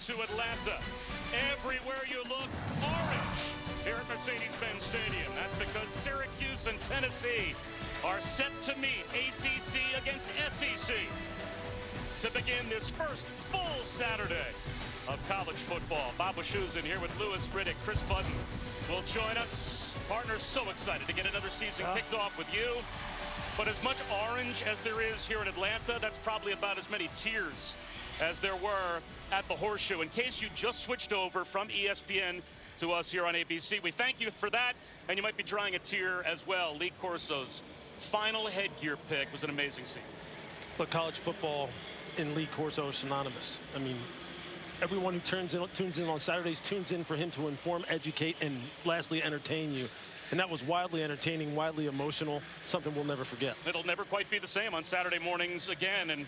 to Atlanta. Everywhere you look, orange here at Mercedes-Benz Stadium. That's because Syracuse and Tennessee are set to meet ACC against SEC to begin this first full Saturday of college football. Bob Wischusen here with Louis Riddick. Chris Button will join us. Partners, so excited to get another season kicked off with you. But as much orange as there is here in Atlanta, that's probably about as many tears as there were at the Horseshoe. In case you just switched over from ESPN to us here on ABC, we thank you for that, and you might be drying a tear as well. Lee Corso's final headgear pick was an amazing scene. But college football and Lee Corso are synonymous. I mean, everyone who tunes in on Saturdays tunes in for him to inform, educate, and lastly entertain you. And that was wildly entertaining, wildly emotional, something we'll never forget. It'll never quite be the same on Saturday mornings again. And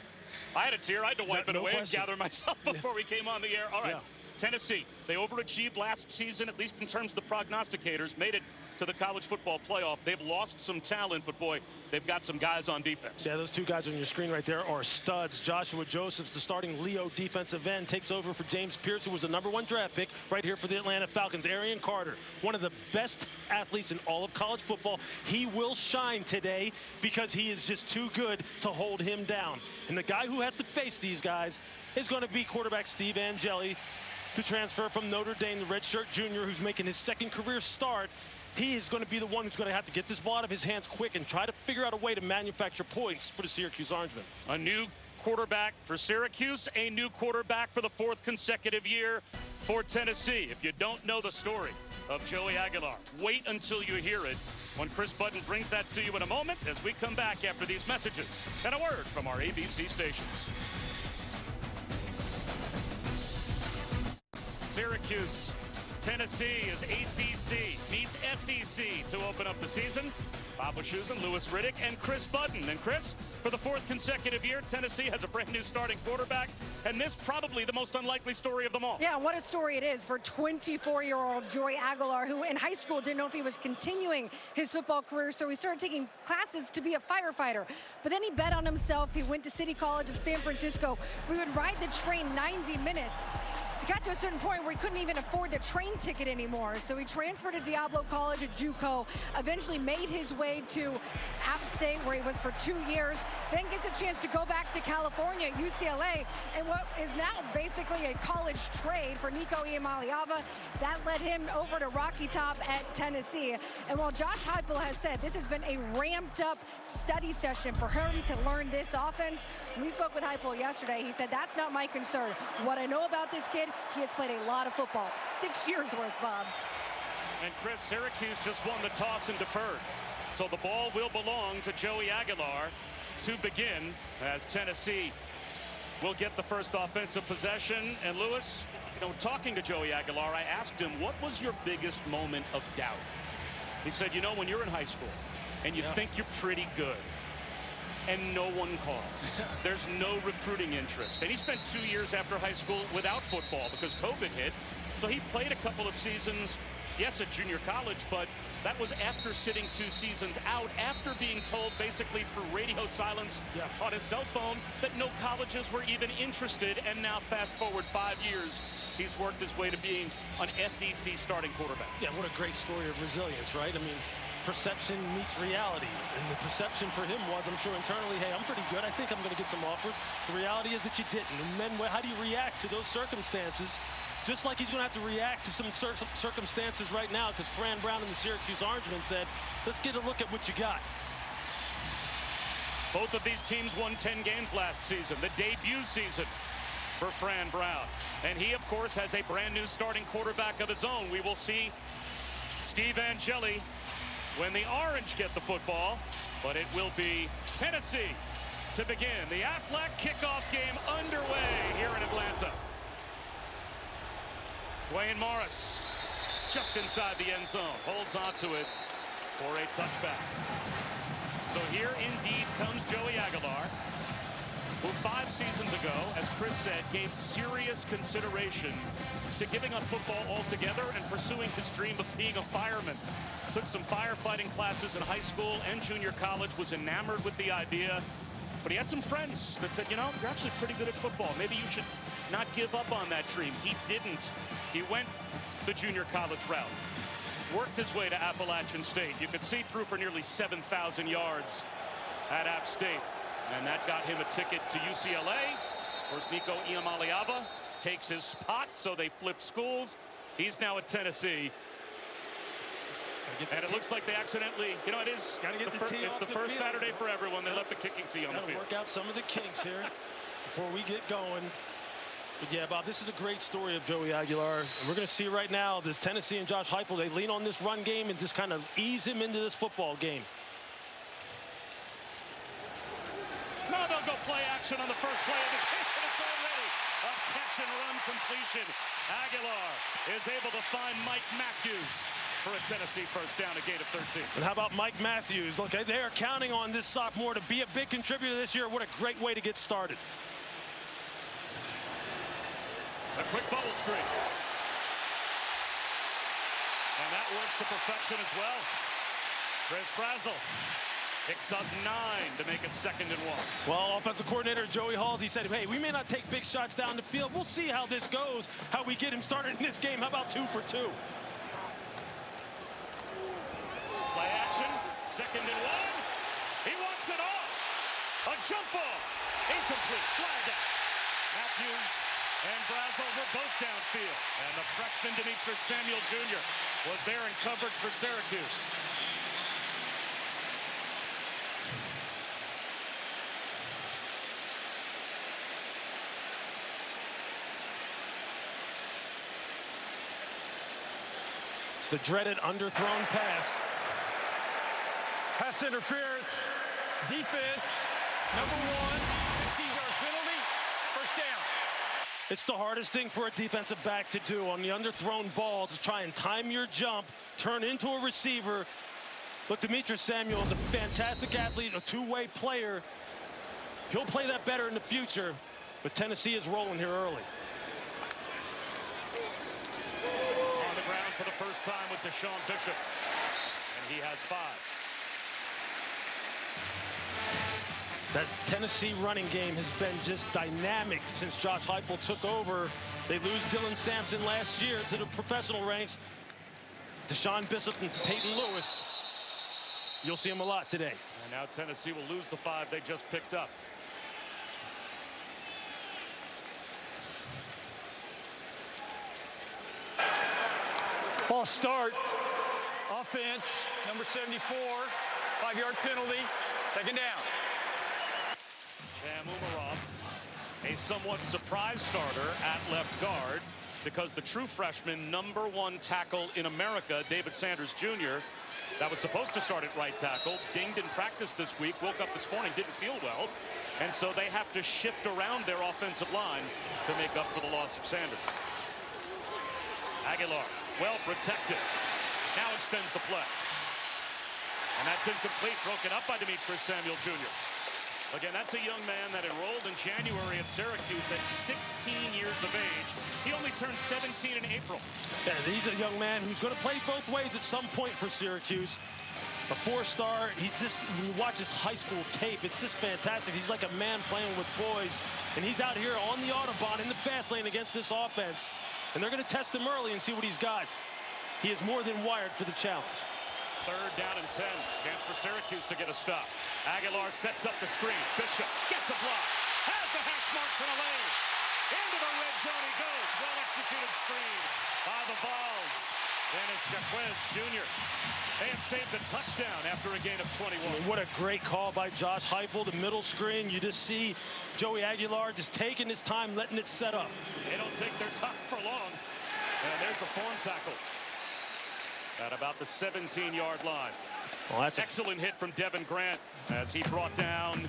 I had a tear. I had to wipe it away and gather myself before we came on the air. All right, Tennessee, they overachieved last season, at least in terms of the prognosticators, made it to the college football playoff. They've lost some talent, but boy, they've got some guys on defense. Yeah, those two guys on your screen right there are studs. Joshua Josephs, the starting Leo defensive end, takes over for James Pierce, who was the #1 draft pick right here for the Atlanta Falcons. Arian Carter, one of the best athletes in all of college football. He will shine today because he is just too good to hold him down. And the guy who has to face these guys is going to be quarterback Steve Angeli, to transfer from Notre Dame, the redshirt junior who's making his second career start. He is going to be the one who's going to have to get this ball out of his hands quick and try to figure out a way to manufacture points for the Syracuse Orangemen. A new quarterback for Syracuse, a new quarterback for the 4th consecutive year for Tennessee. If you don't know the story of Joey Aguilar, wait until you hear it when Chris Button brings that to you in a moment as we come back after these messages and a word from our ABC stations. Syracuse, Tennessee as ACC meets SEC to open up the season. Bob Wischusen, Louis Riddick, and Chris Button. And Chris, for the 4th consecutive year, Tennessee has a brand new starting quarterback, and this probably the most unlikely story of them all. Yeah, what a story it is for 24-year-old Joey Aguilar, who in high school didn't know if he was continuing his football career, so he started taking classes to be a firefighter. But then he bet on himself. He went to City College of San Francisco. We would ride the train 90 minutes. So he got to a certain point where he couldn't even afford the train ticket anymore. So he transferred to Diablo College at JUCO, eventually made his way to App State, where he was for 2 years, then gets a chance to go back to California at UCLA, and what is now basically a college trade for Nico Iamaleava. That led him over to Rocky Top at Tennessee. And while Josh Heupel has said this has been a ramped up study session for him to learn this offense, we spoke with Heupel yesterday. He said, that's not my concern. What I know about this kid, he has played a lot of football. 6 years worth, Bob. And Chris, Syracuse just won the toss and deferred. So the ball will belong to Joey Aguilar to begin, as Tennessee will get the first offensive possession. And Louis, you know, talking to Joey Aguilar, I asked him, what was your biggest moment of doubt? He said, you know, when you're in high school and you think you're pretty good and no one calls, there's no recruiting interest. And he spent 2 years after high school without football because COVID hit. So he played a couple of seasons, yes, at junior college, but that was after sitting 2 seasons out, after being told basically through radio silence on his cell phone that no colleges were even interested. And now fast forward 5 years, he's worked his way to being an SEC starting quarterback. Yeah, what a great story of resilience, right? I mean, perception meets reality. And the perception for him was, I'm sure internally, hey, I'm pretty good. I think I'm going to get some offers. The reality is that you didn't. And then how do you react to those circumstances? Just like he's going to have to react to some circumstances right now, because Fran Brown and the Syracuse Orangemen said, let's get a look at what you got. Both of these teams won 10 games last season, the debut season for Fran Brown. And he, of course, has a brand new starting quarterback of his own. We will see Steve Angeli when the Orange get the football, but it will be Tennessee to begin the Aflac kickoff game underway here in Atlanta. Dwayne Morris just inside the end zone, holds onto it for a touchback. So here indeed comes Joey Aguilar, who 5 seasons ago, as Chris said, gave serious consideration to giving up football altogether and pursuing his dream of being a fireman. Took some firefighting classes in high school and junior college, was enamored with the idea, But he had some friends that said, you know, you're actually pretty good at football. Maybe you should not give up on that dream. He didn't. He went the junior college route, worked his way to Appalachian State. You could see through for nearly 7,000 yards at App State. And that got him a ticket to UCLA. Of course, Nico Iamaleava takes his spot, so they flip schools. He's now at Tennessee. And it looks like they accidentally, you know, it is. It's the first Saturday for everyone. They left the kicking tee on the field. Work out some of the kinks here before we get going. But yeah, Bob, this is a great story of Joey Aguilar. And we're going to see right now this Tennessee and Josh Heupel, they lean on this run game and just kind of ease him into this football game. Now they'll go play action on the first play of the game. It's already a catch and run completion. Aguilar is able to find Mike Matthews for a Tennessee first down, a gain of 13. And how about Mike Matthews? Look, they are counting on this sophomore to be a big contributor this year. What a great way to get started. A quick bubble screen. And that works to perfection as well. Chris Brazel picks up 9 to make it 2nd and 1. Well, offensive coordinator Joey Halsey said, hey, we may not take big shots down the field. We'll see how this goes, how we get him started in this game. How about 2 for 2? Play action, 2nd and 1. He wants it all. A jump ball. Incomplete. Flag out. Matthews and Brazel were both downfield. And the freshman Demetrius Samuel Jr. was there in coverage for Syracuse. The dreaded underthrown pass. Pass interference, defense, number 1, 15-yard penalty, first down. It's the hardest thing for a defensive back to do on the underthrown ball, to try and time your jump, turn into a receiver. Look, Demetrius Samuel is a fantastic athlete, a two-way player. He'll play that better in the future, but Tennessee is rolling here early. On the ground for the first time with Deshaun Bishop, and he has 5. That Tennessee running game has been just dynamic since Josh Heupel took over. They lose Dylan Sampson last year to the professional ranks. Deshaun Bishop and Peyton Lewis, you'll see them a lot today. And now Tennessee will lose the 5 they just picked up. False start. Offense, number 74, 5-yard penalty, 2nd down. Sham Umarov, a somewhat surprise starter at left guard, because the true freshman number 1 tackle in America, David Sanders Jr., that was supposed to start at right tackle, dinged in practice this week, woke up this morning, didn't feel well, and so they have to shift around their offensive line to make up for the loss of Sanders. Aguilar, well protected, now extends the play. And that's incomplete, broken up by Demetrius Samuel Jr. Again, that's a young man that enrolled in January at Syracuse at 16 years of age. He only turned 17 in April. Yeah, he's a young man who's going to play both ways at some point for Syracuse. A 4-star, he's just, when you watch his high school tape, it's just fantastic. He's like a man playing with boys, and he's out here on the Autobahn in the fast lane against this offense. And they're going to test him early and see what he's got. He is more than wired for the challenge. 3rd down and 10. Chance for Syracuse to get a stop. Aguilar sets up the screen. Bishop gets a block. Has the hash marks in a lane. Into the red zone he goes. Well-executed screen by the Vols. Dennis Jaquez Jr. They have saved a touchdown after a gain of 21. I mean, what a great call by Josh Heupel. The middle screen, you just see Joey Aguilar just taking his time, letting it set up. They don't take their time for long. And there's a form tackle at about the 17-yard line. Well, that's an excellent hit from Devin Grant as he brought down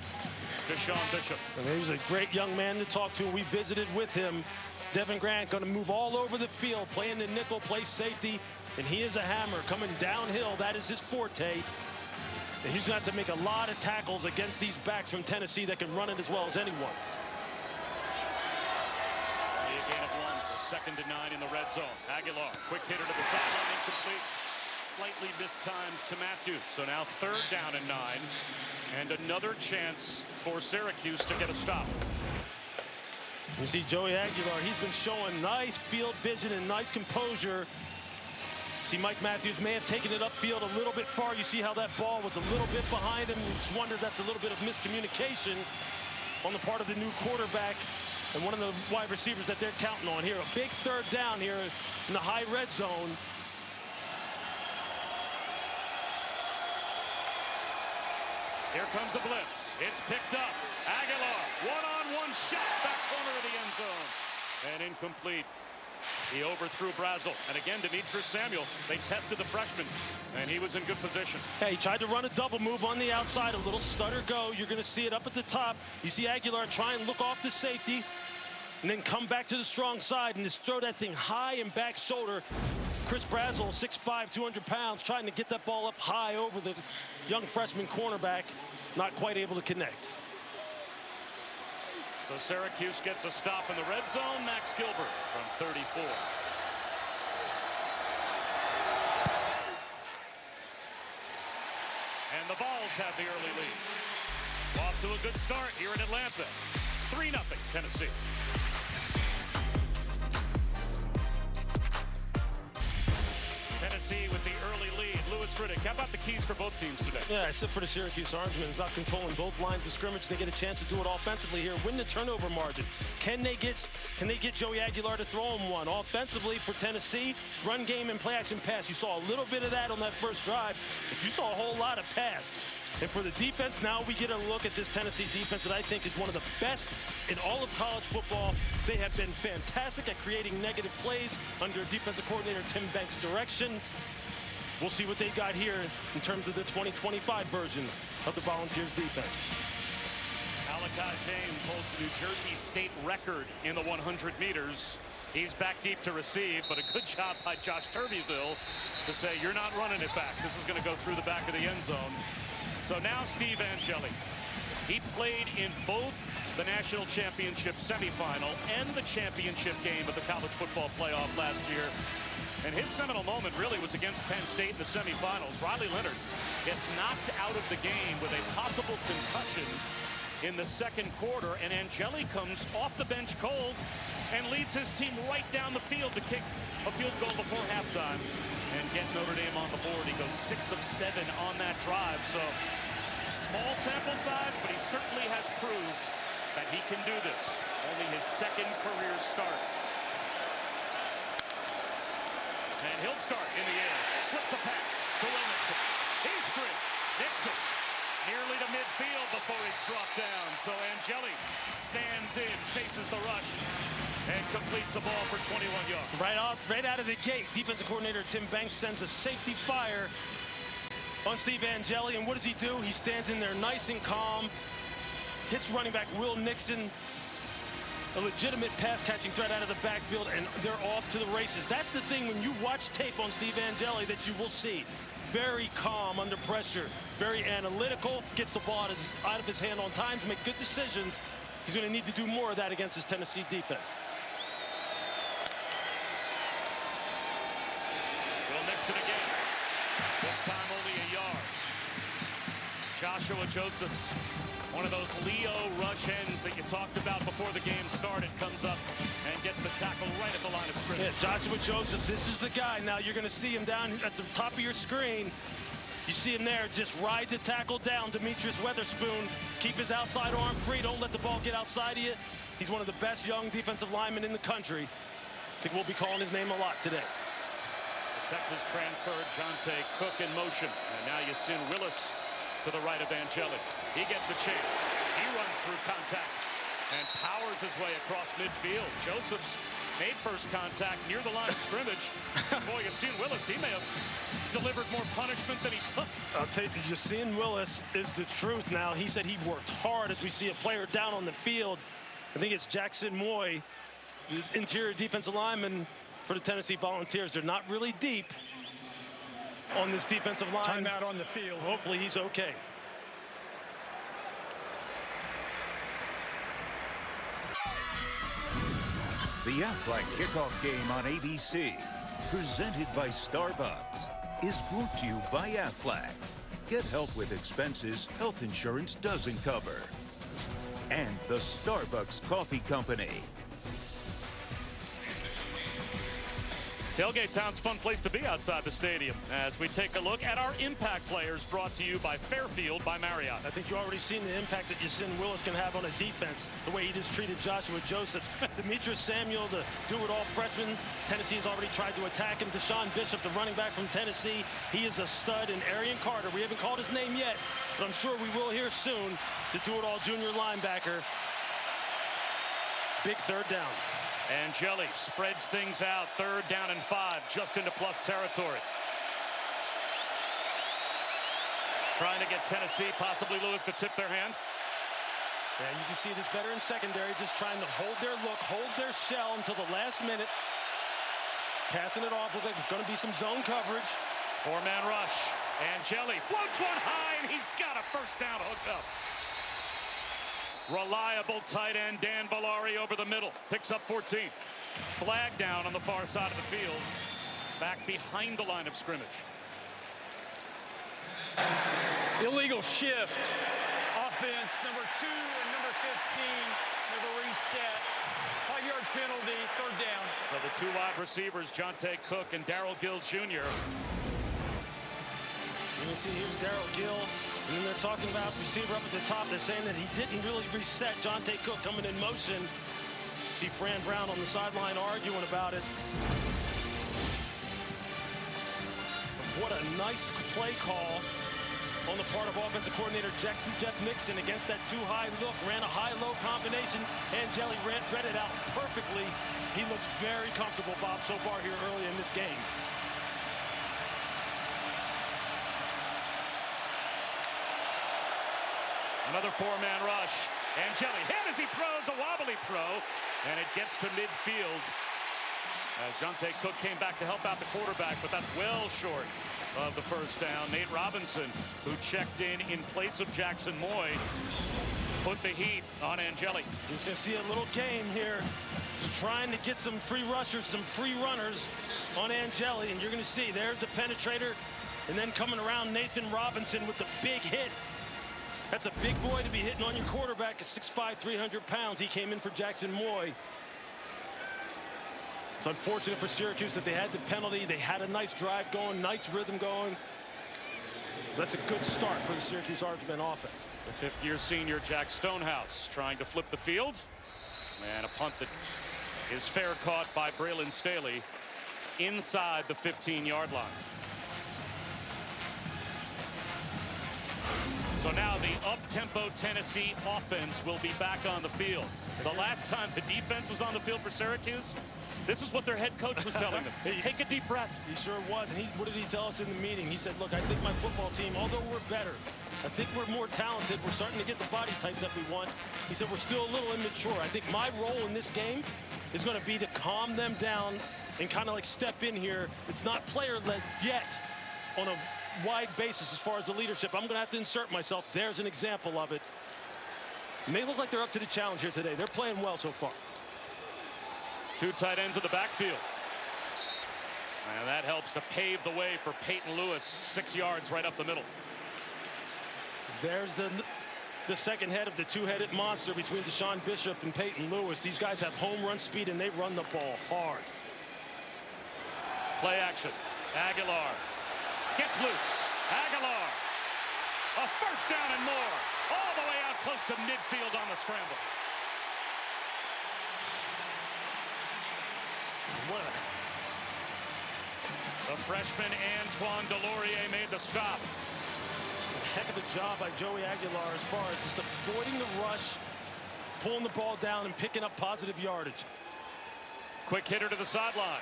Deshaun Bishop. And he was a great young man to talk to. We visited with him. Devin Grant going to move all over the field, playing the nickel, play safety, and he is a hammer coming downhill. That is his forte. And he's going to have to make a lot of tackles against these backs from Tennessee that can run it as well as anyone. A gain of 1, so 2nd and 9 in the red zone. Aguilar, quick hitter to the sideline, incomplete. slightly mistimed to Matthews. So now 3rd down and 9, and another chance for Syracuse to get a stop. You see Joey Aguilar, he's been showing nice field vision and nice composure. See, Mike Matthews may have taken it upfield a little bit far. You see how that ball was a little bit behind him. You just wonder if that's a little bit of miscommunication on the part of the new quarterback and one of the wide receivers that they're counting on here. A big 3rd down here in the high red zone. Here comes a blitz. It's picked up. Aguilar, one-on-one shot, back corner of the end zone. And incomplete. He overthrew Brazel. And again, Demetrius Samuel, they tested the freshman, and he was in good position. Yeah, he tried to run a double move on the outside, a little stutter go. You're going to see it up at the top. You see Aguilar try and look off the safety, and then come back to the strong side and just throw that thing high and back shoulder. Chris Brazel, 6'5", 200 pounds, trying to get that ball up high over the young freshman cornerback, not quite able to connect. So Syracuse gets a stop in the red zone. Max Gilbert from 34. And the Vols have the early lead. Off to a good start here in Atlanta. 3-0 Tennessee. Tennessee with the early lead. Lewis Riddick, how about the keys for both teams today? Yeah, except for the Syracuse Orangemen, about controlling both lines of scrimmage. They get a chance to do it offensively here, win the turnover margin. Can they get Joey Aguilar to throw him one? Offensively for Tennessee, run game and play action pass. You saw a little bit of that on that first drive, but you saw a whole lot of pass. And for the defense, now we get a look at this Tennessee defense that I think is one of the best in all of college football. They have been fantastic at creating negative plays under defensive coordinator Tim Banks' direction. We'll see what they got here in terms of the 2025 version of the Volunteers defense. Malachi James holds the New Jersey State record in the 100 meters. He's back deep to receive, but a good job by Josh Turbyville to say, you're not running it back. This is going to go through the back of the end zone. So now Steve Angeli. He played in both the national championship semifinal and the championship game of the college football playoff last year. And his seminal moment really was against Penn State in the semifinals. Riley Leonard gets knocked out of the game with a possible concussion in the 2nd quarter, and Angeli comes off the bench cold and leads his team right down the field to kick a field goal before halftime and get Notre Dame on the board. He goes 6 of 7 on that drive. So small sample size, but he certainly has proved that he can do this. Only his 2nd career start. And he'll start in the air. Slips a pass to Williamson. He's free. Nixon nearly to midfield before he's brought down. So Angeli stands in, faces the rush, and completes a ball for 21 yards. Right out of the gate, defensive coordinator Tim Banks sends a safety fire on Steve Angeli. And what does he do? He stands in there nice and calm, hits running back Will Nixon, a legitimate pass-catching threat out of the backfield, and they're off to the races. That's the thing when you watch tape on Steve Angeli that you will see. Very calm under pressure, very analytical, gets the ball out of his hand on time to make good decisions. He's going to need to do more of that against his Tennessee defense. Will Nixon again. This time only a yard. Joshua Josephs, one of those Leo rush ends that you talked about before the game started, comes up and gets the tackle right at the line of scrimmage. Yeah, Joshua Josephs, this is the guy. Now you're going to see him down at the top of your screen. You see him there, just ride the tackle down. Demetrius Weatherspoon, keep his outside arm free. Don't let the ball get outside of you. He's one of the best young defensive linemen in the country. I think we'll be calling his name a lot today. The Texas transfer, Jonte Cook in motion. And now Yasin Willis to the right of Angeli. He gets a chance. He runs through contact and powers his way across midfield. Josephs made first contact near the line of scrimmage. Boy, Yasin Willis, he may have delivered more punishment than he took. I'll tell you, Yasin Willis is the truth now. He said he worked hard as we see a player down on the field. I think it's Jackson Moy, the interior defensive lineman for the Tennessee Volunteers. They're not really deep on this defensive line. Timeout on the field. Hopefully he's okay. The Aflac kickoff game on ABC, presented by Starbucks. is brought to you by Aflac. Get help with expenses health insurance doesn't cover. And the Starbucks Coffee Company. Tailgate Town's a fun place to be outside the stadium as we take a look at our impact players, brought to you by Fairfield by Marriott. I think you already seen the impact that Yasin Willis can have on a defense, the way he just treated Joshua Josephs. Demetrius Samuel, the do-it-all freshman. Tennessee has already tried to attack him. Deshaun Bishop, the running back from Tennessee. He is a stud. And Arian Carter, we haven't called his name yet, but I'm sure we will here soon. The do-it-all junior linebacker. Big third down. Angeli spreads things out. 3rd down and 5, just into plus territory. Trying to get Tennessee, possibly Lewis, to tip their hand. And you can see this veteran secondary just trying to hold their look, hold their shell until the last minute. Passing it off. Looks like there's going to be some zone coverage. 4-man rush. Angeli floats one high, and he's got a first down hooked up. Reliable tight end Dan Villari over the middle. Picks up 14. Flag down on the far side of the field. Back behind the line of scrimmage. Illegal shift. Offense, number 2 and number 15. Never reset. 5-yard penalty, 3rd down. So the 2 wide receivers, Jonte Cook and Darrell Gill Jr. You can see here's Darrell Gill. And then they're talking about receiver up at the top. They're saying that he didn't really reset. Jonte Cook coming in motion. See Fran Brown on the sideline arguing about it. What a nice play call on the part of offensive coordinator Jeff Nixon against that too-high look. Ran a high-low combination. Angeli read it out perfectly. He looks very comfortable, Bob, so far here early in this game. Another 4-man rush. Angeli hit as he throws a wobbly throw, and it gets to midfield. As Jonte Cook came back to help out the quarterback, but that's well short of the first down. Nate Robinson, who checked in place of Jackson Moy, put the heat on Angeli. You can see a little game here. He's trying to get some free rushers, some free runners on Angeli, and you're going to see there's the penetrator, and then coming around Nathan Robinson with the big hit. That's a big boy to be hitting on your quarterback at 6'5", 300 pounds. He came in for Jackson Moy. It's unfortunate for Syracuse that they had the penalty. They had a nice drive going, nice rhythm going. That's a good start for the Syracuse Orangemen offense. The 5th-year senior Jack Stonehouse trying to flip the field. And a punt that is fair caught by Braylon Staley inside the 15-yard line. So now the up-tempo Tennessee offense will be back on the field. The last time the defense was on the field for Syracuse, this is what their head coach was telling them. Take a deep breath. He sure was. And what did he tell us in the meeting? He said, look, I think my football team, although we're better, I think we're more talented. We're starting to get the body types that we want. He said, we're still a little immature. I think my role in this game is going to be to calm them down and kind of like step in here. It's not player-led yet on a wide basis as far as the leadership. I'm going to have to insert myself. There's an example of it. And they look like they're up to the challenge here today. They're playing well so far. 2 tight ends in the backfield. And that helps to pave the way for Peyton Lewis. 6 yards right up the middle. There's the second head of the 2-headed monster between Deshaun Bishop and Peyton Lewis. These guys have home run speed and they run the ball hard. Play action. Aguilar gets loose. Aguilar. A first down and more. All the way out close to midfield on the scramble. What the freshman Antoine Delorier made the stop. A heck of a job by Joey Aguilar as far as just avoiding the rush, pulling the ball down and picking up positive yardage. Quick hitter to the sideline.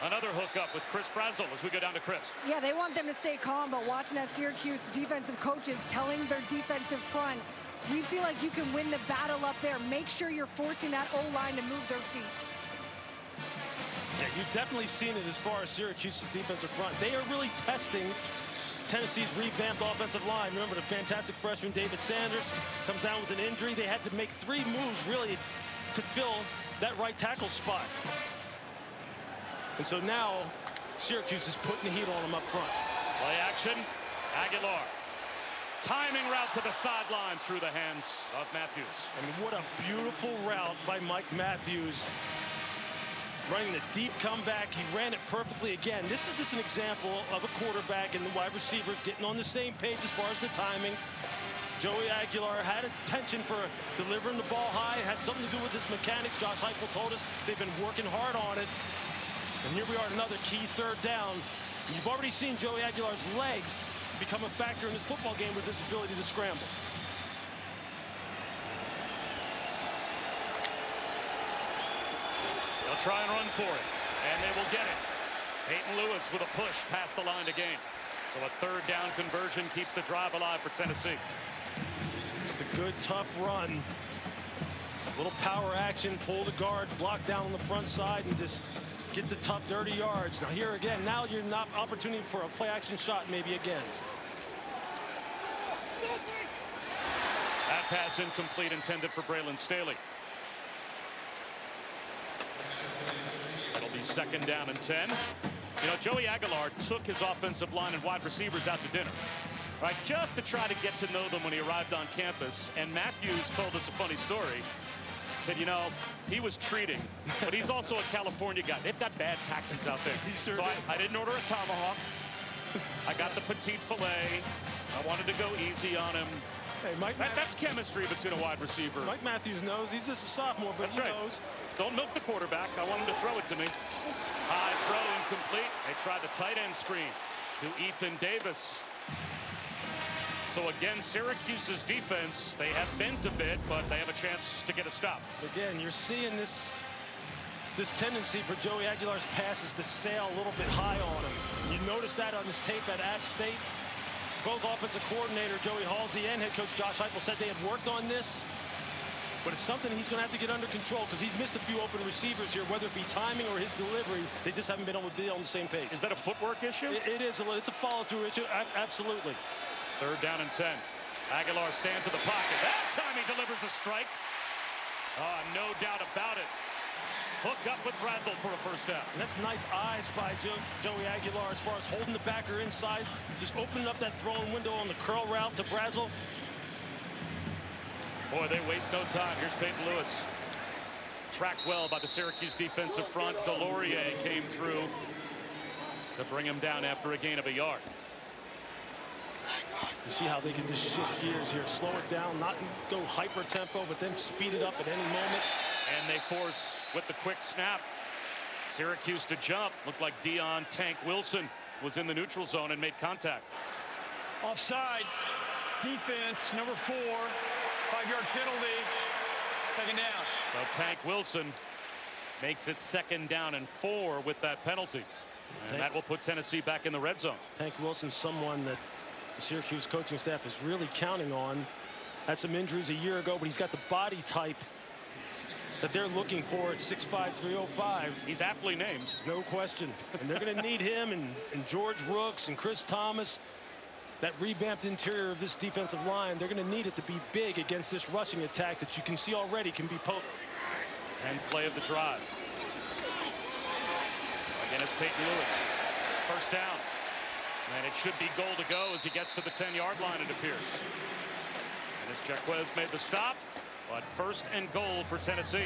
Another hookup with Chris Brazel as we go down to Chris. Yeah, they want them to stay calm, but watching that Syracuse defensive coaches telling their defensive front, we feel like you can win the battle up there. Make sure you're forcing that O-line to move their feet. Yeah, you've definitely seen it as far as Syracuse's defensive front. They are really testing Tennessee's revamped offensive line. Remember, the fantastic freshman David Sanders comes down with an injury. They had to make 3 moves, really, to fill that right tackle spot. And so now Syracuse is putting the heat on them up front. Play action. Aguilar. Timing route to the sideline through the hands of Matthews. I mean, what a beautiful route by Mike Matthews. Running the deep comeback. He ran it perfectly again. This is just an example of a quarterback and the wide receivers getting on the same page as far as the timing. Joey Aguilar had a penchant for delivering the ball high. It had something to do with his mechanics. Josh Heupel told us they've been working hard on it. And here we are, another key third down. And you've already seen Joey Aguilar's legs become a factor in his football game with his ability to scramble. They'll try and run for it, and they will get it. Peyton Lewis with a push past the line to gain. So a third down conversion keeps the drive alive for Tennessee. It's the good, tough run. It's a little power action, pull the guard, block down on the front side, and just get the tough, dirty yards. Now here again, now you're not opportunity for a play action shot maybe again. That pass incomplete, intended for Braylon Staley. It'll be second down and 10. You know, Joey Aguilar took his offensive line and wide receivers out to dinner, right, just to try to get to know them when he arrived on campus. And Matthews told us a funny story. He said, you know, he was treating, but he's also a California guy. They've got bad taxis out there. Sure so I didn't order a tomahawk. I got the petite filet. I wanted to go easy on him. Hey, That's chemistry between a wide receiver. Mike Matthews knows. He's just a sophomore, but That's he right. knows. Don't milk the quarterback. I want him to throw it to me. High throw incomplete. They tried the tight end screen to Ethan Davis. So again, Syracuse's defense, they have bent a bit, but they have a chance to get a stop. Again, you're seeing this tendency for Joey Aguilar's passes to sail a little bit high on him. You notice that on his tape at App State. Both offensive coordinator Joey Halsey and head coach Josh Heupel said they had worked on this, but it's something he's going to have to get under control because he's missed a few open receivers here, whether it be timing or his delivery. They just haven't been able to be on the same page. Is that a footwork issue? It is. It's a follow-through issue. Absolutely. Third down and 10. Aguilar stands in the pocket. That time he delivers a strike. No doubt about it. Hook up with Brazel for a first down. And that's nice eyes by Joey Aguilar as far as holding the backer inside, just opening up that throwing window on the curl route to Brazel. Boy, they waste no time. Here's Peyton Lewis. Tracked well by the Syracuse defensive front. Delorier came through to bring him down after a gain of a yard. You see how they can just shift gears here, slow it down, not go hyper tempo, but then speed it up at any moment. And they force with the quick snap Syracuse to jump. Looked like Tank Wilson was in the neutral zone and made contact. Offside. Defense, number 4. 5-yard penalty. Second down. So Tank Wilson makes it second down and 4 with that penalty. And that will put Tennessee back in the red zone. Tank Wilson's someone that the Syracuse coaching staff is really counting on. Had some injuries a year ago, but he's got the body type that they're looking for at 6'5", 305. He's aptly named. No question. And they're going to need him and George Rooks and Chris Thomas. That revamped interior of this defensive line, they're going to need it to be big against this rushing attack that you can see already can be potent. 10th play of the drive. Again, it's Peyton Lewis. First down. And it should be goal to go as he gets to the 10-yard line, it appears. And as Jaquez made the stop, but first and goal for Tennessee.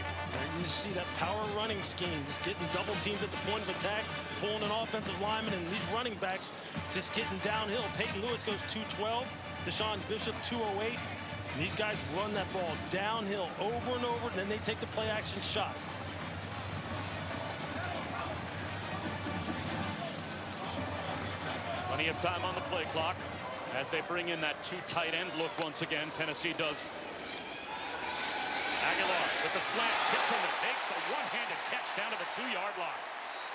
You see that power running scheme, just getting double teams at the point of attack, pulling an offensive lineman, and these running backs just getting downhill. Peyton Lewis goes 212, Deshaun Bishop 208. And these guys run that ball downhill over and over, and then they take the play action shot. Plenty of time on the play clock as they bring in that 2 tight end look once again. Tennessee does. Aguilar with the slant. Kitzelman makes the one-handed catch down to the 2-yard line.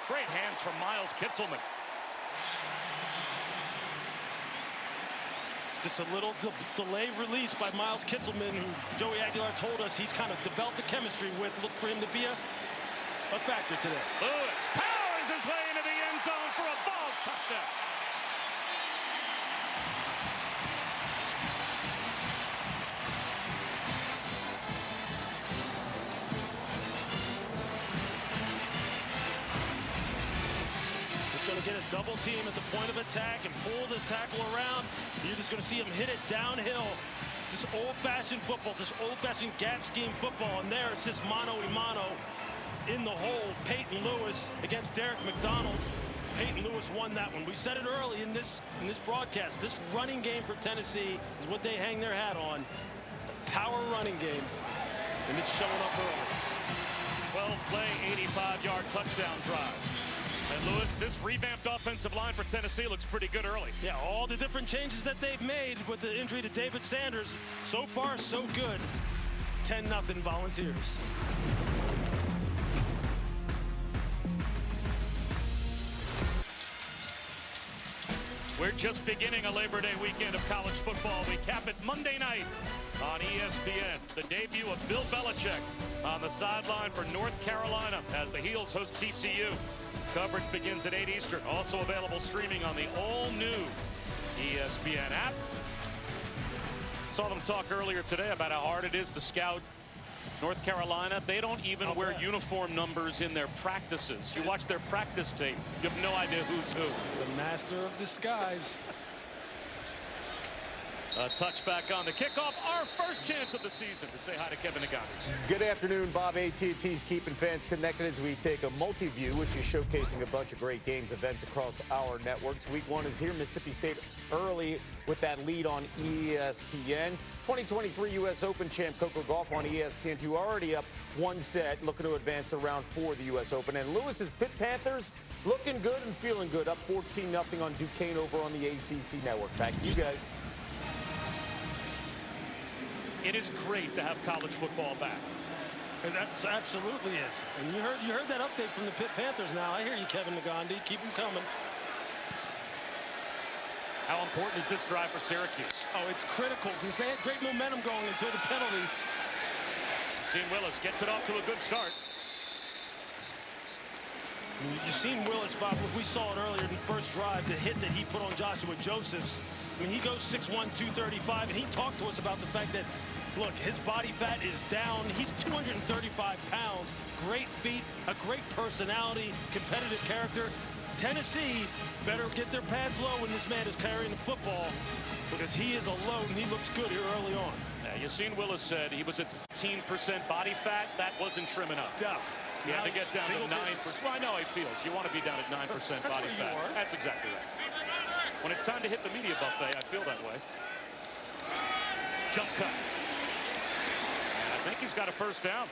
Great hands from Miles Kitzelman. Just a little delay release by Miles Kitzelman, who Joey Aguilar told us he's kind of developed the chemistry with. Look for him to be a factor today. Lewis powers his way into the end zone for a Vols touchdown. get a double team at the point of attack and pull the tackle around. You're just going to see him hit it downhill. Just old-fashioned football, just old-fashioned gap scheme football. And there it's just mano-a-mano in the hole. Peyton Lewis against Derek McDonald. Peyton Lewis won that one. We said it early in this broadcast. This running game for Tennessee is what they hang their hat on. The power running game. And it's showing up early. 12-play, 85-yard touchdown drive. And Lewis, this revamped offensive line for Tennessee looks pretty good early. Yeah, all the different changes that they've made with the injury to David Sanders. So far, so good. 10-0 Volunteers. We're just beginning a Labor Day weekend of college football. We cap it Monday night on ESPN. The debut of Bill Belichick on the sideline for North Carolina as the Heels host TCU. Coverage begins at 8 Eastern. Also available streaming on the all-new ESPN app. Saw them talk earlier today about how hard it is to scout North Carolina. They don't even wear uniform numbers in their practices. You watch their practice tape, you have no idea who's who. The master of disguise. A touchback on the kickoff. Our first chance of the season to say hi to Kevin Nagandi. Good afternoon, Bob. AT&T's keeping fans connected as we take a multi-view, which is showcasing a bunch of great games, events across our networks. Week 1 is here. Mississippi State early with that lead on ESPN. 2023 U.S. Open champ Coco Gauff on ESPN2 already up 1 set, looking to advance to round 4 of the U.S. Open. And Lewis's Pitt Panthers looking good and feeling good, up 14-0 on Duquesne over on the ACC network. Back to you guys. It is great to have college football back. And that absolutely is. And you heard that update from the Pitt Panthers now. I hear you, Kevin Nagandi. Keep them coming. How important is this drive for Syracuse? Oh, it's critical because they had great momentum going until the penalty. Sean Willis gets it off to a good start. You've seen Willis, Bob. We saw it earlier in the first drive, the hit that he put on Joshua Josephs. I mean, he goes 6'1", 235, and he talked to us about the fact that, look, his body fat is down. He's 235 pounds, great feet, a great personality, competitive character. Tennessee better get their pads low when this man is carrying the football because he is alone. He looks good here early on. Yeah, Yassine Willis said he was at 15% body fat. That wasn't trim enough. Yeah. You had to get down to 9%. Well, I know how he feels. You want to be down at 9% body fat. That's exactly right. When it's time to hit the media buffet, I feel that way. Jump cut. And I think he's got a first down.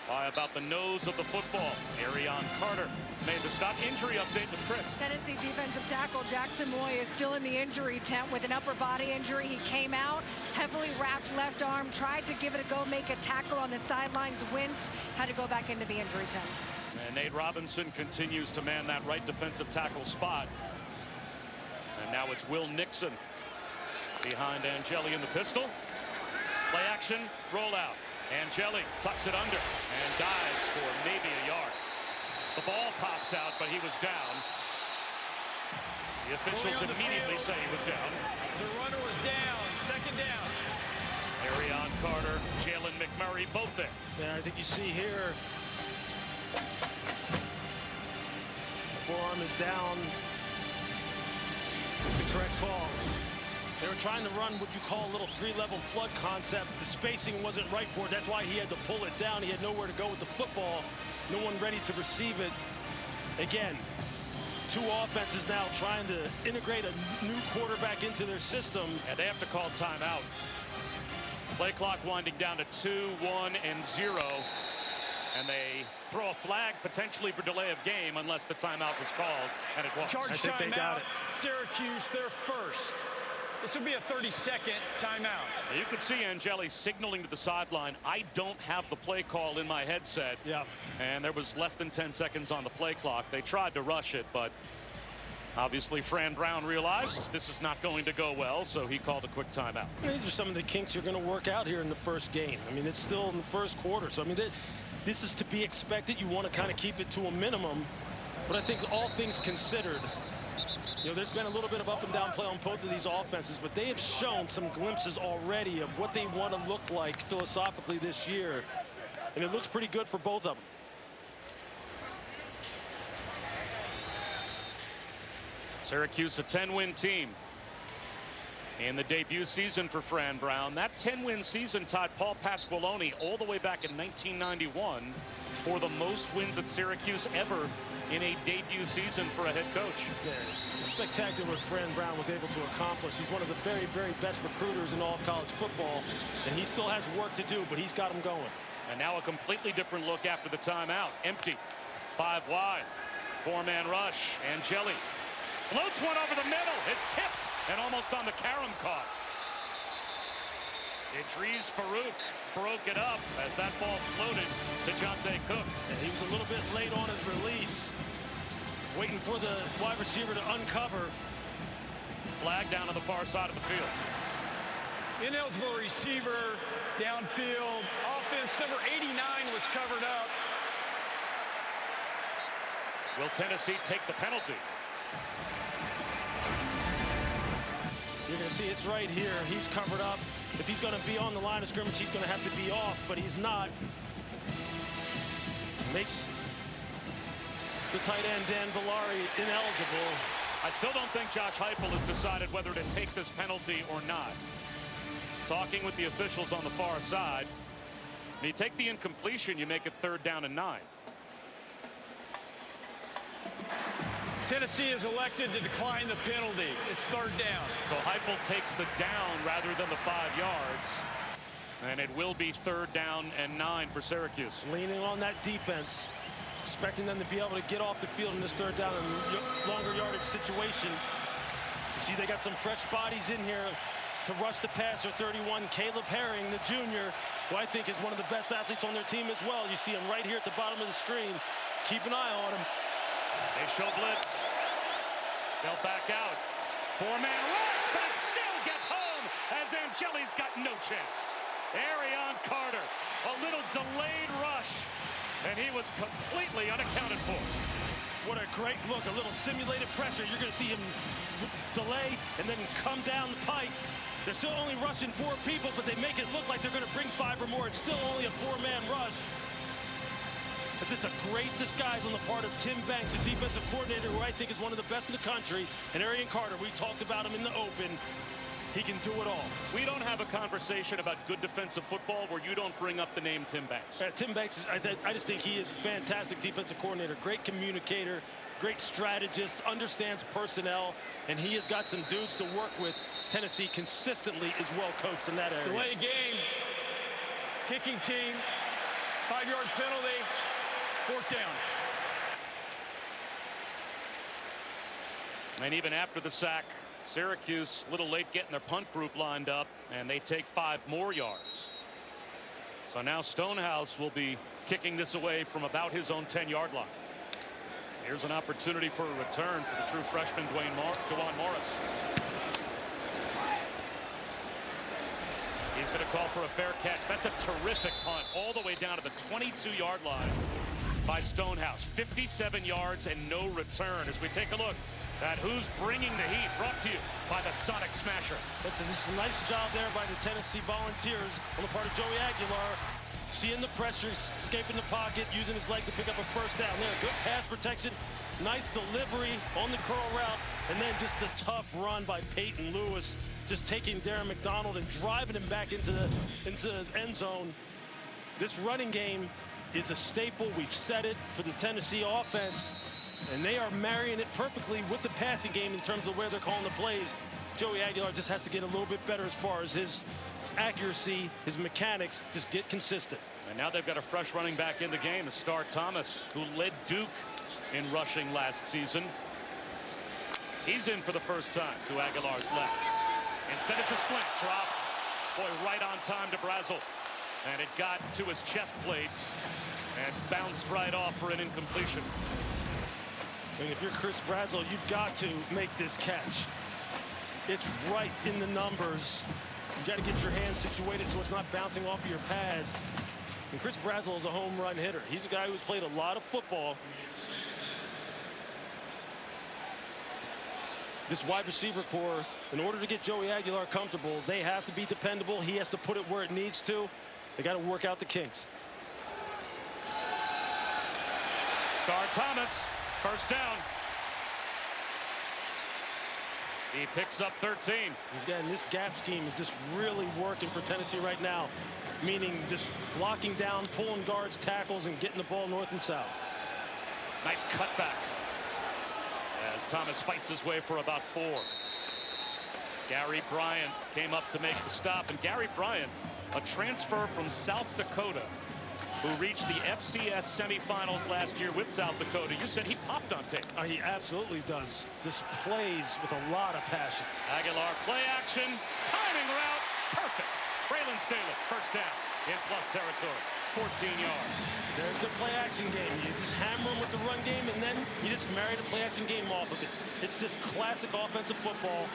By about the nose of the football. Arion Carter made the stop. Injury update with Chris. Tennessee defensive tackle Jackson Moy is still in the injury tent with an upper body injury. He came out, heavily wrapped left arm, tried to give it a go, make a tackle on the sidelines, winced, had to go back into the injury tent. And Nate Robinson continues to man that right defensive tackle spot. And now it's Will Nixon behind Angeli in the pistol. Play action, roll out. Angeli tucks it under and dives for maybe a yard. The ball pops out, but he was down. The officials immediately say he was down. The runner was down. Second down. Arion Carter, Jalen McMurray, both there. Yeah, I think you see here. Forearm is down. It's a correct call. They were trying to run what you call a little 3-level flood concept. The spacing wasn't right for it. That's why he had to pull it down. He had nowhere to go with the football. No one ready to receive it. Again, two offenses now trying to integrate a new quarterback into their system. And they have to call timeout. Play clock winding down to 2, 1, and 0. And they throw a flag potentially for delay of game unless the timeout was called, and it was. Charge I think they got it. Syracuse, they're first. This would be a 30-second timeout. You could see Angeli signaling to the sideline, I don't have the play call in my headset. Yeah. And there was less than 10 seconds on the play clock. They tried to rush it, but obviously Fran Brown realized this is not going to go well, so he called a quick timeout. These are some of the kinks you're going to work out here in the first game. I mean, it's still in the first quarter, so I mean, this is to be expected. You want to kind of keep it to a minimum, but I think all things considered, you know, there's been a little bit of up and down play on both of these offenses, but they have shown some glimpses already of what they want to look like philosophically this year, and it looks pretty good for both of them. Syracuse, a 10-win team in the debut season for Fran Brown. That 10-win season tied Paul Pasqualoni all the way back in 1991 for the most wins at Syracuse ever in a debut season for a head coach. Yeah, it's spectacular what Fran Brown was able to accomplish. He's one of the very, very best recruiters in all of college football, and he still has work to do, but he's got him going. And now a completely different look after the timeout. Empty. 5 wide. 4-man rush. Angeli floats one over the middle. It's tipped and almost on the carom caught. Idris Farouk broke it up as that ball floated to Jonte Cook. And he was a little bit late on his release, waiting for the wide receiver to uncover. Flag down on the far side of the field. Ineligible receiver downfield. Offense number 89 was covered up. Will Tennessee take the penalty? You're going to see it's right here. He's covered up. If he's going to be on the line of scrimmage, he's going to have to be off, but he's not. Makes the tight end, Dan Villari, ineligible. I still don't think Josh Heupel has decided whether to take this penalty or not. Talking with the officials on the far side. When you take the incompletion, you make it 3rd down and 9. Tennessee is elected to decline the penalty. It's 3rd down. So Heupel takes the down rather than the 5 yards. And it will be 3rd down and 9 for Syracuse. Leaning on that defense, expecting them to be able to get off the field in this 3rd down and longer yardage situation. You see they got some fresh bodies in here to rush the passer. 31, Caleb Herring, the junior, who I think is one of the best athletes on their team as well. You see him right here at the bottom of the screen. Keep an eye on him. They show blitz. They'll back out. 4-man rush, but it still gets home as Angeli's got no chance. Arion Carter, a little delayed rush, and he was completely unaccounted for. What a great look, a little simulated pressure. You're going to see him delay and then come down the pike. They're still only rushing 4 people, but they make it look like they're going to bring 5 or more. It's still only a 4-man rush. It's just a great disguise on the part of Tim Banks, a defensive coordinator who I think is one of the best in the country. And Arion Carter, we talked about him in the open. He can do it all. We don't have a conversation about good defensive football where you don't bring up the name Tim Banks. Tim Banks, I just think he is a fantastic defensive coordinator, great communicator, great strategist, understands personnel, and he has got some dudes to work with. Tennessee consistently is well coached in that area. Delay game. Kicking team. 5-yard penalty. 4th down. And even after the sack, Syracuse a little late getting their punt group lined up, and they take 5 more yards. So now Stonehouse will be kicking this away from about his own 10-yard line. Here's an opportunity for a return for the true freshman DeJuan Morris. He's going to call for a fair catch. That's a terrific punt all the way down to the 22-yard line by Stonehouse. 57 yards and no return. As we take a look at who's bringing the heat, brought to you by the Sonic Smasher. This is a nice job there by the Tennessee Volunteers on the part of Joey Aguilar. Seeing the pressure, escaping the pocket, using his legs to pick up a 1st down there. Good pass protection, nice delivery on the curl route, and then just the tough run by Peyton Lewis, just taking Darren McDonald and driving him back into the end zone. This running game is a staple. We've said it for the Tennessee offense, and they are marrying it perfectly with the passing game in terms of where they're calling the plays. Joey Aguilar just has to get a little bit better as far as his accuracy, his mechanics, just get consistent. And now they've got a fresh running back in the game, Star Thomas, who led Duke in rushing last season. He's in for the first time to Aguilar's left. Instead, it's a slant, dropped. Boy, right on time to Brazel. And it got to his chest plate and bounced right off for an incompletion. I mean, if you're Chris Brazel, you've got to make this catch. It's right in the numbers. You got to get your hands situated so it's not bouncing off of your pads. And Chris Brazel is a home run hitter. He's a guy who's played a lot of football. This wide receiver core, in order to get Joey Aguilar comfortable, they have to be dependable. He has to put it where it needs to. They got to work out the kinks. Star Thomas, 1st down. He picks up 13. Again, this gap scheme is just really working for Tennessee right now, meaning just blocking down, pulling guards, tackles, and getting the ball north and south. Nice cutback as Thomas fights his way for about 4. Gary Bryant came up to make the stop, and Gary Bryant, a transfer from South Dakota, who reached the FCS semifinals last year with South Dakota. You said he popped on tape. He absolutely does. Just plays with a lot of passion. Aguilar, play action, timing route, perfect. Braylon Staley, first down in plus territory, 14 yards. There's the play action game. You just hammer them with the run game, and then you just marry the play action game off of it. It's just classic offensive football.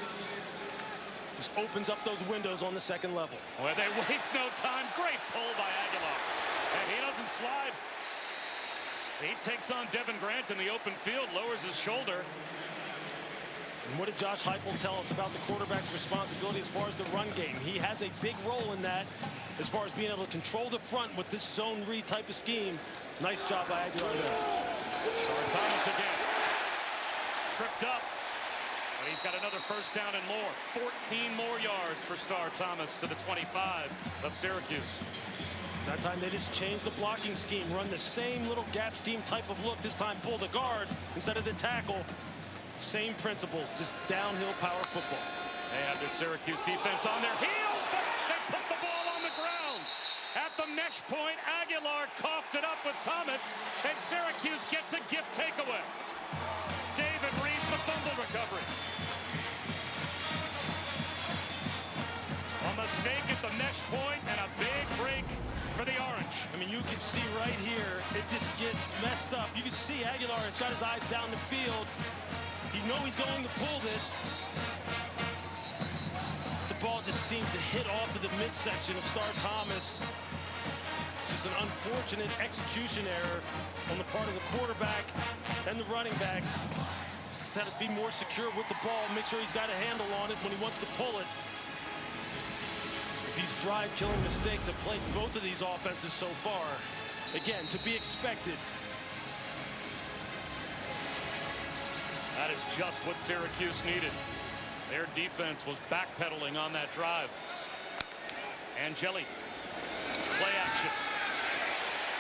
Just opens up those windows on the second level. Where they waste no time. Great pull by Aguilar. And he doesn't slide. He takes on Devin Grant in the open field, lowers his shoulder. And what did Josh Heupel tell us about the quarterback's responsibility as far as the run game? He has a big role in that as far as being able to control the front with this zone read type of scheme. Nice job by Aguilar there. Star Thomas again. Tripped up. But he's got another first down and more. 14 more yards for Star Thomas to the 25 of Syracuse. That time they just changed the blocking scheme, run the same little gap scheme type of look. This time pull the guard instead of the tackle. Same principles, just downhill power football. They have the Syracuse defense on their heels, but they put the ball on the ground. At the mesh point, Aguilar coughed it up with Thomas, and Syracuse gets a gift takeaway. David Reese, the fumble recovery. A mistake at the mesh point and a big break for the Orange. I mean, you can see right here, it just gets messed up. You can see Aguilar has got his eyes down the field. You know he's going to pull this. The ball just seems to hit off of the midsection of Star Thomas. Just an unfortunate execution error on the part of the quarterback and the running back. Just got to be more secure with the ball, make sure he's got a handle on it when he wants to pull it. These drive-killing mistakes have plagued both of these offenses so far. Again, to be expected. That is just what Syracuse needed. Their defense was backpedaling on that drive. Angeli, play action.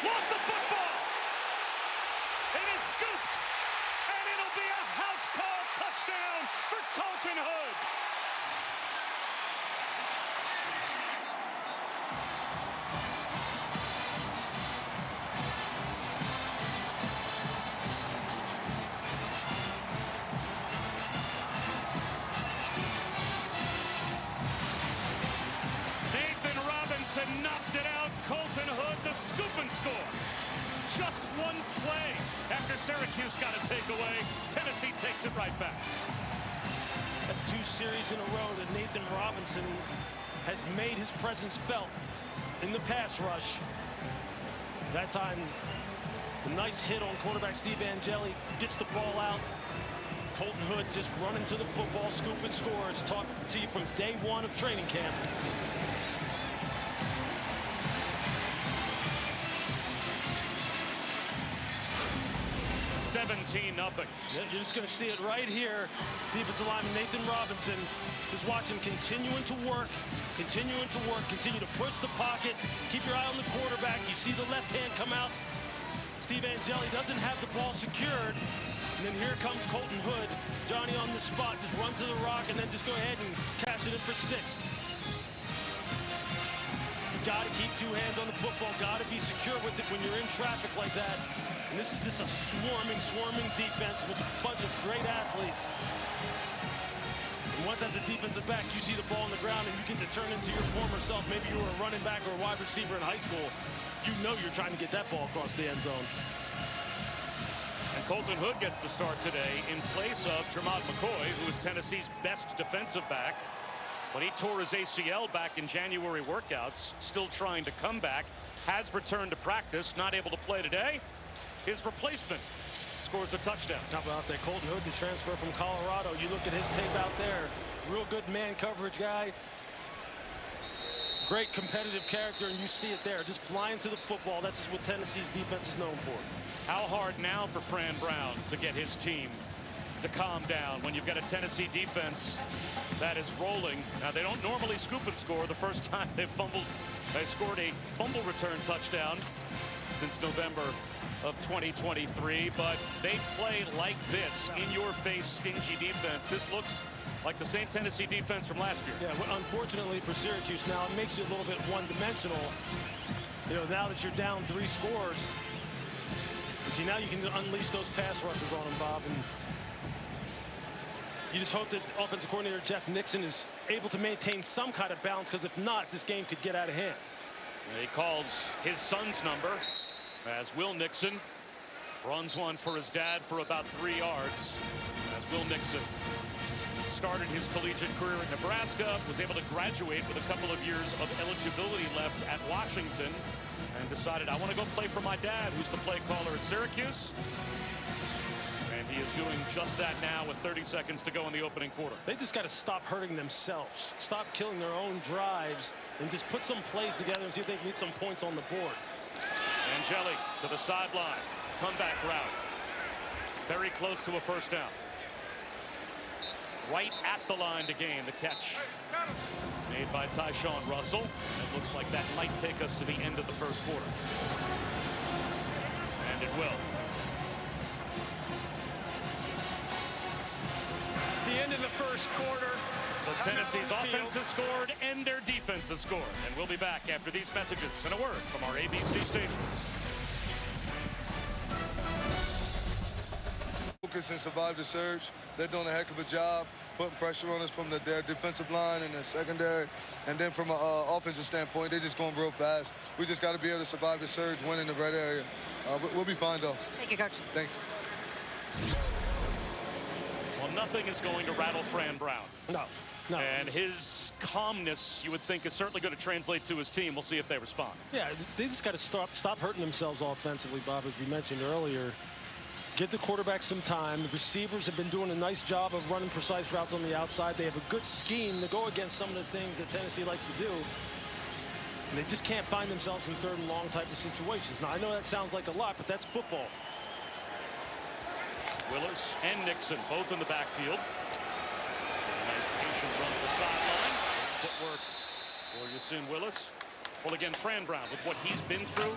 Lost the football. It is scooped. And it'll be a house call touchdown for Colton Hood. Knocked it out. Colton Hood, the scoop and score. Just one play after Syracuse got a takeaway. Tennessee takes it right back. That's 2 series in a row that Nathan Robinson has made his presence felt in the pass rush. That time, a nice hit on cornerback Steve Angeli, gets the ball out. Colton Hood just running to the football, scoop and score. It's taught to you from day 1 of training camp. 17-0. You're just going to see it right here. Defensive lineman Nathan Robinson. Just watch him continuing to work, continue to push the pocket. Keep your eye on the quarterback. You see the left hand come out. Steve Angeli doesn't have the ball secured. And then here comes Colton Hood. Johnny on the spot. Just run to the rock and then just go ahead and catch it in for 6. You got to keep 2 hands on the football. Got to be secure with it when you're in traffic like that. And this is just a swarming defense with a bunch of great athletes. And once as a defensive back, you see the ball on the ground and you get to turn into your former self. Maybe you were a running back or a wide receiver in high school. You know you're trying to get that ball across the end zone. And Colton Hood gets the start today in place of Tremont McCoy, who is Tennessee's best defensive back. When he tore his ACL back in January workouts, still trying to come back, has returned to practice, not able to play today. His replacement scores a touchdown. How about that? Colton Hood, the transfer from Colorado. You look at his tape out there. Real good man coverage guy. Great competitive character, and you see it there. Just flying to the football. That's just what Tennessee's defense is known for. How hard now for Fran Brown to get his team to calm down when you've got a Tennessee defense that is rolling. Now, they don't normally scoop and score. The first time they scored a fumble return touchdown since November of 2023, but they play like this, in-your-face, stingy defense. This looks like the same Tennessee defense from last year. Yeah, well, unfortunately for Syracuse now, it makes you a little bit one-dimensional. You know, now that you're down 3 scores, you see, now you can unleash those pass rushers on them, Bob, and you just hope that offensive coordinator Jeff Nixon is able to maintain some kind of balance, because if not, this game could get out of hand. He calls his son's number as Will Nixon runs one for his dad for about 3 yards. As Will Nixon started his collegiate career in Nebraska, was able to graduate with a couple of years of eligibility left at Washington, and decided, I want to go play for my dad, who's the play caller at Syracuse. And he is doing just that now with 30 seconds to go in the opening quarter. They just got to stop hurting themselves, stop killing their own drives, and just put some plays together and see if they can get some points on the board. Angeli to the sideline. Comeback route. Very close to a first down. Right at the line to gain the catch made by Tyshawn Russell. It looks like that might take us to the end of the first quarter. And it will. At the end of the first quarter. So Tennessee's offense has scored and their defense has scored. And we'll be back after these messages and a word from our ABC stations. Focus and survive the surge. They're doing a heck of a job putting pressure on us from their defensive line and their secondary. And then from an offensive standpoint, they're just going real fast. We just got to be able to survive the surge, win in the red area. We'll be fine, though. Thank you, Coach. Thank you. Well, nothing is going to rattle Fran Brown. No. And his calmness, you would think, is certainly going to translate to his team. We'll see if they respond. Yeah, they just got to stop hurting themselves offensively, Bob, as we mentioned earlier. Give the quarterback some time. The receivers have been doing a nice job of running precise routes on the outside. They have a good scheme to go against some of the things that Tennessee likes to do. And they just can't find themselves in 3rd and long type of situations. Now, I know that sounds like a lot, but that's football. Willis and Nixon both in the backfield. Nice patient run to the sideline. Footwork for Yasun Willis. Well, again, Fran Brown, with what he's been through,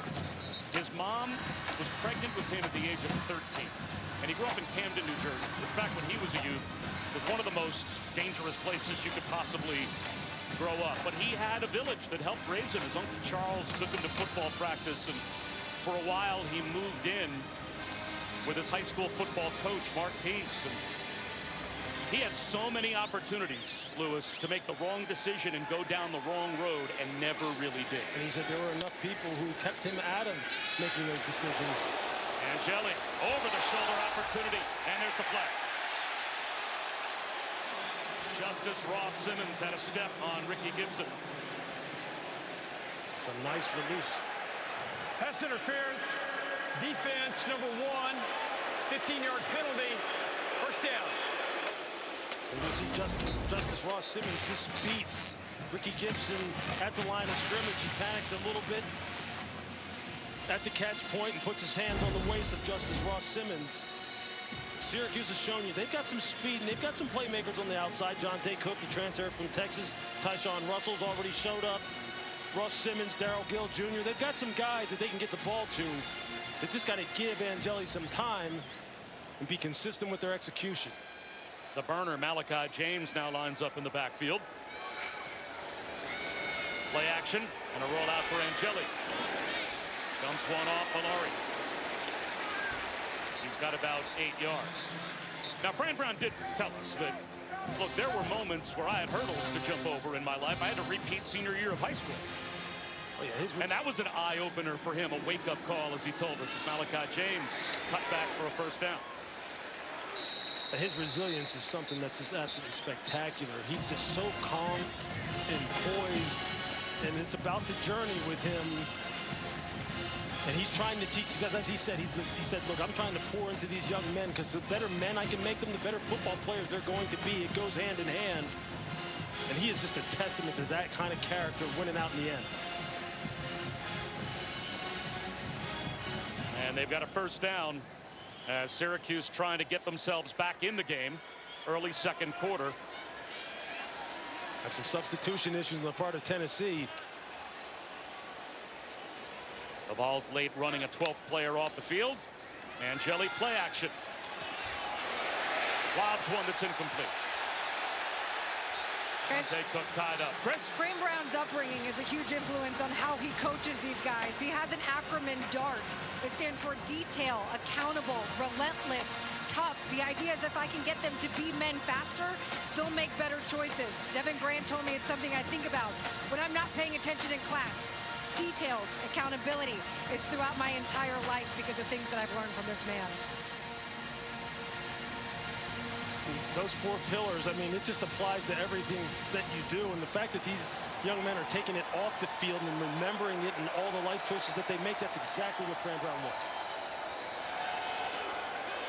his mom was pregnant with him at the age of 13. And he grew up in Camden, New Jersey, which back when he was a youth was one of the most dangerous places you could possibly grow up. But he had a village that helped raise him. His Uncle Charles took him to football practice, and for a while he moved in with his high school football coach, Mark Peace. And he had so many opportunities, Lewis, to make the wrong decision and go down the wrong road, and never really did. And he said there were enough people who kept him out of making those decisions. Angeli, over-the-shoulder opportunity, and there's the flag. Justice Ross Simmons had a step on Ricky Gibson. It's a nice release. Pass interference. Defense, number 1. 15-yard penalty. First down. And you see Justice Ross Simmons just beats Ricky Gibson at the line of scrimmage. He panics a little bit at the catch point and puts his hands on the waist of Justice Ross Simmons. Syracuse has shown you they've got some speed and they've got some playmakers on the outside. Jonte Cook, the transfer from Texas. Tyshawn Russell's already showed up. Russ Simmons, Darrell Gill Jr. They've got some guys that they can get the ball to. They just got to give Angeli some time and be consistent with their execution. The burner, Malachi James, now lines up in the backfield. Play action and a rollout for Angeli. Dumps one off Malari. He's got about 8 yards. Now, Fran Brown did tell us that, look, there were moments where I had hurdles to jump over in my life. I had to repeat senior year of high school. Oh, yeah, and that was an eye-opener for him, a wake-up call, as he told us, as Malachi James cut back for a first down. His resilience is something that's just absolutely spectacular. He's just so calm and poised, and it's about the journey with him. And he's trying to teach, as he said, he said, look, I'm trying to pour into these young men, because the better men I can make them, the better football players they're going to be. It goes hand in hand. And he is just a testament to that kind of character winning out in the end. And they've got a first down as Syracuse trying to get themselves back in the game. Early second quarter. Had some substitution issues on the part of Tennessee. The Vols late running a 12th player off the field. Angeli play action. Lobs one that's incomplete. Dante Cook tied up. Chris? Fran Brown's upbringing is a huge influence on how he coaches these guys. He has an acronym DART. It stands for detail, accountable, relentless, tough. The idea is if I can get them to be men faster, they'll make better choices. Devin Grant told me it's something I think about when I'm not paying attention in class. Details, accountability. It's throughout my entire life because of things that I've learned from this man. Those 4 pillars, I mean, it just applies to everything that you do. And the fact that these young men are taking it off the field and remembering it and all the life choices that they make, that's exactly what Fran Brown wants.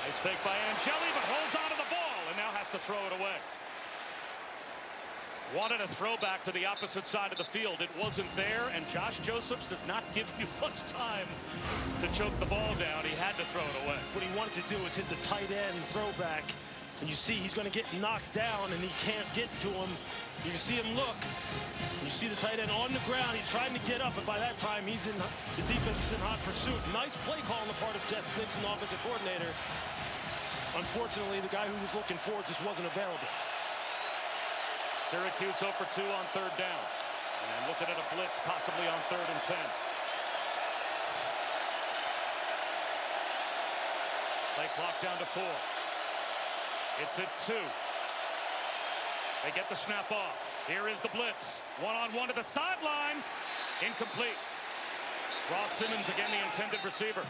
Nice fake by Angeli, but holds onto the ball and now has to throw it away. Wanted a throwback to the opposite side of the field. It wasn't there, and Josh Josephs does not give you much time to choke the ball down. He had to throw it away. What he wanted to do was hit the tight end throwback. And you see he's going to get knocked down and he can't get to him. You see him look. You see the tight end on the ground. He's trying to get up, and by that time he's in. The defense is in hot pursuit. Nice play call on the part of Jeff Nixon, offensive coordinator. Unfortunately, the guy who was looking for it just wasn't available. Syracuse 0 for 2 on 3rd down. And looking at a blitz possibly on 3rd and 10. Play clock down to 4. It's at 2. They get the snap off. Here is the blitz. One-on-one to the sideline. Incomplete. Ross Simmons again the intended receiver.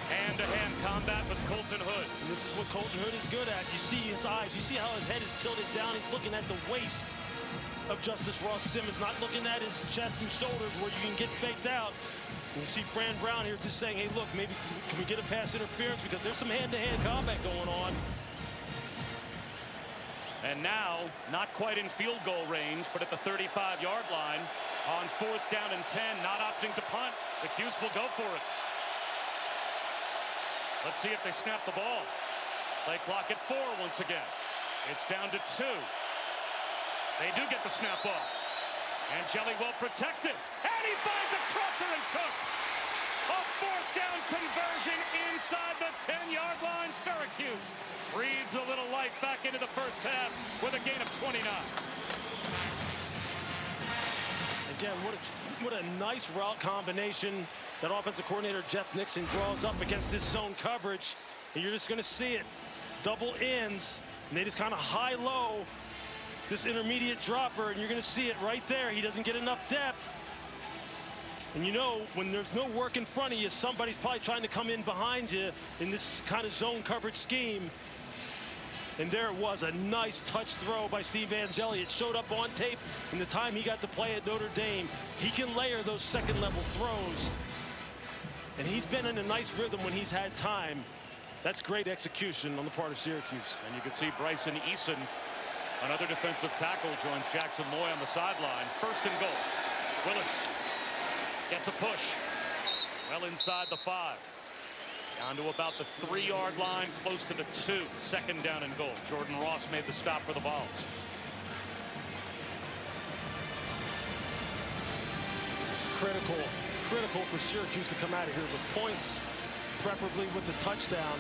Hand-to-hand combat with Colton Hood. And this is what Colton Hood is good at. You see his eyes. You see how his head is tilted down. He's looking at the waist of Justice Ross Simmons, not looking at his chest and shoulders where you can get faked out. And you see Fran Brown here just saying, hey, look, maybe can we get a pass interference because there's some hand-to-hand combat going on. And now, not quite in field goal range, but at the 35-yard line on 4th down and 10, not opting to punt. The Cuse will go for it. Let's see if they snap the ball. Play clock at 4 once again. It's down to 2. They do get the snap off. Angeli well protected. And he finds a crosser and Cook. A 4th down conversion inside the 10-yard line. Syracuse breathes a little life back into the first half with a gain of 29. Again, what a nice route combination that offensive coordinator Jeff Nixon draws up against this zone coverage. And you're just going to see it. Double ends. And they just kind of high-low this intermediate dropper, and you're going to see it right there. He doesn't get enough depth. And you know, when there's no work in front of you, somebody's probably trying to come in behind you in this kind of zone coverage scheme. And there it was, a nice touch throw by Steve Angeli. It showed up on tape in the time he got to play at Notre Dame. He can layer those second-level throws. And he's been in a nice rhythm when he's had time. That's great execution on the part of Syracuse. And you can see Bryson Eason, another defensive tackle, joins Jackson Moy on the sideline. 1st and goal. Willis gets a push. Well inside the 5. Down to about the 3-yard line, close to the 2. 2nd down and goal. Jordan Ross made the stop for the Vols. Critical for Syracuse to come out of here with points, preferably with the touchdown.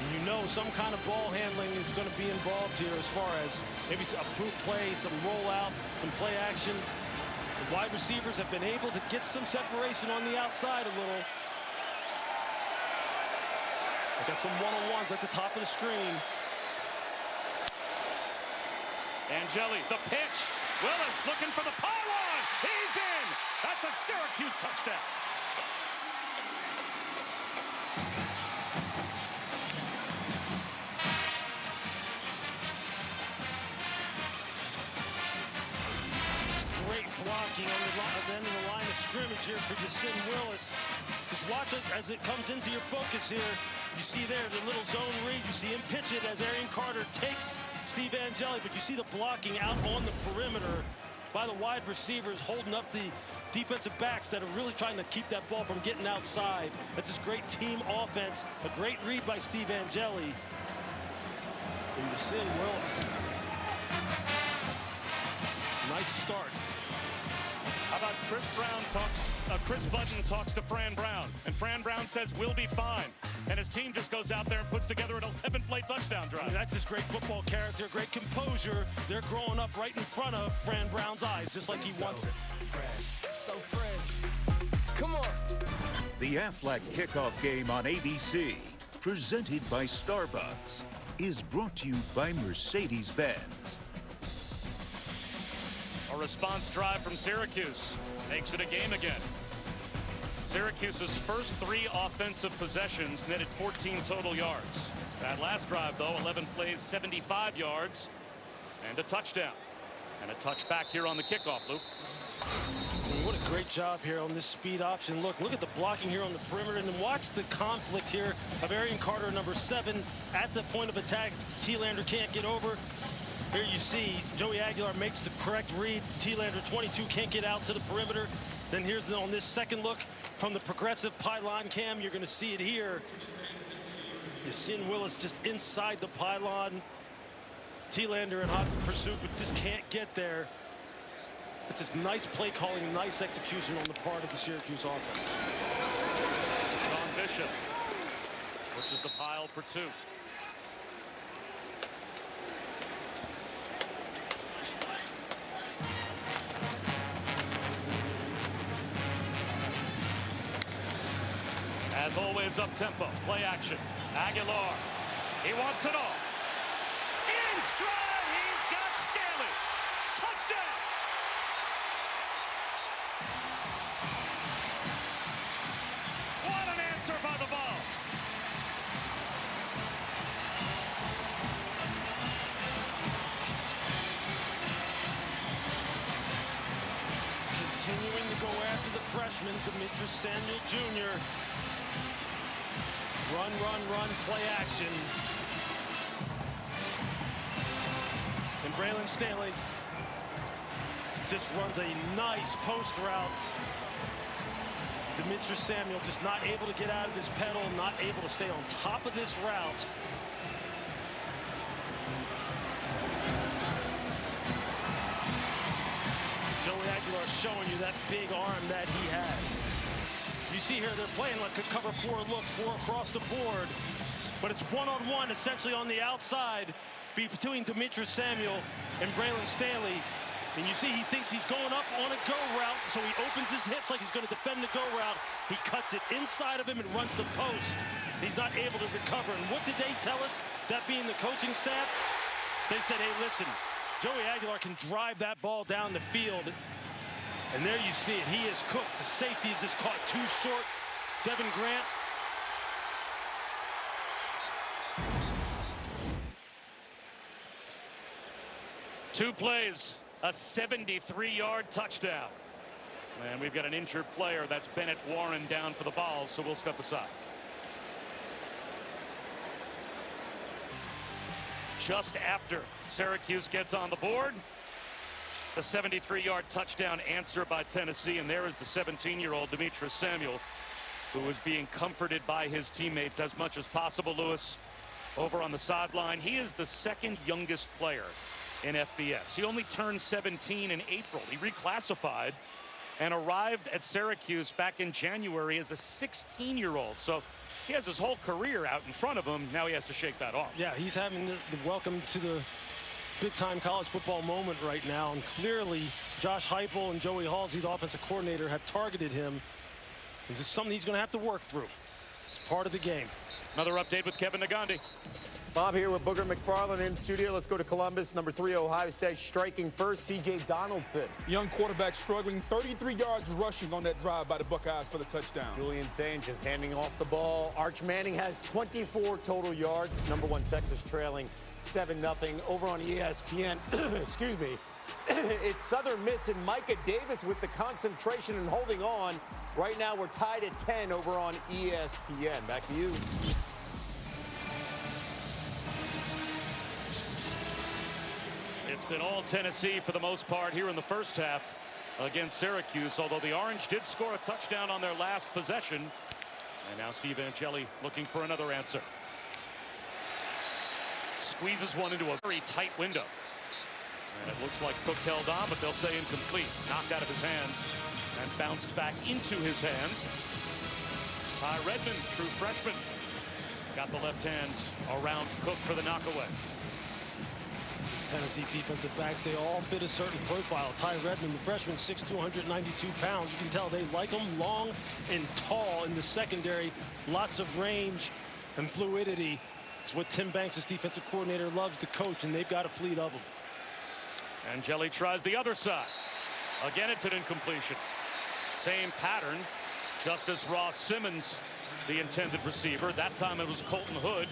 And you know some kind of ball handling is going to be involved here as far as maybe a proof play, some rollout, some play action. The wide receivers have been able to get some separation on the outside a little. They got some one-on-ones at the top of the screen. Angeli, the pitch. Willis looking for the pylon. He's in. That's a Syracuse touchdown. Great blocking on the end of the line of scrimmage here for Jason Willis. Just watch it as it comes into your focus here. You see there the little zone read. You see him pitch it as Arian Carter takes Steve Angeli, but you see the blocking out on the perimeter. by the wide receivers, holding up the defensive backs that are really trying to keep that ball from getting outside. That's this great team offense. A great read by Steve Angeli. And Syn Willis. Nice start. How about Chris Button talks to Fran Brown, and Fran Brown says we'll be fine. And his team just goes out there and puts together an 11-play touchdown drive. I mean, that's just great football character, great composure. They're growing up right in front of Fran Brown's eyes, just like he wants it. So fresh. Come on. The Aflac kickoff game on ABC, presented by Starbucks, is brought to you by Mercedes-Benz. A response drive from Syracuse makes it a game again. Syracuse's first 3 offensive possessions netted 14 total yards. That last drive, though, 11 plays, 75 yards, and a touchdown. And a touchback here on the kickoff, Luke. What a great job here on this speed option. Look at the blocking here on the perimeter, and then watch the conflict here of Arian Carter, number 7, at the point of attack. T-Lander can't get over. Here you see Joey Aguilar makes the correct read. T-Lander, 22, can't get out to the perimeter. Then here's on this second look from the progressive pylon cam. You're going to see it here. Syn Willis just inside the pylon. T-Lander in hot pursuit, but just can't get there. It's just nice play calling, nice execution on the part of the Syracuse offense. Sean Bishop pushes the pile for 2. As always, up-tempo, play action. Aguilar, he wants it all. In stride, he's got Staley. Touchdown! What an answer by the Vols. Continuing to go after the freshman, Demetrius Samuel Jr. Run, play action. And Braylon Staley just runs a nice post route. Demetrius Samuel just not able to get out of his pedal, not able to stay on top of this route. Joey Aguilar showing you that big arm that he has. You see here they're playing like a cover 4 look, 4 across the board, but it's one-on-one essentially on the outside between Demetrius Samuel and Braylon Staley. And you see he thinks he's going up on a go route, so he opens his hips like he's going to defend the go route. He cuts it inside of him and runs the post. He's not able to recover. And what did they tell us, that being the coaching staff? They said, hey, listen, Joey Aguilar can drive that ball down the field. And there you see it. He is cooked. The safety is just caught too short. Devin Grant. Two plays, a 73-yard touchdown. And we've got an injured player. That's Bennett Warren down for the Vols, so we'll step aside. Just after Syracuse gets on the board, the 73-yard touchdown answer by Tennessee, and there is the 17-year-old Demetrius Samuel, who is being comforted by his teammates as much as possible. Lewis, over on the sideline, he is the second youngest player in FBS. He only turned 17 in April. He reclassified and arrived at Syracuse back in January as a 16-year-old. So he has his whole career out in front of him. Now he has to shake that off. Yeah, he's having the welcome to the big-time college football moment right now, and clearly Josh Heupel and Joey Halsey, the offensive coordinator, have targeted him. This is something he's going to have to work through. It's part of the game. Another update with Kevin Nagandi. Bob here with Booger McFarland in studio. Let's go to Columbus. Number 3, Ohio State striking first, C.J. Donaldson. Young quarterback struggling, 33 yards rushing on that drive by the Buckeyes for the touchdown. Julian Sanchez handing off the ball. Arch Manning has 24 total yards. Number 1 Texas trailing 7-0 over on ESPN. Excuse me. It's Southern Miss and Micah Davis with the concentration and holding on. Right now we're tied at 10 over on ESPN. Back to you. It's been all Tennessee for the most part here in the first half against Syracuse, although the Orange did score a touchdown on their last possession. And now Steve Angeli looking for another answer. Squeezes one into a very tight window. And it looks like Cook held on, but they'll say incomplete. Knocked out of his hands and bounced back into his hands. Ty Redmond, true freshman, got the left hand around Cook for the knockaway. These Tennessee defensive backs, they all fit a certain profile. Ty Redmond, the freshman, 6'2", 192 pounds. You can tell they like him long and tall in the secondary. Lots of range and fluidity. It's what Tim Banks, his defensive coordinator, loves to coach, and they've got a fleet of them. Angeli tries the other side. Again, it's an incompletion. Same pattern, just as Ross Simmons, the intended receiver. That time it was Colton Hood.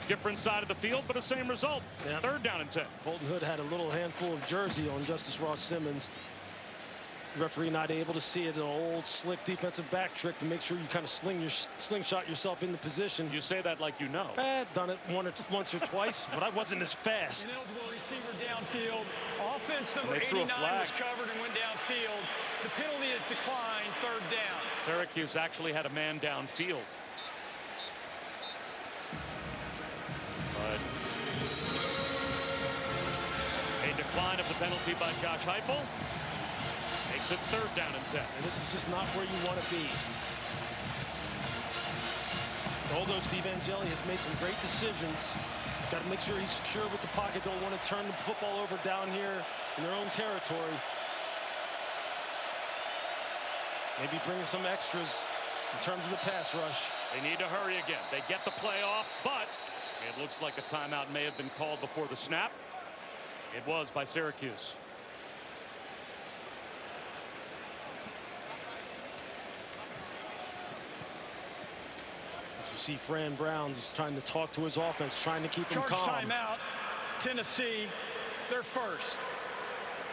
Different side of the field, but the same result. Yep. 3rd down and 10. Colton Hood had a little handful of jersey on Justice Ross Simmons. Referee not able to see it. An old slick defensive back trick to make sure you kind of slingshot yourself in the position. You say that like you know. Done it once or twice, but I wasn't as fast. Ineligible receiver downfield. Offense number And they threw a 89 flag. was covered and went downfield. The penalty is declined. 3rd down. Syracuse actually had a man downfield. But a decline of the penalty by Josh Heupel. Makes it 3rd down and 10. And this is just not where you want to be. Although Steve Angeli has made some great decisions, he's got to make sure he's secure with the pocket. Don't want to turn the football over down here in their own territory. Maybe bring some extras in terms of the pass rush. They need to hurry again. They get the play off, but it looks like a timeout may have been called before the snap. It was by Syracuse. As you see, Fran Brown is trying to talk to his offense, trying to keep him Charge calm. timeout. Tennessee, they're first.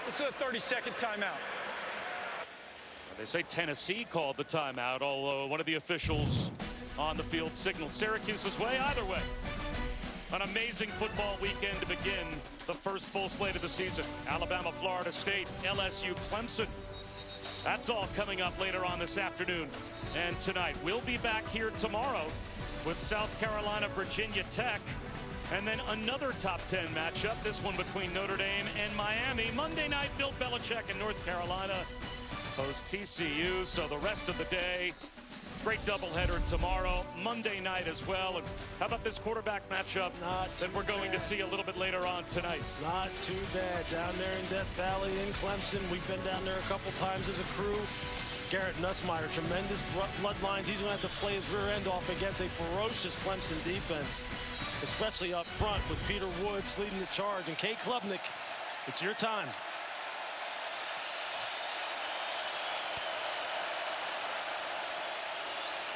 This is a 30-second timeout. They say Tennessee called the timeout, although one of the officials on the field signaled Syracuse's way. Either way, an amazing football weekend to begin the first full slate of the season. Alabama, Florida State, LSU, Clemson. That's all coming up later on this afternoon and tonight. We'll be back here tomorrow with South Carolina, Virginia Tech, and then another top 10 matchup, this one between Notre Dame and Miami. Monday night, Bill Belichick in North Carolina hosts TCU. So the rest of the day, great doubleheader tomorrow, Monday night as well. And how about this quarterback matchup that we're going to see a little bit later on tonight? Not too bad down there in Death Valley in Clemson. We've been down there a couple times as a crew. Garrett Nussmeier, tremendous bloodlines. He's going to have to play his rear end off against a ferocious Clemson defense, especially up front with Peter Woods leading the charge. And Kay Klubnik, it's your time.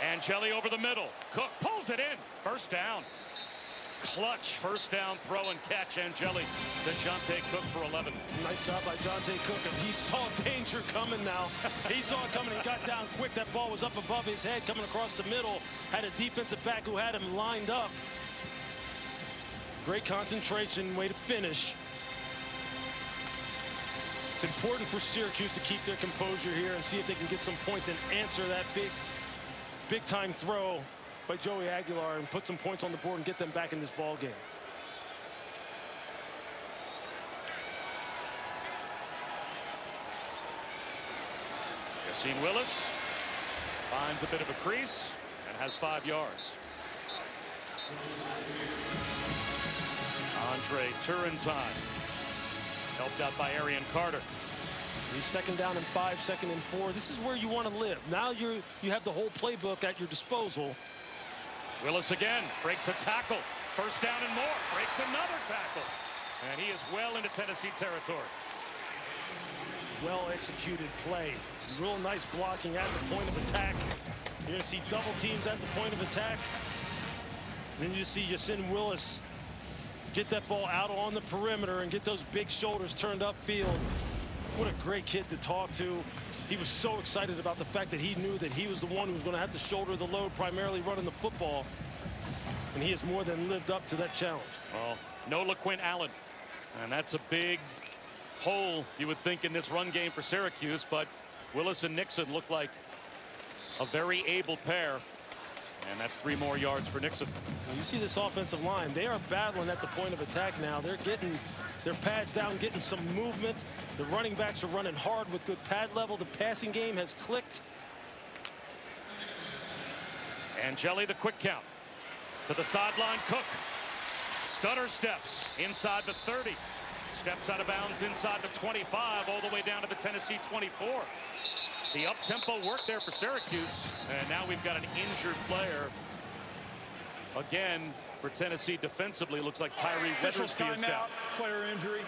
Angeli over the middle. Cook pulls it in. 1st down. Clutch 1st down throw and catch. Angeli to Jonte Cook for 11. Nice job by Jonte Cook. He saw danger coming now. He saw it coming. He got down quick. That ball was up above his head coming across the middle. Had a defensive back who had him lined up. Great concentration. Way to finish. It's important for Syracuse to keep their composure here and see if they can get some points and answer that big time throw by Joey Aguilar and put some points on the board and get them back in this ball game. Yassine Willis finds a bit of a crease and has 5 yards. Andre Turrentine helped out by Arian Carter. He's 2nd down and 5, 2nd and 4. This is where you want to live. Now you have the whole playbook at your disposal. Willis again breaks a tackle. 1st down and more. Breaks another tackle. And he is well into Tennessee territory. Well executed play. Real nice blocking at the point of attack. You're going to see double teams at the point of attack. And then you see Yassine Willis get that ball out on the perimeter and get those big shoulders turned upfield. What a great kid to talk to. He was so excited about the fact that he knew that he was the one who was going to have to shoulder the load, primarily running the football. And he has more than lived up to that challenge. Well, no LaQuint Allen And that's a big hole, you would think, in this run game for Syracuse, but Willis and Nixon look like a very able pair. And that's 3 more yards for Nixon. You see this offensive line, they are battling at the point of attack now. They're getting their pads down, getting some movement. The running backs are running hard with good pad level. The passing game has clicked. Angeli, the quick count. To the sideline, Cook. Stutter steps inside the 30. Steps out of bounds inside the 25, all the way down to the Tennessee 24. The up-tempo work there for Syracuse. And now we've got an injured player. Again, for Tennessee defensively, looks like Tyree Weathersby is down. Player injury.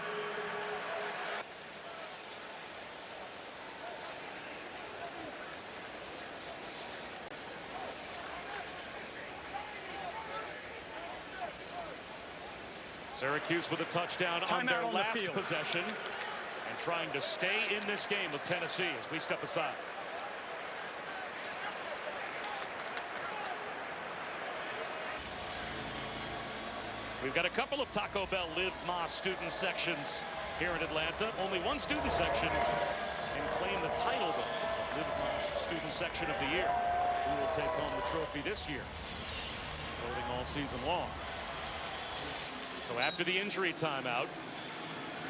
Syracuse with a touchdown on their last possession and trying to stay in this game with Tennessee as we step aside. We've got a couple of Taco Bell Live Mas student sections here in Atlanta. Only one student section and claim the title of Live Mas student section of the year. Who will take home the trophy this year? Voting all season long. So after the injury timeout,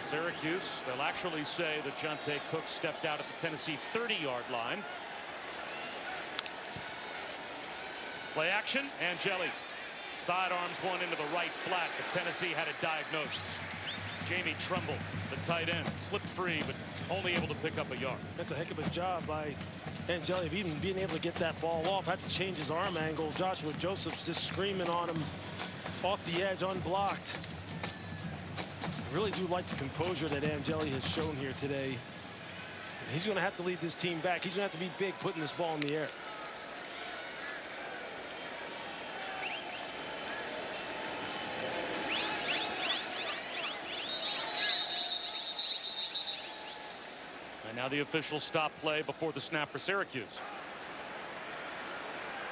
Syracuse, they'll actually say that Jonte Cook stepped out at the Tennessee 30-yard line. Play action, Angeli sidearms one into the right flat, but Tennessee had it diagnosed. Jamie Tremble, the tight end, slipped free, but only able to pick up a yard. That's a heck of a job by Angeli of even being able to get that ball off. Had to change his arm angle. Joshua Joseph's just screaming on him off the edge, unblocked. I really do like the composure that Angeli has shown here today. He's going to have to lead this team back. He's going to have to be big putting this ball in the air. And now the official stop play before the snap for Syracuse.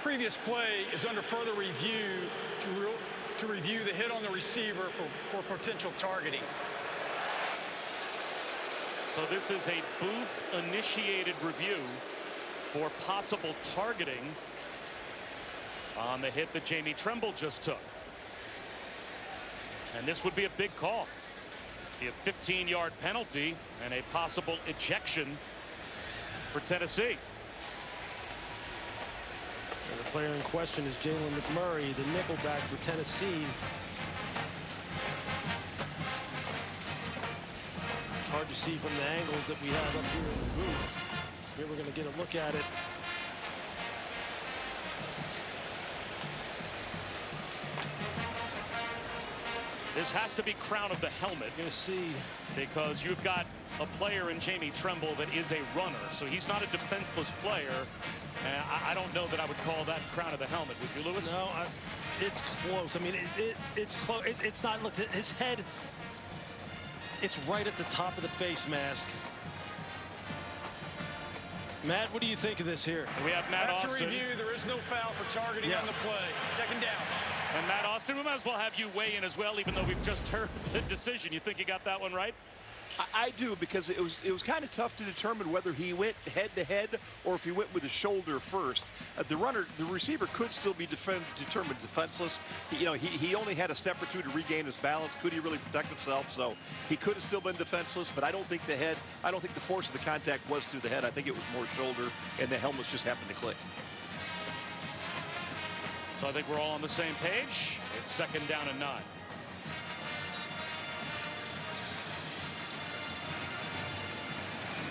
Previous play is under further review to review the hit on the receiver for potential targeting. So this is a booth-initiated review for possible targeting on the hit that Jamie Tremble just took. And this would be a big call. Be a 15-yard penalty and a possible ejection for Tennessee. And the player in question is Jalen McMurray, the nickelback for Tennessee. It's hard to see from the angles that we have up here in the booth. Here we're going to get a look at it. This has to be crown of the helmet. You're going to see, because you've got a player in Jamie Tremble that is a runner, so he's not a defenseless player. And I don't know that I would call that crown of the helmet. Would you, Lewis? No, it's close. I mean, it's close. It's not. Look, his head. It's right at the top of the face mask. Matt, what do you think of this here? We have Matt After Austin. review, there is no foul for targeting on the play. Second down. And Matt Austin, we might as well have you weigh in as well, even though we've just heard the decision. You think you got that one right? I do, because it was kind of tough to determine whether he went head to head or if he went with his shoulder first. The receiver could still be determined defenseless. He only had a step or two to regain his balance. Could he really protect himself? So he could have still been defenseless, but I don't think the force of the contact was to the head. I think it was more shoulder, and the helmet just happened to click. So I think we're all on the same page. It's second down and 9.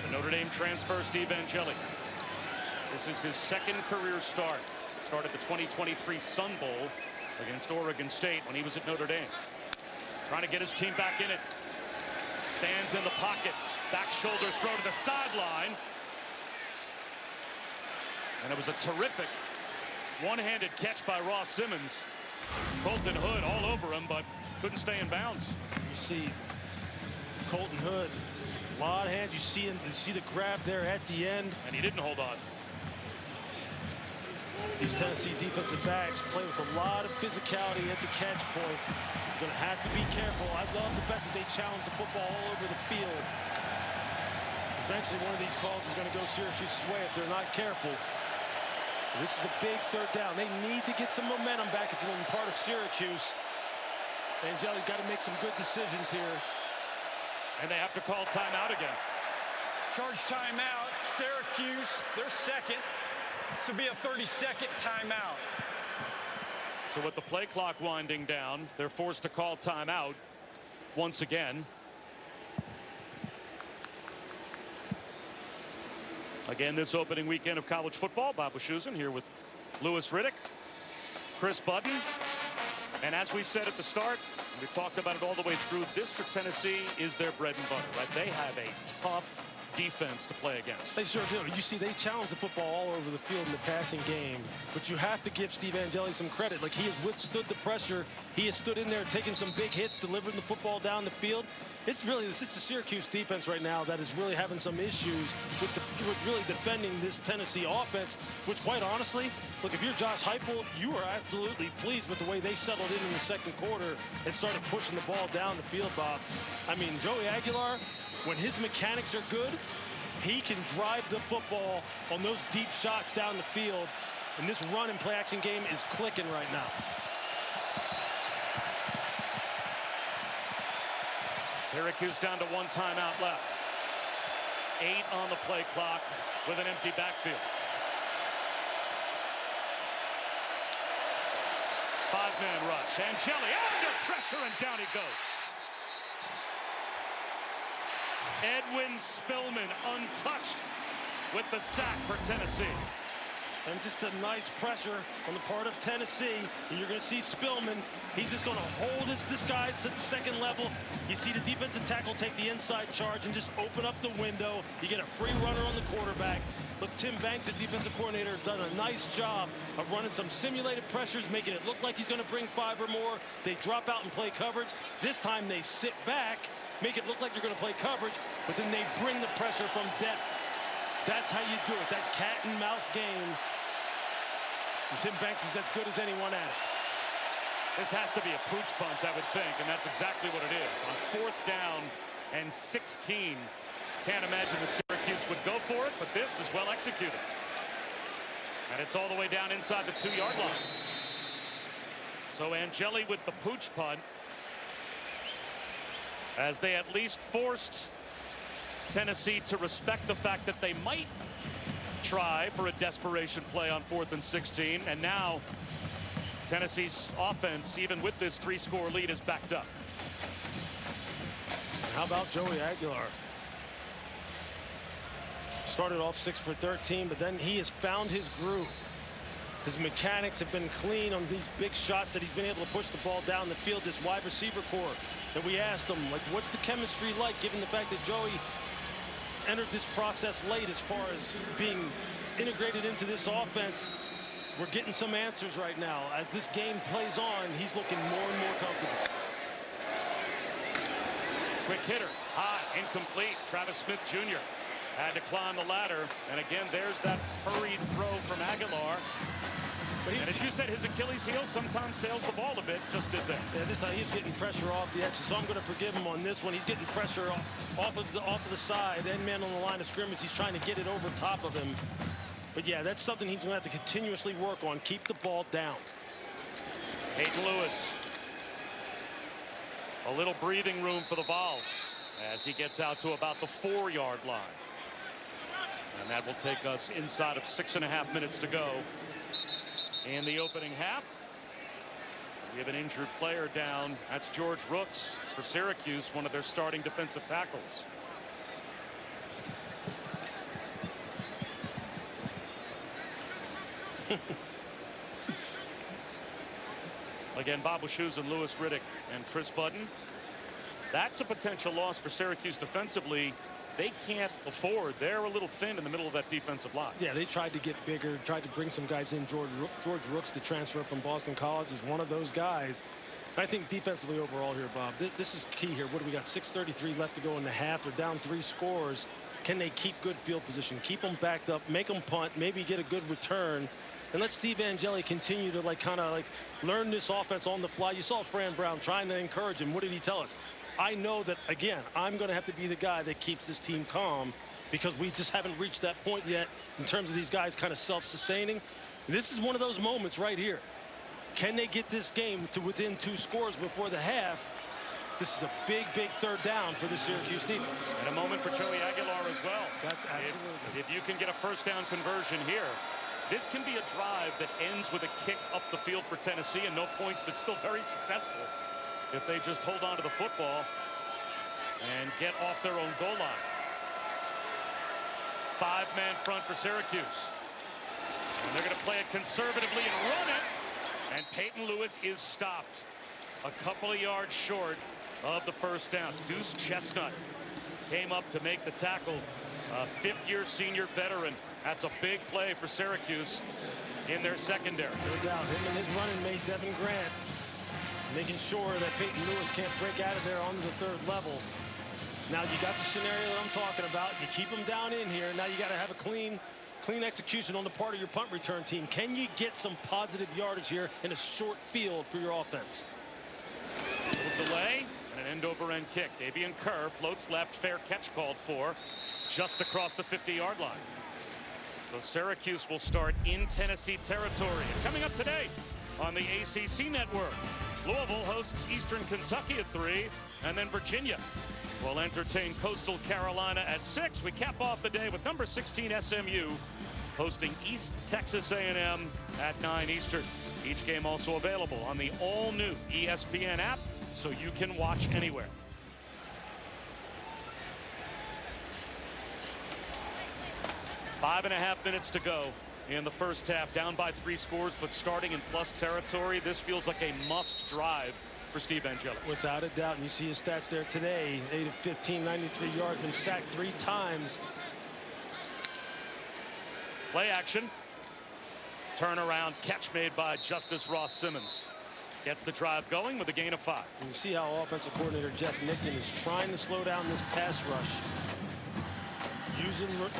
The Notre Dame transfer, Steve Angeli. This is his second career start. Started the 2023 Sun Bowl against Oregon State when he was at Notre Dame. Trying to get his team back in it. Stands in the pocket. Back shoulder throw to the sideline. And it was a terrific one-handed catch by Ross Simmons. Colton Hood all over him, but couldn't stay in bounds. You see Colton Hood, a lot of hands. You see him. You see the grab there at the end, and he didn't hold on. These Tennessee defensive backs play with a lot of physicality at the catch point. You're going to have to be careful. I love the fact that they challenge the football all over the field. Eventually, one of these calls is going to go Syracuse's way if they're not careful. This is a big third down. They need to get some momentum back if you're part of Syracuse. Angeli got to make some good decisions here. And they have to call timeout again. Charge timeout. Syracuse, their second. This will be a 30-second timeout. So with the play clock winding down, they're forced to call timeout once again. Again, this opening weekend of college football, Bob Wischusen here with Louis Riddick, Chris Budden. And as we said at the start, we talked about it all the way through, this for Tennessee is their bread and butter, right? They have a tough defense to play against. They sure do. You see, they challenge the football all over the field in the passing game, but you have to give Steve Angeli some credit. Like, he has withstood the pressure. He has stood in there, taking some big hits, delivering the football down the field. It's the Syracuse defense right now that is really having some issues with really defending this Tennessee offense, which, quite honestly, look, if you're Josh Heupel, you are absolutely pleased with the way they settled in the second quarter and started pushing the ball down the field, Bob. I mean, Joey Aguilar, when his mechanics are good, he can drive the football on those deep shots down the field, and this run and play action game is clicking right now. Syracuse down to one timeout left. 8 on the play clock with an empty backfield. 5-man rush. Angeli under pressure, and down he goes. Edwin Spillman untouched with the sack for Tennessee. And just a nice pressure on the part of Tennessee. And you're going to see Spillman. He's just going to hold his guys to the second level. You see the defensive tackle take the inside charge and just open up the window. You get a free runner on the quarterback. Look, Tim Banks, the defensive coordinator, has done a nice job of running some simulated pressures, making it look like he's going to bring 5 or more. They drop out and play coverage. This time they sit back, make it look like they're going to play coverage, but then they bring the pressure from depth. That's how you do it, that cat and mouse game. And Tim Banks is as good as anyone at it. This has to be a pooch punt, I would think, and that's exactly what it is. On 4th down and 16. Can't imagine that Syracuse would go for it, but this is well executed. And it's all the way down inside the 2-yard line. So Angeli with the pooch punt, as they at least forced Tennessee to respect the fact that they might try for a desperation play on 4th and 16. And now Tennessee's offense, even with this 3-score lead, is backed up. How about Joey Aguilar? Started off 6 for 13, but then he has found his groove. His mechanics have been clean on these big shots that he's been able to push the ball down the field. This wide receiver core that we asked him, like, what's the chemistry like, given the fact that Joey entered this process late as far as being integrated into this offense? We're getting some answers right now. As this game plays on, he's looking more and more comfortable. Quick hitter, high, incomplete. Travis Smith Jr. had to climb the ladder. And again, there's that hurried throw from Aguilar. And as you said, his Achilles heel sometimes sails the ball a bit. Just did that. Yeah, this time he's getting pressure off the edges, so I'm going to forgive him on this one. He's getting pressure off of the side. End man on the line of scrimmage. He's trying to get it over top of him. But yeah, that's something he's going to have to continuously work on. Keep the ball down. Hayden Lewis. A little breathing room for the Vols as he gets out to about the 4-yard line. And that will take us inside of 6.5 minutes to go in the opening half. We have an injured player down. That's George Rooks for Syracuse, one of their starting defensive tackles. Again, Bob Wischusen, Louis Riddick, and Chris Budden. That's a potential loss for Syracuse defensively. They can't afford. They're a little thin in the middle of that defensive line. Yeah, they tried to get bigger, tried to bring some guys in. George Rooks, the transfer from Boston College, is one of those guys. I think defensively overall here, Bob, this is key here. What do we got? 6:33 left to go in the half. They're down 3 scores. Can they keep good field position? Keep them backed up, make them punt, maybe get a good return, and let Steve Angeli continue to kind of learn this offense on the fly. You saw Fran Brown trying to encourage him. What did he tell us? I know that, again, I'm going to have to be the guy that keeps this team calm because we just haven't reached that point yet in terms of these guys kind of self-sustaining. This is one of those moments right here. Can they get this game to within 2 scores before the half? This is a big, big third down for the Syracuse defense. And a moment for Joey Aguilar as well. That's absolutely. If you can get a first down conversion here, this can be a drive that ends with a kick up the field for Tennessee and no points. That's still very successful if they just hold on to the football and get off their own goal line. 5-man front for Syracuse. And they're going to play it conservatively and run it. And Peyton Lewis is stopped a couple of yards short of the first down. Deuce Chestnut came up to make the tackle. A 5th-year senior veteran. That's a big play for Syracuse in their secondary. No doubt. Him and his running mate, Devin Grant, making sure that Peyton Lewis can't break out of there onto the 3rd level. Now you got the scenario that I'm talking about. You keep them down in here. Now you got to have a clean execution on the part of your punt return team. Can you get some positive yardage here in a short field for your offense? A little delay and an end-over-end kick. Davian Kerr floats left. Fair catch called for just across the 50-yard line. So Syracuse will start in Tennessee territory. And coming up today on the ACC network, Louisville hosts Eastern Kentucky at 3, and then Virginia will entertain Coastal Carolina at 6. We cap off the day with number 16 SMU hosting East Texas A&M at 9 Eastern. Each game also available on the all-new ESPN app, so you can watch anywhere. Five and a half minutes to go in the first half. Down by 3 scores, but starting in plus territory. This feels like a must drive for Steve Angeli. Without a doubt, and you see his stats there today. 8 of 15, 93 yards, been sacked 3 times. Play action. Turnaround catch made by Justice Ross Simmons. Gets the drive going with a gain of 5. And you see how offensive coordinator Jeff Nixon is trying to slow down this pass rush.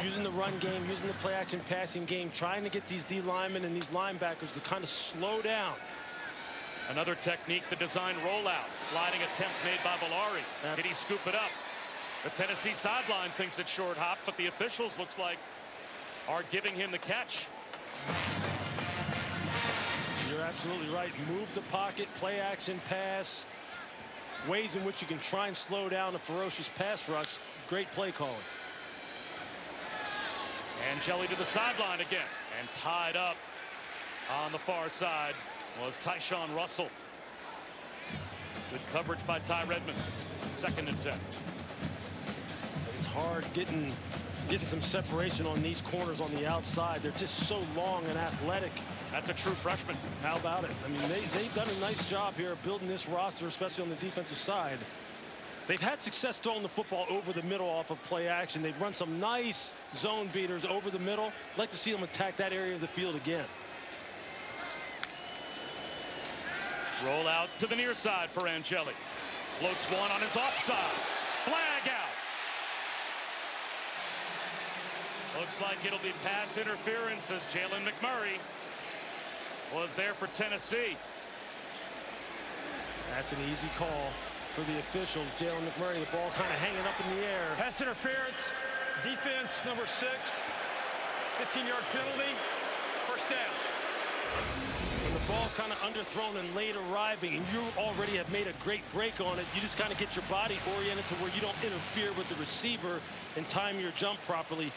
Using the run game, using the play action passing game, trying to get these D linemen and these linebackers to kind of slow down. Another technique, the design rollout. Sliding attempt made by Valari. Did he scoop it up? The Tennessee sideline thinks it's short hop, but the officials looks like are giving him the catch. You're absolutely right. Move the pocket, play action pass. Ways in which you can try and slow down a ferocious pass rush. Great play calling. Angeli to the sideline again, and tied up on the far side was Tyshawn Russell. Good coverage by Ty Redmond. 2nd and 10. It's hard getting some separation on these corners on the outside. They're just so long and athletic. That's a true freshman. How about it? I mean, they've done a nice job here building this roster, especially on the defensive side. They've had success throwing the football over the middle off of play action. They've run some nice zone beaters over the middle. I'd like to see them attack that area of the field again. Roll out to the near side for Angeli. Floats one on his offside. Flag out. Looks like it'll be pass interference as Jalen McMurray was there for Tennessee. That's an easy call for the officials. Jalen McMurray, the ball kind of hanging up in the air. Pass interference, defense number 6, 15-yard penalty, first down. When the ball's kind of underthrown and late arriving, and you already have made a great break on it, you just kind of get your body oriented to where you don't interfere with the receiver and time your jump properly.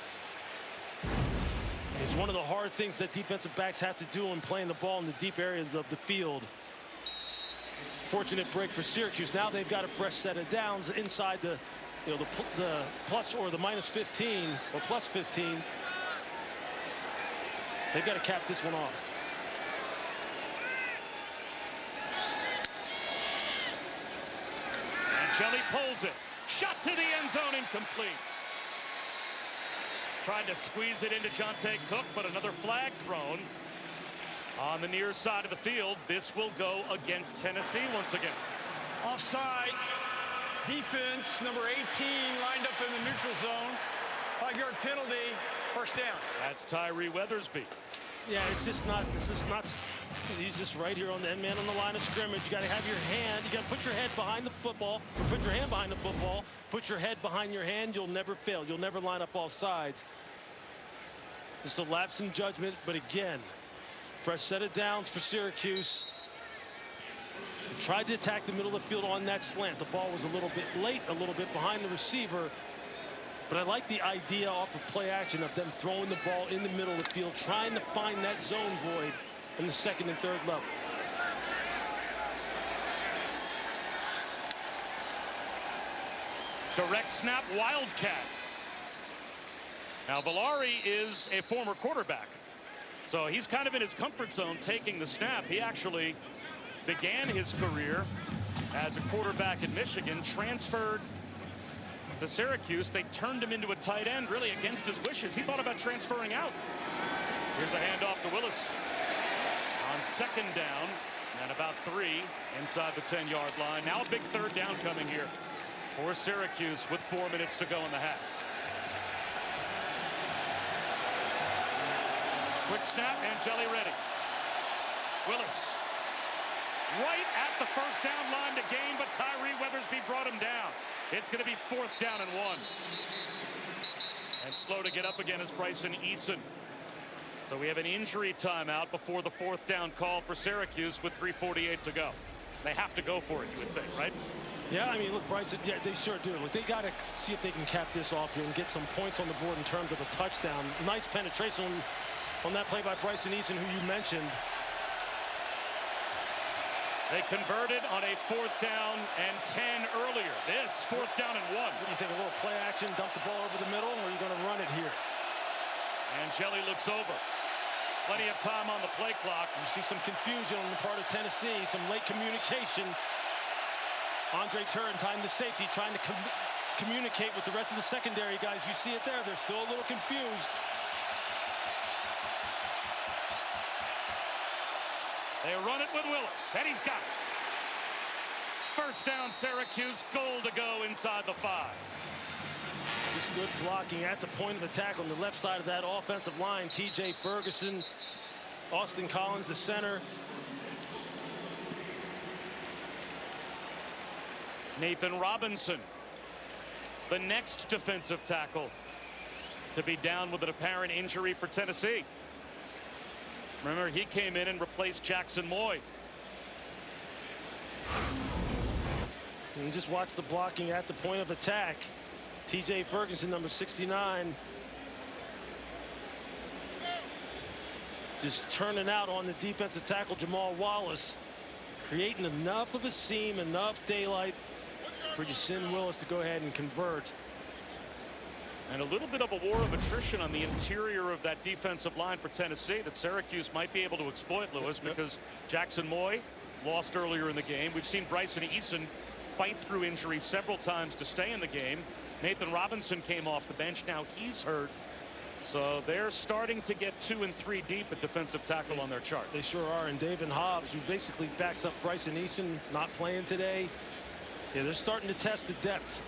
It's one of the hard things that defensive backs have to do when playing the ball in the deep areas of the field. Fortunate break for Syracuse. Now they've got a fresh set of downs inside the plus or the minus 15 or plus 15. They've got to cap this one off. Angeli pulls it. Shot to the end zone, incomplete. Tried to squeeze it into Jonte Cook, but another flag thrown on the near side of the field. This will go against Tennessee once again. Offside. Defense number 18 lined up in the neutral zone. 5-yard penalty. First down. That's Tyree Weathersby. Yeah, it's just not. He's just right here on the end man on the line of scrimmage. You got to have your hand. You got to put your head behind the football, or put your hand behind the football. Put your head behind your hand. You'll never fail. You'll never line up off sides. Just a lapse in judgment, but again, fresh set of downs for Syracuse. Tried to attack the middle of the field on that slant. The ball was a little bit late, a little bit behind the receiver. But I like the idea off of play action of them throwing the ball in the middle of the field, trying to find that zone void in the second and third level. Direct snap, wildcat. Now, Valari is a former quarterback, so he's kind of in his comfort zone taking the snap. He actually began his career as a quarterback in Michigan, transferred to Syracuse. They turned him into a tight end, really against his wishes. He thought about transferring out. Here's a handoff to Willis on second down and about 3 inside the 10-yard line. Now a big third down coming here for Syracuse with 4 minutes to go in the half. Quick snap, Angeli ready. Willis right at the first down line to gain, but Tyree Weathersby brought him down. It's going to be 4th down and 1. And slow to get up again is Bryson Eason. So we have an injury timeout before the 4th down call for Syracuse with 3:48 to go. They have to go for it, you would think, right? Yeah, I mean, look, Bryson, yeah, they sure do. Look, they got to see if they can cap this off here and get some points on the board in terms of a touchdown. Nice penetration on that play by Bryson Eason, who you mentioned. They converted on a 4th down and 10 earlier. This 4th down and 1. What do you think? A little play action, dump the ball over the middle, or are you going to run it here? Angeli looks over. Plenty of time on the play clock. You see some confusion on the part of Tennessee, some late communication. Andre Turrentine, the safety, trying to communicate with the rest of the secondary guys. You see it there. They're still a little confused. They run it with Willis, and he's got it. First down, Syracuse, goal to go inside the 5. Just good blocking at the point of attack on the left side of that offensive line. T.J. Ferguson, Austin Collins, the center. Nathan Robinson, the next defensive tackle to be down with an apparent injury for Tennessee. Remember, he came in and replaced Jackson Moy. And just watch the blocking at the point of attack. T.J. Ferguson, number 69. Just turning out on the defensive tackle, Jamal Wallace. Creating enough of a seam, enough daylight for Yasin Willis to go ahead and convert. And a little bit of a war of attrition on the interior of that defensive line for Tennessee that Syracuse might be able to exploit, Lewis, because Jackson Moy lost earlier in the game. We've seen Bryson Eason fight through injury several times to stay in the game. Nathan Robinson came off the bench. Now he's hurt. So they're starting to get 2 and 3 deep at defensive tackle on their chart. They sure are. And David Hobbs, who basically backs up Bryson Eason, not playing today. Yeah, they're starting to test the depth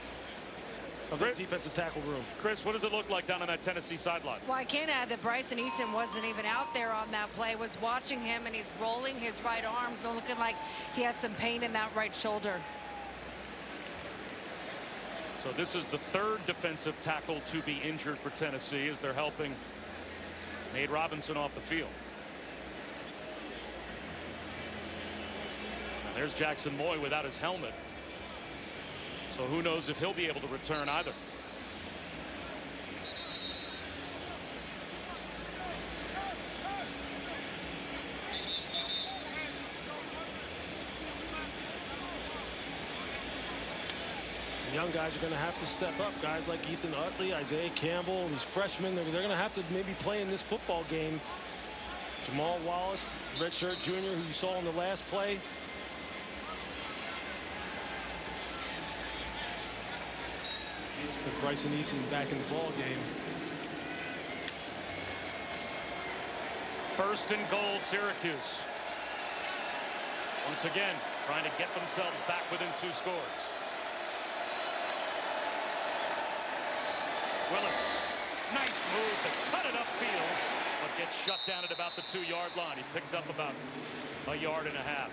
of the defensive tackle room. Chris, what does it look like down on that Tennessee sideline? Well, I can't add that Bryson Eason wasn't even out there on that play. Was watching him, and he's rolling his right arm, looking like he has some pain in that right shoulder. So this is the 3rd defensive tackle to be injured for Tennessee as they're helping Nate Robinson off the field. And there's Jackson Moy without his helmet. So who knows if he'll be able to return either. The young guys are going to have to step up. Guys like Ethan Utley, Isaiah Campbell, these freshmen, they're going to have to maybe play in this football game. Jamal Wallace, redshirt junior, who you saw in the last play. With Bryson Eason back in the ball game. First and goal, Syracuse. Once again, trying to get themselves back within 2 scores. Willis, nice move to cut it upfield, but gets shut down at about the 2-yard line. He picked up about a yard and a half.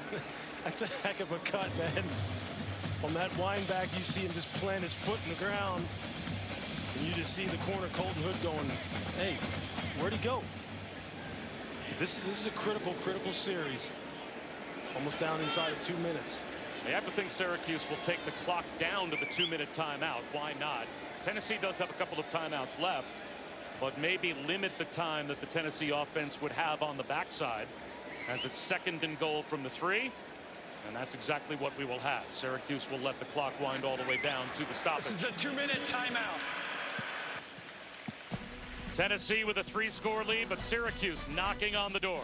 That's a heck of a cut, man. On that wind back, you see him just plant his foot in the ground. And you just see the corner, Colton Hood, going, hey, where'd he go? This is a critical series. Almost down inside of 2 minutes. I have to think Syracuse will take the clock down to the 2-minute timeout. Why not? Tennessee does have a couple of timeouts left, but maybe limit the time that the Tennessee offense would have on the backside, as it's 2nd and goal from the 3. And that's exactly what we will have. Syracuse will let the clock wind all the way down to the stoppage. This is a 2-minute timeout. Tennessee with a 3-score lead, but Syracuse knocking on the door.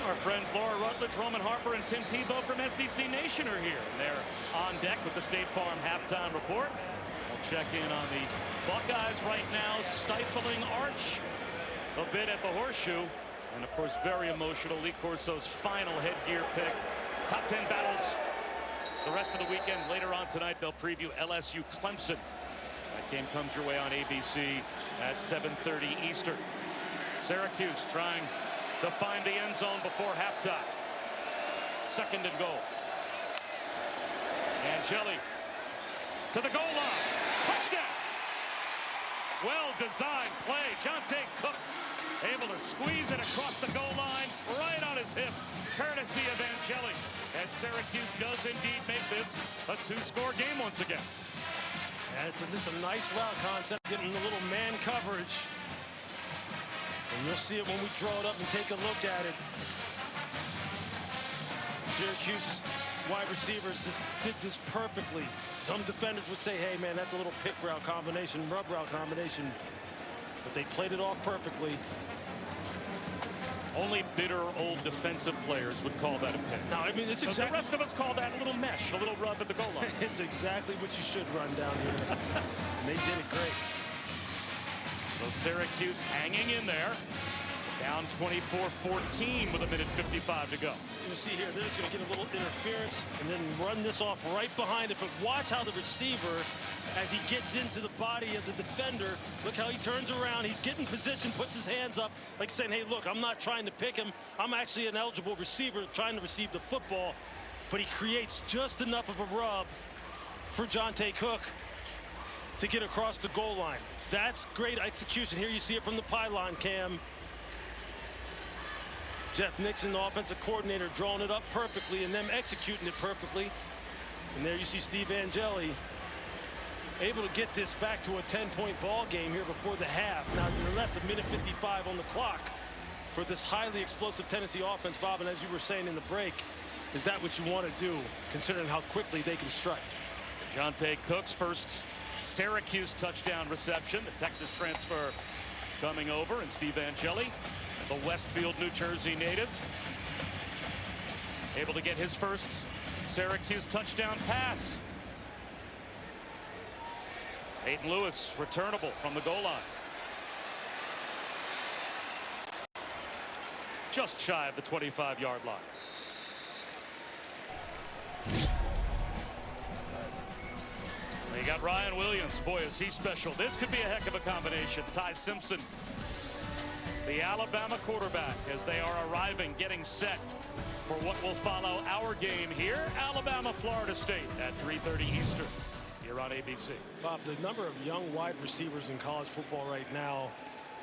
Our friends Laura Rutledge, Roman Harper, and Tim Tebow from SEC Nation are here. And they're on deck with the State Farm halftime report. We'll check in on the Buckeyes right now, stifling Arch a bit at the Horseshoe. And, of course, very emotional. Lee Corso's final headgear pick. Top 10 battles the rest of the weekend. Later on tonight, they'll preview LSU Clemson. That game comes your way on ABC at 7:30 Eastern. Syracuse trying to find the end zone before halftime. 2nd and goal. Angeli to the goal line. Touchdown. Well-designed play. Jonte Cook able to squeeze it across the goal line right on his hip, courtesy of Angeli. And Syracuse does indeed make this a 2-score game once again. And it's just a nice route concept, getting a little man coverage. And you'll see it when we draw it up and take a look at it. Syracuse wide receivers just did this perfectly. Some defenders would say, hey, man, that's a little pick route combination, rub route combination. But they played it off perfectly. Only bitter old defensive players would call that a pick. No, I mean, it's exactly. The rest of us call that a little mesh, a little rub at the goal line. It's exactly what you should run down here. And they did it great. So Syracuse hanging in there. Down 24-14 with 1:55 to go. You see here, they're just going to get a little interference and then run this off right behind it. But watch how the receiver, as he gets into the body of the defender, look how he turns around. He's getting position, puts his hands up, like saying, hey, look, I'm not trying to pick him. I'm actually an eligible receiver trying to receive the football. But he creates just enough of a rub for Jonte Cook to get across the goal line. That's great execution. Here you see it from the pylon cam. Jeff Nixon, the offensive coordinator, drawing it up perfectly and them executing it perfectly. And there you see Steve Angeli able to get this back to a 10-point ball game here before the half. Now you're left 1:55 on the clock for this highly explosive Tennessee offense, Bob. And as you were saying in the break, is that what you want to do, considering how quickly they can strike? So Jonte Cook's first Syracuse touchdown reception. The Texas transfer coming over, and Steve Angeli, the Westfield, New Jersey native, able to get his first Syracuse touchdown pass. Peyton Lewis returnable from the goal line. Just shy of the 25-yard line. You got Ryan Williams. Boy, is he special. This could be a heck of a combination. Ty Simpson, the Alabama quarterback, as they are arriving, getting set for what will follow our game here. Alabama, Florida State at 3:30 Eastern here on ABC. Bob, the number of young wide receivers in college football right now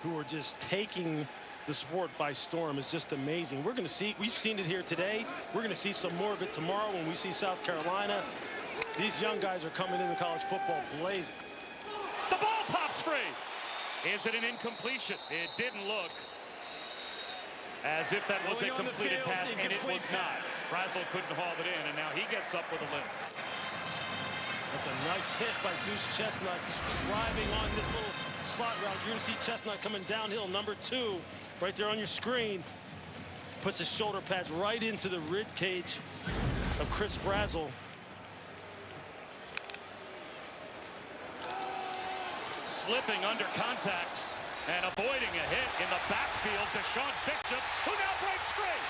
who are just taking the sport by storm is just amazing. We're going to see, we've seen it here today. We're going to see some more of it tomorrow when we see South Carolina. These young guys are coming into college football blazing. The ball pops free. Is it an incompletion? It didn't look as if that was a completed pass, and it was not. Brazel couldn't haul it in, and now he gets up with a limp. That's a nice hit by Deuce Chestnut, just driving on this little spot route. You're going to see Chestnut coming downhill, number 2, right there on your screen. Puts his shoulder pads right into the rib cage of Chris Brazel. Slipping under contact and avoiding a hit in the backfield. Deshaun Bishop, who now breaks free.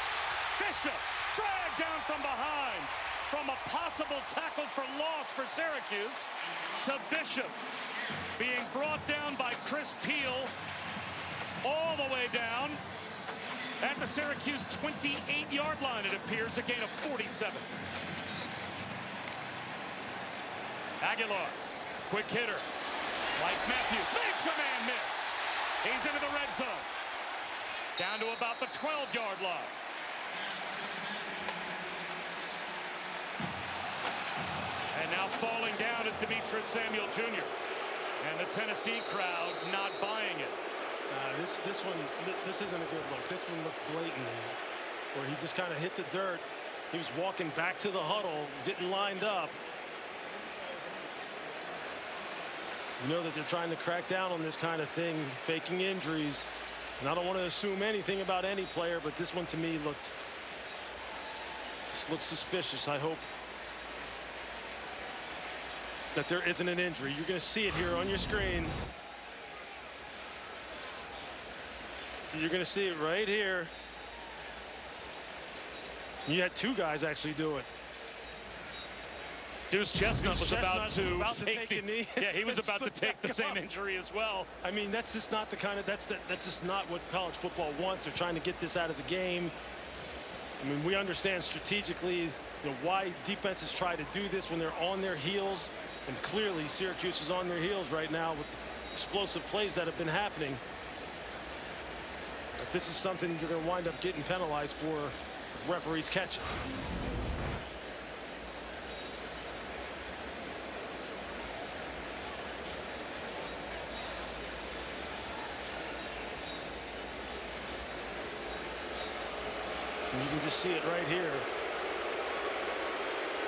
Bishop dragged down from behind. from a possible tackle for loss for Syracuse to Bishop. Being brought down by Chris Peel all the way down at the Syracuse 28-yard line, it appears, a gain of 47. Aguilar, quick hitter, like Matthews, makes a man miss. He's into the red zone, down to about the 12-yard line. And now falling down is Demetrius Samuel Jr. And the Tennessee crowd not buying it. This isn't a good look. This one looked blatant, where he just kind of hit the dirt. He was walking back to the huddle, getting lined up. You know that they're trying to crack down on this kind of thing, faking injuries. And I don't want to assume anything about any player, but this one to me looked suspicious. I hope that there isn't an injury. You're going to see it here on your screen. You're going to see it right here. You had two guys actually do it. Deuce Chestnut was about to take a knee. Yeah, he was about to take the same injury as well. I mean, that's just not the kind of that's just not what college football wants. They're trying to get this out of the game. I mean, we understand strategically, why defenses try to do this when they're on their heels, and clearly Syracuse is on their heels right now with explosive plays that have been happening. But this is something you're going to wind up getting penalized for if referees catch it. And you can just see it right here.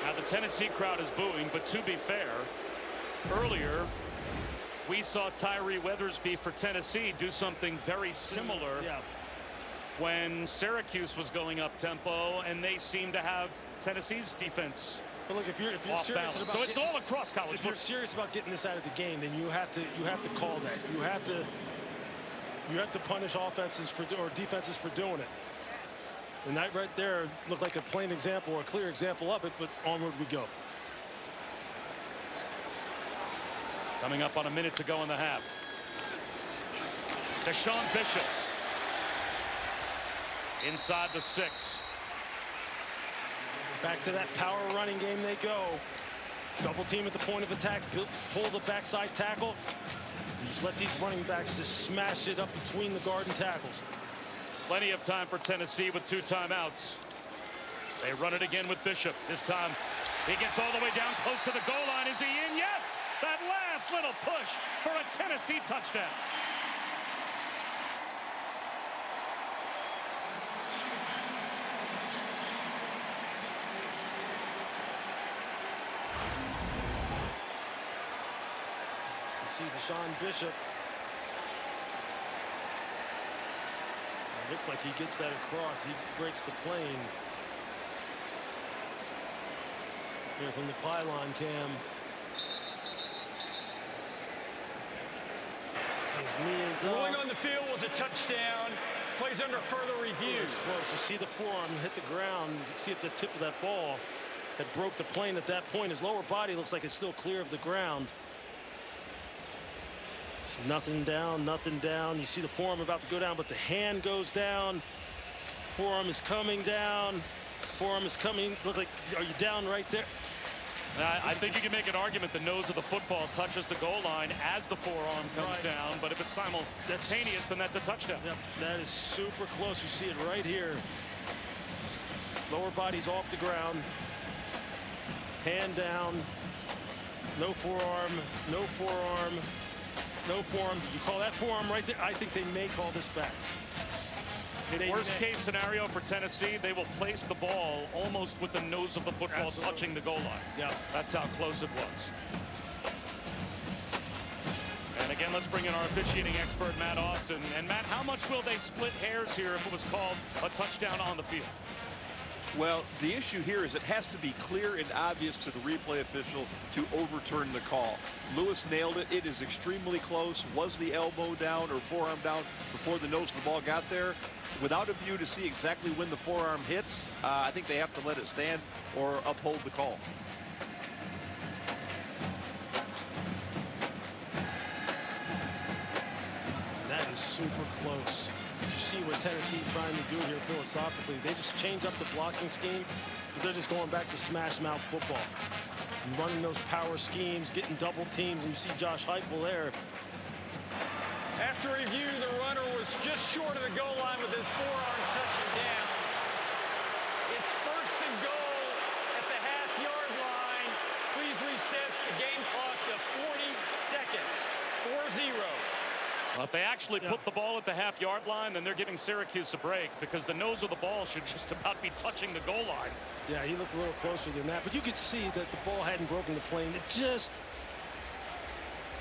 Now the Tennessee crowd is booing, but to be fair, earlier we saw Tyree Weathersby for Tennessee do something very similar when Syracuse was going up tempo, and they seem to have Tennessee's defense. But look, if you're off serious balance. about So it's all across college if you're football. serious about getting this out of the game, then you have to call that. You have to punish offenses or defenses for doing it. And that right there looked like a plain example or a clear example of it, but onward we go. Coming up on a minute to go in the half. Deshaun Bishop inside the 6. Back to that power running game they go. Double team at the point of attack, pull the backside tackle. Just let these running backs just smash it up between the guard and tackles. Plenty of time for Tennessee with 2 timeouts. They run it again with Bishop. This time he gets all the way down close to the goal line. Is he in? Yes! That last little push for a Tennessee touchdown. You see Deshaun Bishop. Looks like he gets that across. He breaks the plane. Here from the pylon cam. His knee is up. Ruling on the field was a touchdown. Plays under further review. It's close. You see the forearm hit the ground. You can see at the tip of that ball that broke the plane at that point. His lower body looks like it's still clear of the ground. So nothing down, nothing down. You see the forearm about to go down, but the hand goes down. Forearm is coming down. Forearm is coming. Look like, are you down right there? I think you can make an argument the nose of the football touches the goal line as the forearm comes down, but if it's simultaneous, then that's a touchdown. Yep, that is super close. You see it right here. Lower body's off the ground. Hand down. No forearm, no forearm, no forearm. You call that forearm right there? I think they may call this back. Worst case scenario for Tennessee, they will place the ball almost with the nose of the football touching the goal line. Yeah, that's how close it was. And again, let's bring in our officiating expert, Matt Austin. And Matt, how much will they split hairs here if it was called a touchdown on the field? Well, the issue here is it has to be clear and obvious to the replay official to overturn the call. Lewis nailed it. It is extremely close. Was the elbow down or forearm down before the nose of the ball got there? Without a view to see exactly when the forearm hits, I think they have to let it stand or uphold the call. That is super close. You see what Tennessee trying to do here philosophically. They just change up the blocking scheme, but they're just going back to smash mouth football. And running those power schemes, getting double teams, and you see Josh Heupel there. After review, the runner was just short of the goal line with his forearm touching down. It's first and goal at the half-yard line. Please reset the game clock to 40 seconds. 4-0. Well, if they actually put the ball at the half-yard line, then they're giving Syracuse a break because the nose of the ball should just about be touching the goal line. Yeah, he looked a little closer than that, but you could see that the ball hadn't broken the plane. It just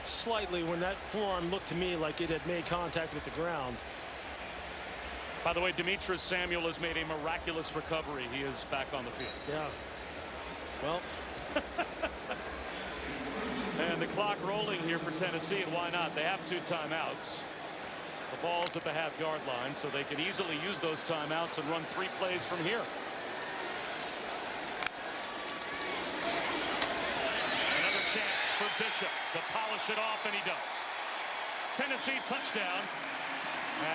slightly, when that forearm looked to me like it had made contact with the ground. By the way, Demetrius Samuel has made a miraculous recovery. He is back on the field. Yeah. Well. And the clock rolling here for Tennessee, and why not? They have 2 timeouts. The ball's at the half-yard line, so they can easily use those timeouts and run 3 plays from here. Another chance for Bishop to polish it off, and he does. Tennessee touchdown,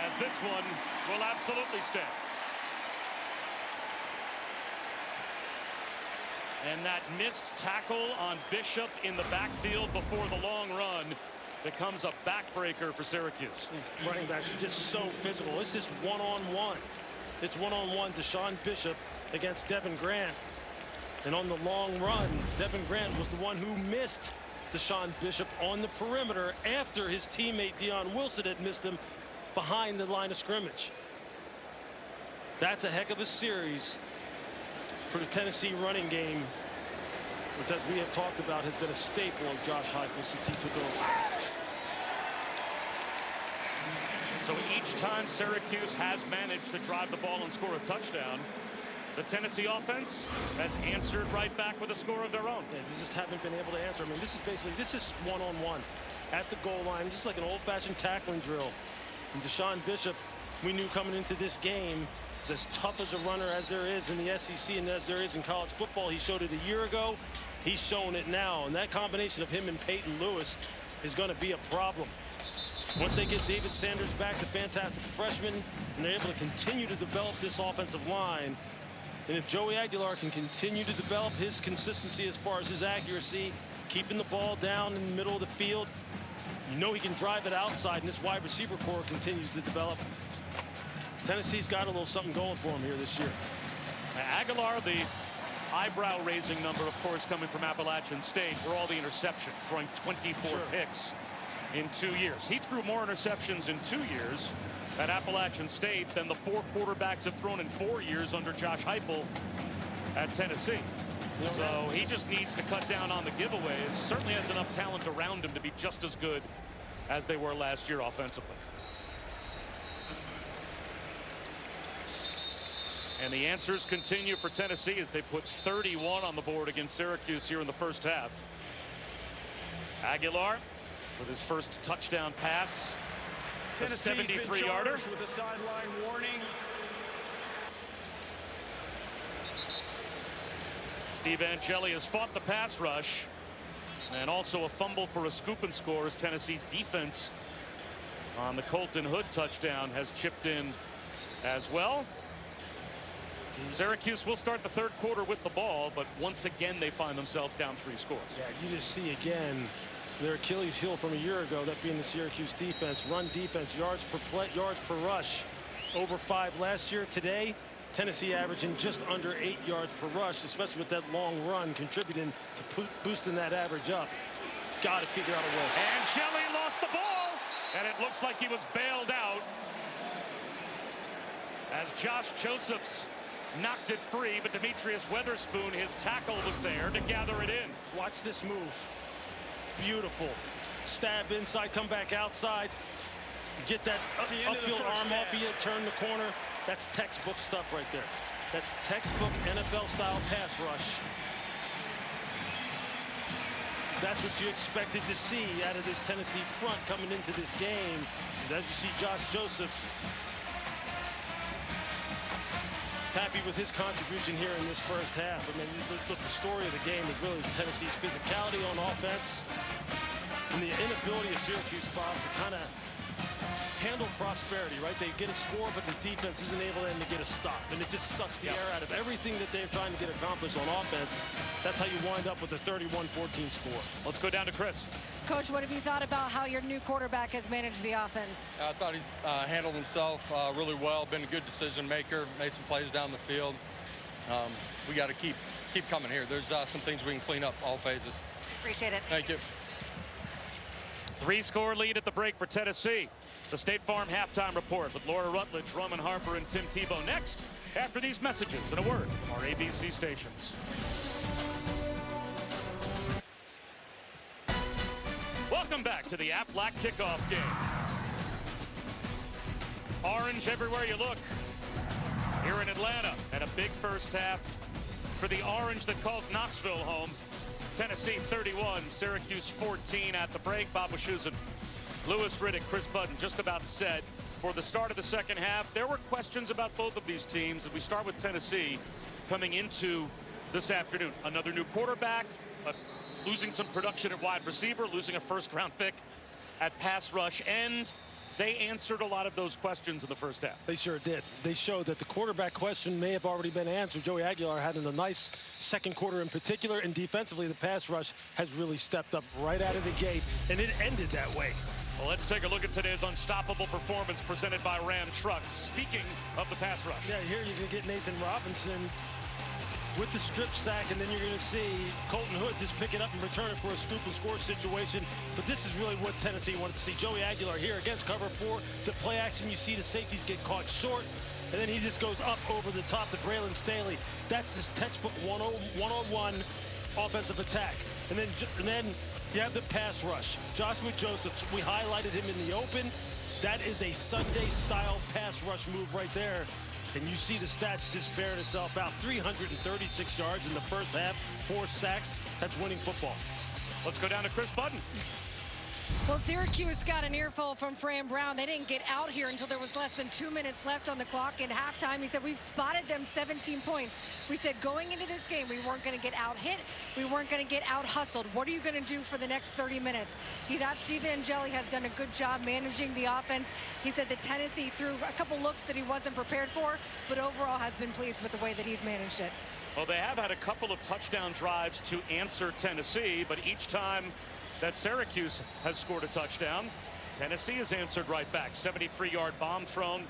as this one will absolutely stand. And that missed tackle on Bishop in the backfield before the long run becomes a backbreaker for Syracuse. These running backs are just so physical. It's just one-on-one. It's one-on-one Deshaun Bishop against Devin Grant. And on the long run, Devin Grant was the one who missed Deshaun Bishop on the perimeter after his teammate Deion Wilson had missed him behind the line of scrimmage. That's a heck of a series for the Tennessee running game, which, as we have talked about, has been a staple of Josh Heupel since he took over. So each time Syracuse has managed to drive the ball and score a touchdown, the Tennessee offense has answered right back with a score of their own. Yeah, they just haven't been able to answer. I mean, this is one-on-one at the goal line, just like an old-fashioned tackling drill. And Deshaun Bishop, we knew coming into this game, is as tough as a runner as there is in the SEC and as there is in college football. He showed it a year ago. He's showing it now. And that combination of him and Peyton Lewis is going to be a problem. Once they get David Sanders back, the fantastic freshman, and they're able to continue to develop this offensive line, and if Joey Aguilar can continue to develop his consistency as far as his accuracy, keeping the ball down in the middle of the field, you know he can drive it outside, and this wide receiver core continues to develop. Tennessee's got a little something going for him here this year. Aguilar, the eyebrow-raising number, of course, coming from Appalachian State, for all the interceptions, throwing 24 picks in 2 years. He threw more interceptions in 2 years at Appalachian State than the 4 quarterbacks have thrown in 4 years under Josh Heupel at Tennessee. So he just needs to cut down on the giveaways. Certainly has enough talent around him to be just as good as they were last year offensively. And the answers continue for Tennessee as they put 31 on the board against Syracuse here in the first half. Aguilar with his first touchdown pass. A 73-yarder. With a sideline warning. Steve Angeli has fought the pass rush, and also a fumble for a scoop and score as Tennessee's defense on the Colton Hood touchdown has chipped in as well. Syracuse will start the 3rd quarter with the ball, but once again they find themselves down 3 scores. Yeah, you just see again their Achilles heel from a year ago, that being the Syracuse defense, run defense, yards per rush, over 5 last year. Today, Tennessee averaging just under 8 yards per rush, especially with that long run contributing to boosting that average up. Got to figure out a way. And Shelley lost the ball, and it looks like he was bailed out as Josh Josephs knocked it free, but Demetrius Weatherspoon, his tackle, was there to gather it in. Watch this move. Beautiful. Stab inside, come back outside. Get that upfield arm off of you, turn the corner. That's textbook stuff right there. That's textbook NFL-style pass rush. That's what you expected to see out of this Tennessee front coming into this game. And as you see, Josh Josephs happy with his contribution here in this first half. I mean, look, the story of the game is really Tennessee's physicality on offense and the inability of Syracuse, Bob, to kind of handle prosperity, right? They get a score, but the defense isn't able then to get a stop. And it just sucks the air out of everything that they're trying to get accomplished on offense. That's how you wind up with a 31-14 score. Let's go down to Chris. Coach, what have you thought about how your new quarterback has managed the offense? I thought he's handled himself really well, been a good decision maker, made some plays down the field. We got to keep coming here. There's some things we can clean up all phases. Appreciate it. Thank you. 3-score lead at the break for Tennessee. The State Farm halftime report with Laura Rutledge, Roman Harper, and Tim Tebow next after these messages and a word from our ABC stations. Welcome back to the Aflac kickoff game. Orange everywhere you look here in Atlanta, and a big first half for the Orange that calls Knoxville home. Tennessee 31, Syracuse 14 at the break. Bob Wischusen, Lewis Riddick, Chris Budden just about set for the start of the second half. There were questions about both of these teams, and we start with Tennessee coming into this afternoon. Another new quarterback, losing some production at wide receiver, losing a first-round pick at pass rush, and they answered a lot of those questions in the first half. They sure did. They showed that the quarterback question may have already been answered. Joey Aguilar had a nice second quarter in particular, and defensively the pass rush has really stepped up right out of the gate, and it ended that way. Well, let's take a look at today's unstoppable performance presented by Ram Trucks. Speaking of the pass rush. Yeah, here you're going to get Nathan Robinson with the strip sack, and then you're going to see Colton Hood just pick it up and return it for a scoop and score situation. But this is really what Tennessee wanted to see. Joey Aguilar here against cover 4. The play action, you see the safeties get caught short, and then he just goes up over the top to Braylon Staley. That's this textbook one-on-one offensive attack. And then you have the pass rush. Joshua Josephs, we highlighted him in the open. That is a Sunday-style pass rush move right there. And you see the stats just bearing itself out. 336 yards in the first half, 4 sacks. That's winning football. Let's go down to Chris Budden. Well, Syracuse got an earful from Fran Brown. They didn't get out here until there was less than 2 minutes left on the clock at halftime. He said, we've spotted them 17 points. We said going into this game, we weren't going to get out hit. We weren't going to get out hustled. What are you going to do for the next 30 minutes? He thought Steve Angeli has done a good job managing the offense. He said that Tennessee threw a couple looks that he wasn't prepared for, but overall has been pleased with the way that he's managed it. Well, they have had a couple of touchdown drives to answer Tennessee, but each time that Syracuse has scored a touchdown, Tennessee has answered right back. 73-yard bomb thrown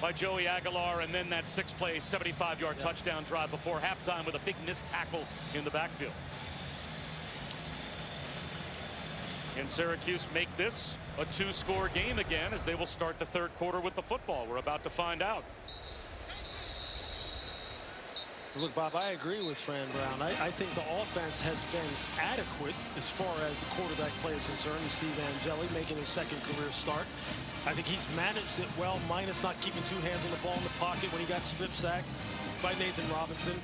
by Joey Aguilar, and then that 6-play, 75-yard touchdown drive before halftime with a big missed tackle in the backfield. Can Syracuse make this a 2-score game again, as they will start the third quarter with the football? We're about to find out. Look, Bob, I agree with Fran Brown. I think the offense has been adequate as far as the quarterback play is concerned. And Steve Angeli making his second career start. I think he's managed it well, minus not keeping 2 hands on the ball in the pocket when he got strip sacked by Nathan Robinson.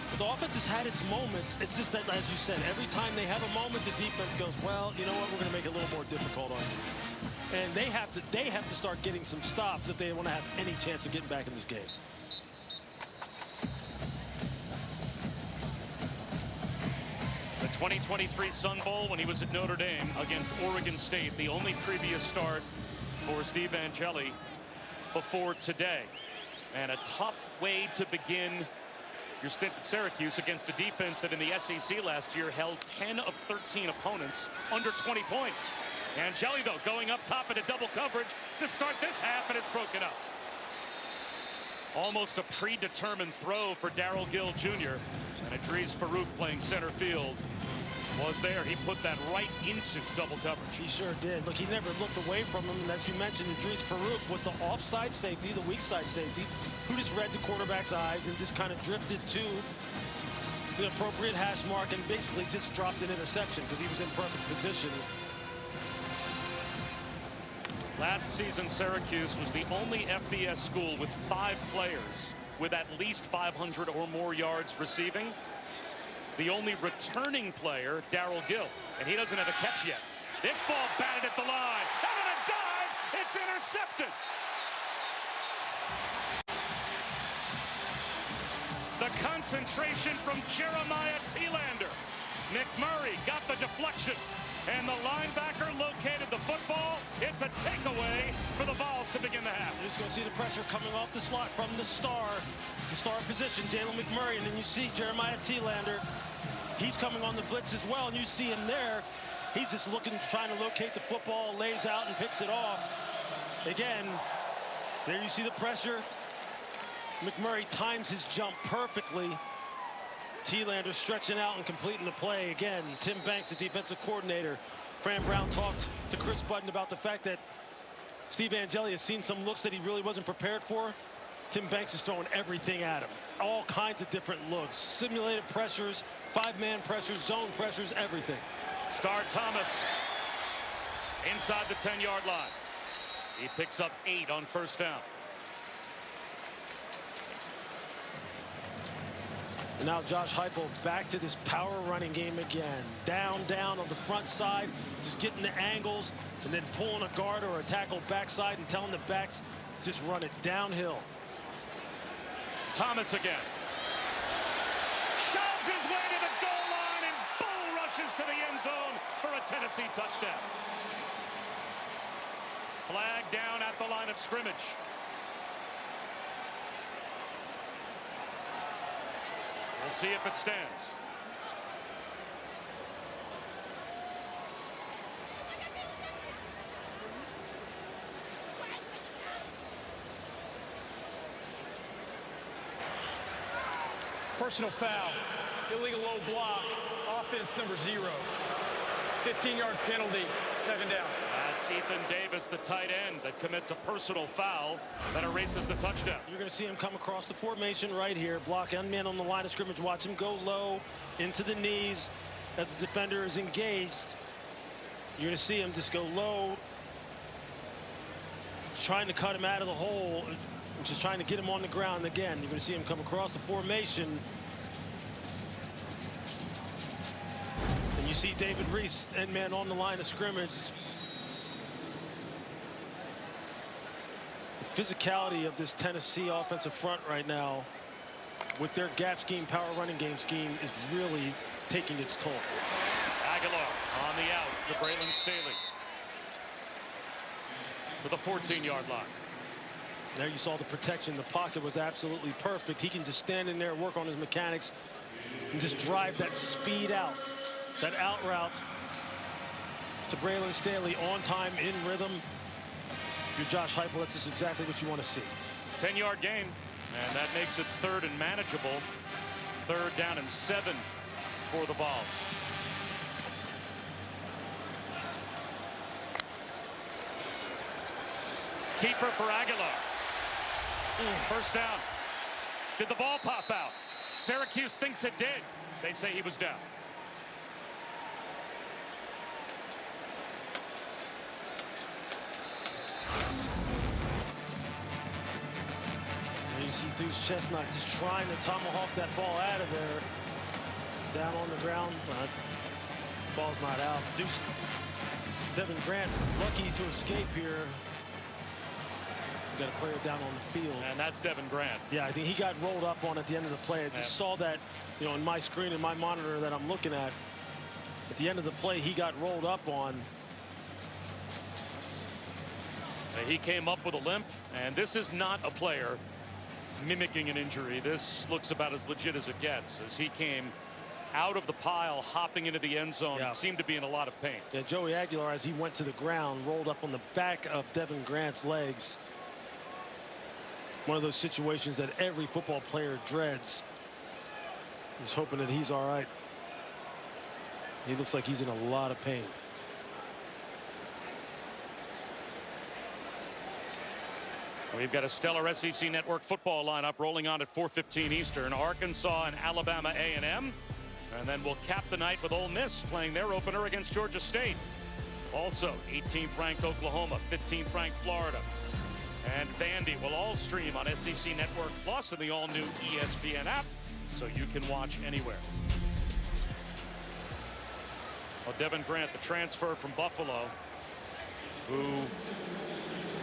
But the offense has had its moments. It's just that, as you said, every time they have a moment, the defense goes, well, you know what, we're going to make it a little more difficult on you. And they have to start getting some stops if they want to have any chance of getting back in this game. The 2023 Sun Bowl when he was at Notre Dame against Oregon State, the only previous start for Steve Angeli before today. And a tough way to begin your stint at Syracuse against a defense that in the SEC last year held 10 of 13 opponents under 20 points. Angeli, though, going up top into double coverage to start this half, and it's broken up. Almost a predetermined throw for Darrell Gill Jr. And Idris Farouk playing center field was there. He put that right into double coverage. He sure did. Look, he never looked away from him. And as you mentioned, Idris Farouk was the offside safety, the weak side safety, who just read the quarterback's eyes and just kind of drifted to the appropriate hash mark and basically just dropped an interception because he was in perfect position. Last season, Syracuse was the only FBS school with 5 players with at least 500 or more yards receiving. The only returning player, Darrell Gill, and he doesn't have a catch yet. This ball batted at the line. And on a dive, it's intercepted. The concentration from Jeremiah Thielander. McMurray got the deflection, and the linebacker located the football. It's a takeaway for the Vols to begin the half. You're just going to see the pressure coming off the slot from the star position, Jalen McMurray, and then you see Jeremiah Thielander. He's coming on the blitz as well, and you see him there. He's just looking, trying to locate the football, lays out and picks it off. Again, there you see the pressure. McMurray times his jump perfectly. Thielander stretching out and completing the play. Again, Tim Banks, the defensive coordinator. Fran Brown talked to Chris Button about the fact that Steve Angeli has seen some looks that he really wasn't prepared for. Tim Banks is throwing everything at him. All kinds of different looks. Simulated pressures, five-man pressures, zone pressures, everything. Star Thomas inside the 10-yard line. He picks up 8 on first down. And now Josh Heupel back to this power running game again. Down on the front side, just getting the angles and then pulling a guard or a tackle backside and telling the backs just run it downhill. Thomas again. Shoves his way to the goal line and bull rushes to the end zone for a Tennessee touchdown. Flag down at the line of scrimmage. We'll see if it stands. Personal foul, illegal low block, offense number 0. 15-yard penalty, 7 down. That's Ethan Davis, the tight end, that commits a personal foul that erases the touchdown. You're going to see him come across the formation right here, block end man on the line of scrimmage. Watch him go low into the knees as the defender is engaged. You're going to see him just go low, trying to cut him out of the hole, just trying to get him on the ground. Again, you're going to see him come across the formation. And you see David Reese, end man on the line of scrimmage. The physicality of this Tennessee offensive front right now with their gap scheme, power running game scheme is really taking its toll. Aguilar on the out to Braylon Staley. To the 14-yard line. There you saw the protection. The pocket was absolutely perfect. He can just stand in there, work on his mechanics, and just drive that speed out. That out route to Braylon Staley on time, in rhythm. If you're Josh Heupel, that's just exactly what you want to see. 10-yard gain, and that makes it 3rd and manageable. 3rd down and 7 for the Vols. Keeper for Aguilar. First down. Did the ball pop out? Syracuse thinks it did. They say he was down. And you see Deuce Chestnut just trying to tomahawk that ball out of there. Down on the ground, but ball's not out. Devin Grant lucky to escape here. Got a player down on the field. And that's Devin Grant. Yeah, I think he got rolled up on at the end of the play. I just saw that, you know, in my screen, in my monitor that I'm looking at. At the end of the play, he got rolled up on. He came up with a limp, and this is not a player mimicking an injury. This looks about as legit as it gets, as he came out of the pile, hopping into the end zone, and seemed to be in a lot of pain. Yeah, Joey Aguilar, as he went to the ground, rolled up on the back of Devin Grant's legs. One of those situations that every football player dreads. He's hoping that he's all right. He looks like he's in a lot of pain. We've got a stellar SEC Network football lineup rolling on at 4:15 Eastern. Arkansas and Alabama A&M. And then we'll cap the night with Ole Miss playing their opener against Georgia State. Also, 18th ranked Oklahoma, 15th ranked Florida, and Vandy will all stream on SEC Network Plus and the all-new ESPN app, so you can watch anywhere. Well, Devin Grant, the transfer from Buffalo, who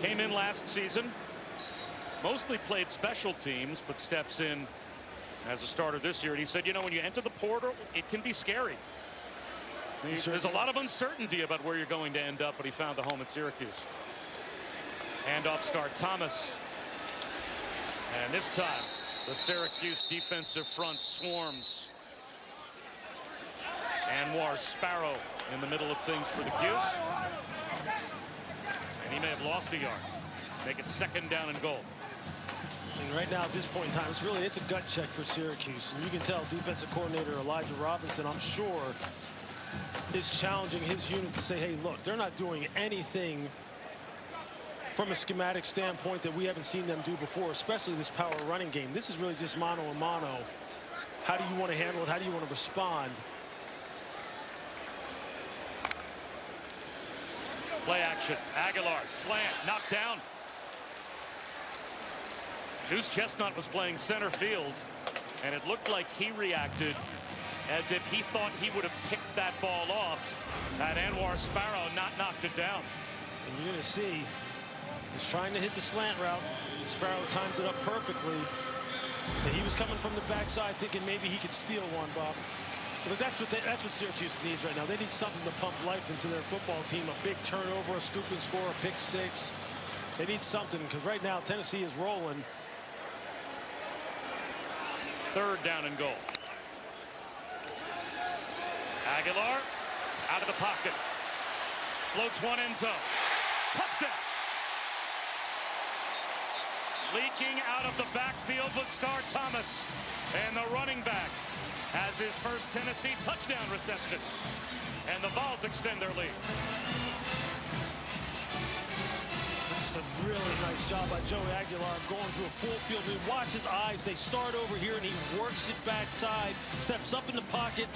came in last season, mostly played special teams, but steps in as a starter this year. And he said, you know, when you enter the portal, it can be scary. There's a lot of uncertainty about where you're going to end up, but he found the home at Syracuse. Handoff start Thomas. And this time, the Syracuse defensive front swarms. Anwar Sparrow in the middle of things for the Cuse. And he may have lost a yard. Make it 2nd down and goal. And right now, at this point in time, it's a gut check for Syracuse. And you can tell defensive coordinator Elijah Robinson, I'm sure, is challenging his unit to say, hey, look, they're not doing anything from a schematic standpoint that we haven't seen them do before, especially this power running game. This is really just mano a mano. How do you want to handle it? How do you want to respond? Play action. Aguilar, slant, knocked down. Deuce Chestnut was playing center field, and it looked like he reacted as if he thought he would have picked that ball off had Anwar Sparrow not knocked it down. And you're going to see he's trying to hit the slant route. Sparrow times it up perfectly. And he was coming from the backside thinking maybe he could steal one, Bob. But that's what Syracuse needs right now. They need something to pump life into their football team. A big turnover, a scoop and score, a pick 6. They need something because right now Tennessee is rolling. 3rd down and goal. Aguilar out of the pocket. Floats one end zone. Touchdown. Leaking out of the backfield was Star Thomas. And the running back has his first Tennessee touchdown reception. And the Vols extend their lead. Just a really nice job by Joey Aguilar going through a full field read. Watch his eyes. They start over here, and he works it backside, steps up in the pocket.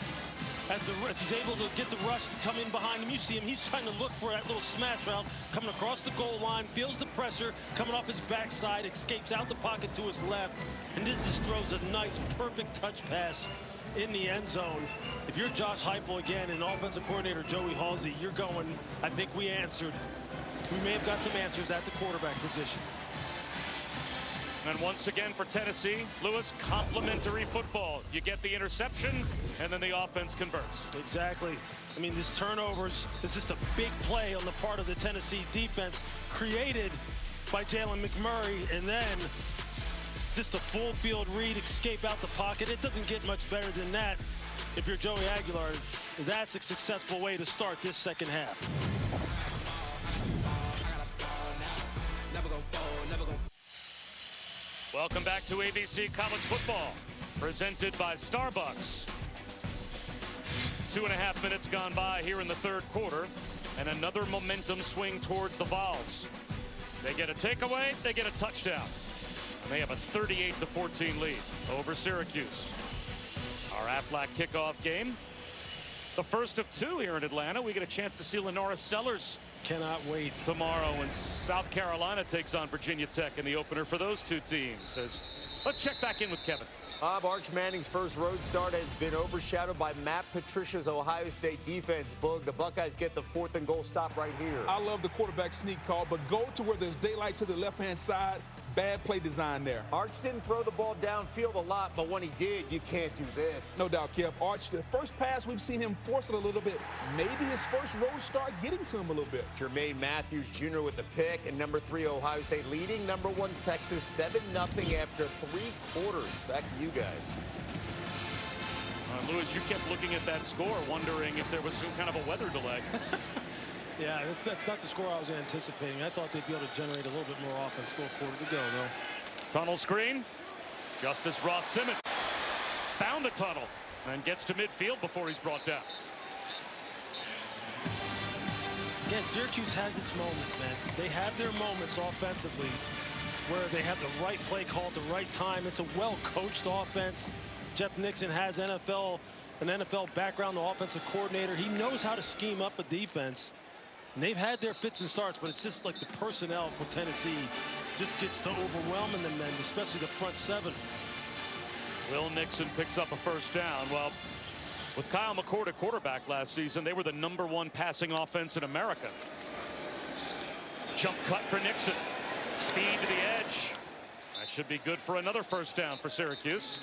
As he's able to get the rush to come in behind him, you see him. He's trying to look for that little smash route coming across the goal line, feels the pressure coming off his backside, escapes out the pocket to his left, and this just throws a nice, perfect touch pass in the end zone. If you're Josh Heupel again and offensive coordinator Joey Halsey, you're going, I think we answered. We may have got some answers at the quarterback position. And once again for Tennessee, Lewis, complimentary football. You get the interception, and then the offense converts. Exactly. I mean, this turnovers is just a big play on the part of the Tennessee defense, created by Jalen McMurray, and then just a full field read, escape out the pocket. It doesn't get much better than that. If you're Joey Aguilar, that's a successful way to start this second half. Welcome back to ABC College Football, presented by Starbucks. 2.5 minutes gone by here in the 3rd quarter, and another momentum swing towards the Vols. They get a takeaway, they get a touchdown. And they have a 38-14 lead over Syracuse. Our Aflac kickoff game, the first of 2 here in Atlanta. We get a chance to see Lenora Sellers. Cannot wait. Tomorrow when South Carolina takes on Virginia Tech in the opener for those 2 teams. Let's check back in with Kevin. Bob, Arch Manning's first road start has been overshadowed by Matt Patricia's Ohio State defense. Boog, the Buckeyes get the 4th and goal stop right here. I love the quarterback sneak call, but go to where there's daylight to the left-hand side. Bad play design there. Arch didn't throw the ball downfield a lot, but when he did, you can't do this. No doubt, Kev. Arch, the first pass, we've seen him force it a little bit. Maybe his first road start getting to him a little bit. Jermaine Matthews Jr. with the pick, and number 3 Ohio State leading number 1 Texas 7-0 after 3 quarters. Back to you guys. Lewis, you kept looking at that score, wondering if there was some kind of a weather delay. Yeah, that's not the score I was anticipating. I thought they'd be able to generate a little bit more offense. Still a quarter to go, though. Tunnel screen. Justice Ross Simmons found the tunnel and gets to midfield before he's brought down. Again, Syracuse has its moments, man. They have their moments offensively where they have the right play call at the right time. It's a well-coached offense. Jeff Nixon has an NFL background, the offensive coordinator. He knows how to scheme up a defense. And they've had their fits and starts, but it's just like the personnel for Tennessee just gets to overwhelming them then, especially the front seven. Will Nixon picks up a first down. Well, with Kyle McCord at quarterback last season, they were the #1 passing offense in America. Jump cut for Nixon. Speed to the edge. That should be good for another first down for Syracuse.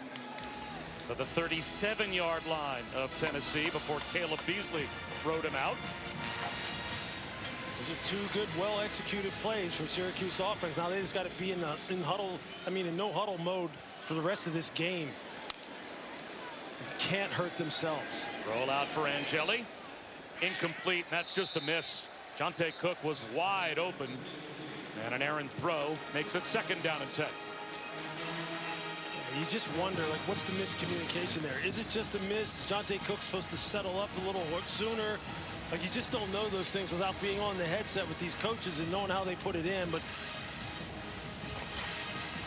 To the 37-yard line of Tennessee before Caleb Beasley rode him out. Those are two good, well-executed plays for Syracuse offense. Now they just got to be in no huddle mode for the rest of this game. Can't hurt themselves. Roll out for Angeli. Incomplete. That's just a miss. Jonte Cook was wide open. And an errant throw makes it 2nd down and 10. You just wonder, like, what's the miscommunication there? Is it just a miss? Is Jonte Cook supposed to settle up a little sooner? Like, you just don't know those things without being on the headset with these coaches and knowing how they put it in. But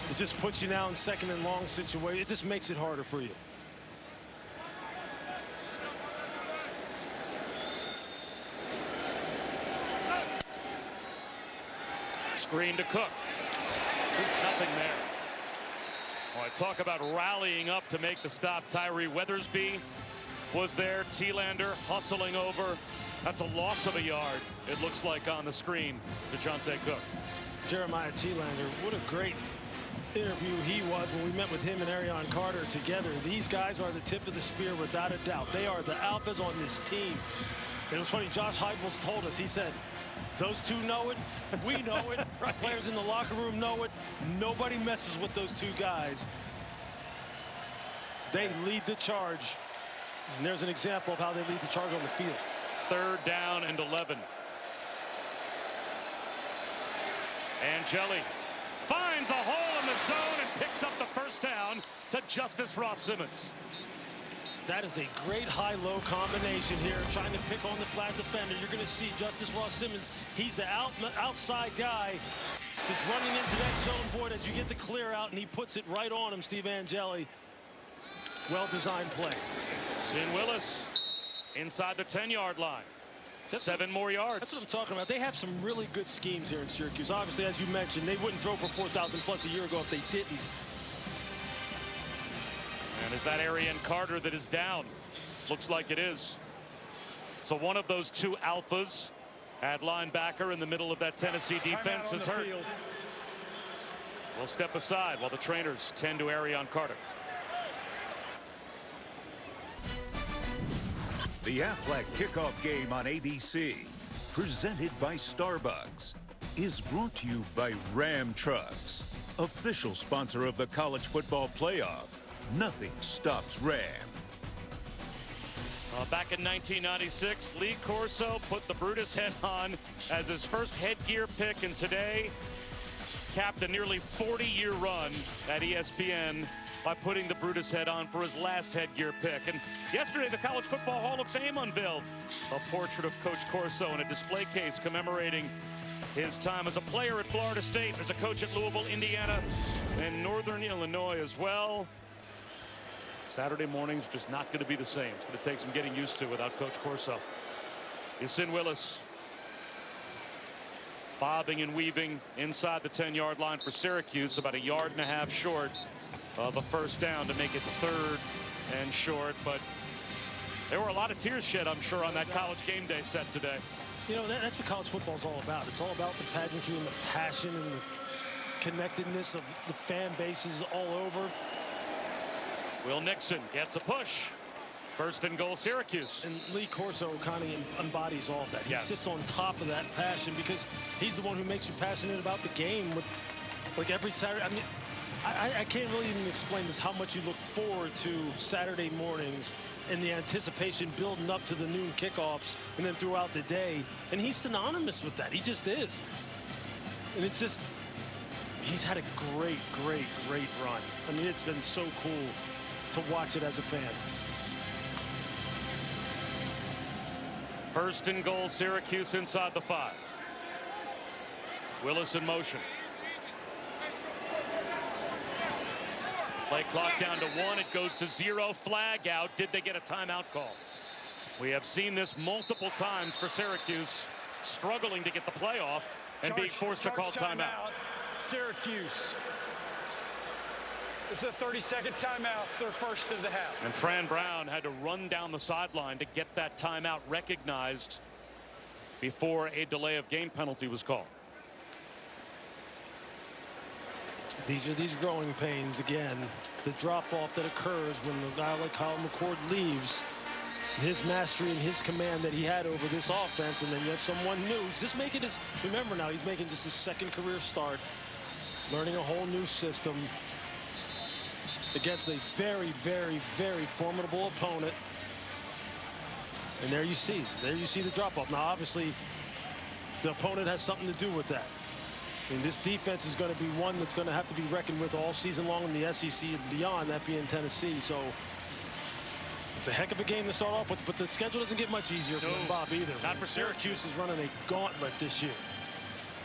it just puts you now in 2nd and long situation. It just makes it harder for you. Screen to Cook. Nothing there. Well, I talk about rallying up to make the stop. Tyree Weathersby was there. Thielander hustling over. That's a loss of a yard, it looks like, on the screen to Jonte Cook. Jeremiah Thielander, what a great interview he was when we met with him and Arion Carter together. These guys are the tip of the spear without a doubt. They are the alphas on this team. It was funny, Josh Heupel told us, he said, those two know it, we know it, right. Players in the locker room know it. Nobody messes with those two guys. They lead the charge. And there's an example of how they lead the charge on the field. 3rd down and 11. Angeli finds a hole in the zone and picks up the first down to Justice Ross Simmons. That is a great high-low combination here, trying to pick on the flat defender. You're going to see Justice Ross Simmons. He's the outside guy, just running into that zone void as you get the clear out, and he puts it right on him, Steve Angeli. Well-designed play. Sin Willis inside the 10-yard line. 7 more yards. That's what I'm talking about. They have some really good schemes here in Syracuse. Obviously, as you mentioned, they wouldn't throw for 4,000 plus a year ago if they didn't. And is that Arion Carter that is down? Looks like it is. So one of those two alphas at linebacker in the middle of that Tennessee defense is hurt. We'll step aside while the trainers tend to Arion Carter. The Aflac kickoff game on ABC, presented by Starbucks, is brought to you by Ram Trucks, official sponsor of the college football playoff. Nothing stops Ram. Back in 1996, Lee Corso put the Brutus head on as his first headgear pick, and today capped a nearly 40-year run at ESPN by putting the Brutus head on for his last headgear pick. And yesterday, the College Football Hall of Fame unveiled a portrait of Coach Corso in a display case commemorating his time as a player at Florida State, as a coach at Louisville, Indiana, and Northern Illinois as well. Saturday morning's just not going to be the same. It's going to take some getting used to without Coach Corso. Sin Willis bobbing and weaving inside the 10-yard line for Syracuse, about 1.5 yards short of a first down to make it 3rd and short. But there were a lot of tears shed, I'm sure, on that College game day set today. You know, that's what college football is all about. It's all about the pageantry and the passion and the connectedness of the fan bases all over. Will Nixon gets a push. 1st and goal, Syracuse. And Lee Corso kind of embodies all of that. He sits on top of that passion because he's the one who makes you passionate about the game with, like, every Saturday. I mean, I can't really even explain this, how much you look forward to Saturday mornings and the anticipation building up to the noon kickoffs and then throughout the day. And he's synonymous with that. He just is. And it's just, he's had a great, great, great run. I mean, it's been so cool to watch it as a fan. 1st and goal, Syracuse inside the 5. Willis in motion. Play clock down to 1. It goes to 0. Flag out. Did they get a timeout call? We have seen this multiple times for Syracuse, struggling to get the playoff and being forced to call timeout. Syracuse. This is a 30-second timeout. It's their first of the half. And Fran Brown had to run down the sideline to get that timeout recognized before a delay of game penalty was called. These are these growing pains again. The drop-off that occurs when a guy like Kyle McCord leaves. His mastery and his command that he had over this offense, and then you have someone new. Just making his, remember now, he's making just his second career start, learning a whole new system against a very, very, very formidable opponent. And there you see the drop-off. Now, obviously, the opponent has something to do with that. And this defense is going to be one that's going to have to be reckoned with all season long in the SEC and beyond, that being Tennessee. So it's a heck of a game to start off with, but the schedule doesn't get much easier for Bob either. Not for Syracuse is running a gauntlet this year.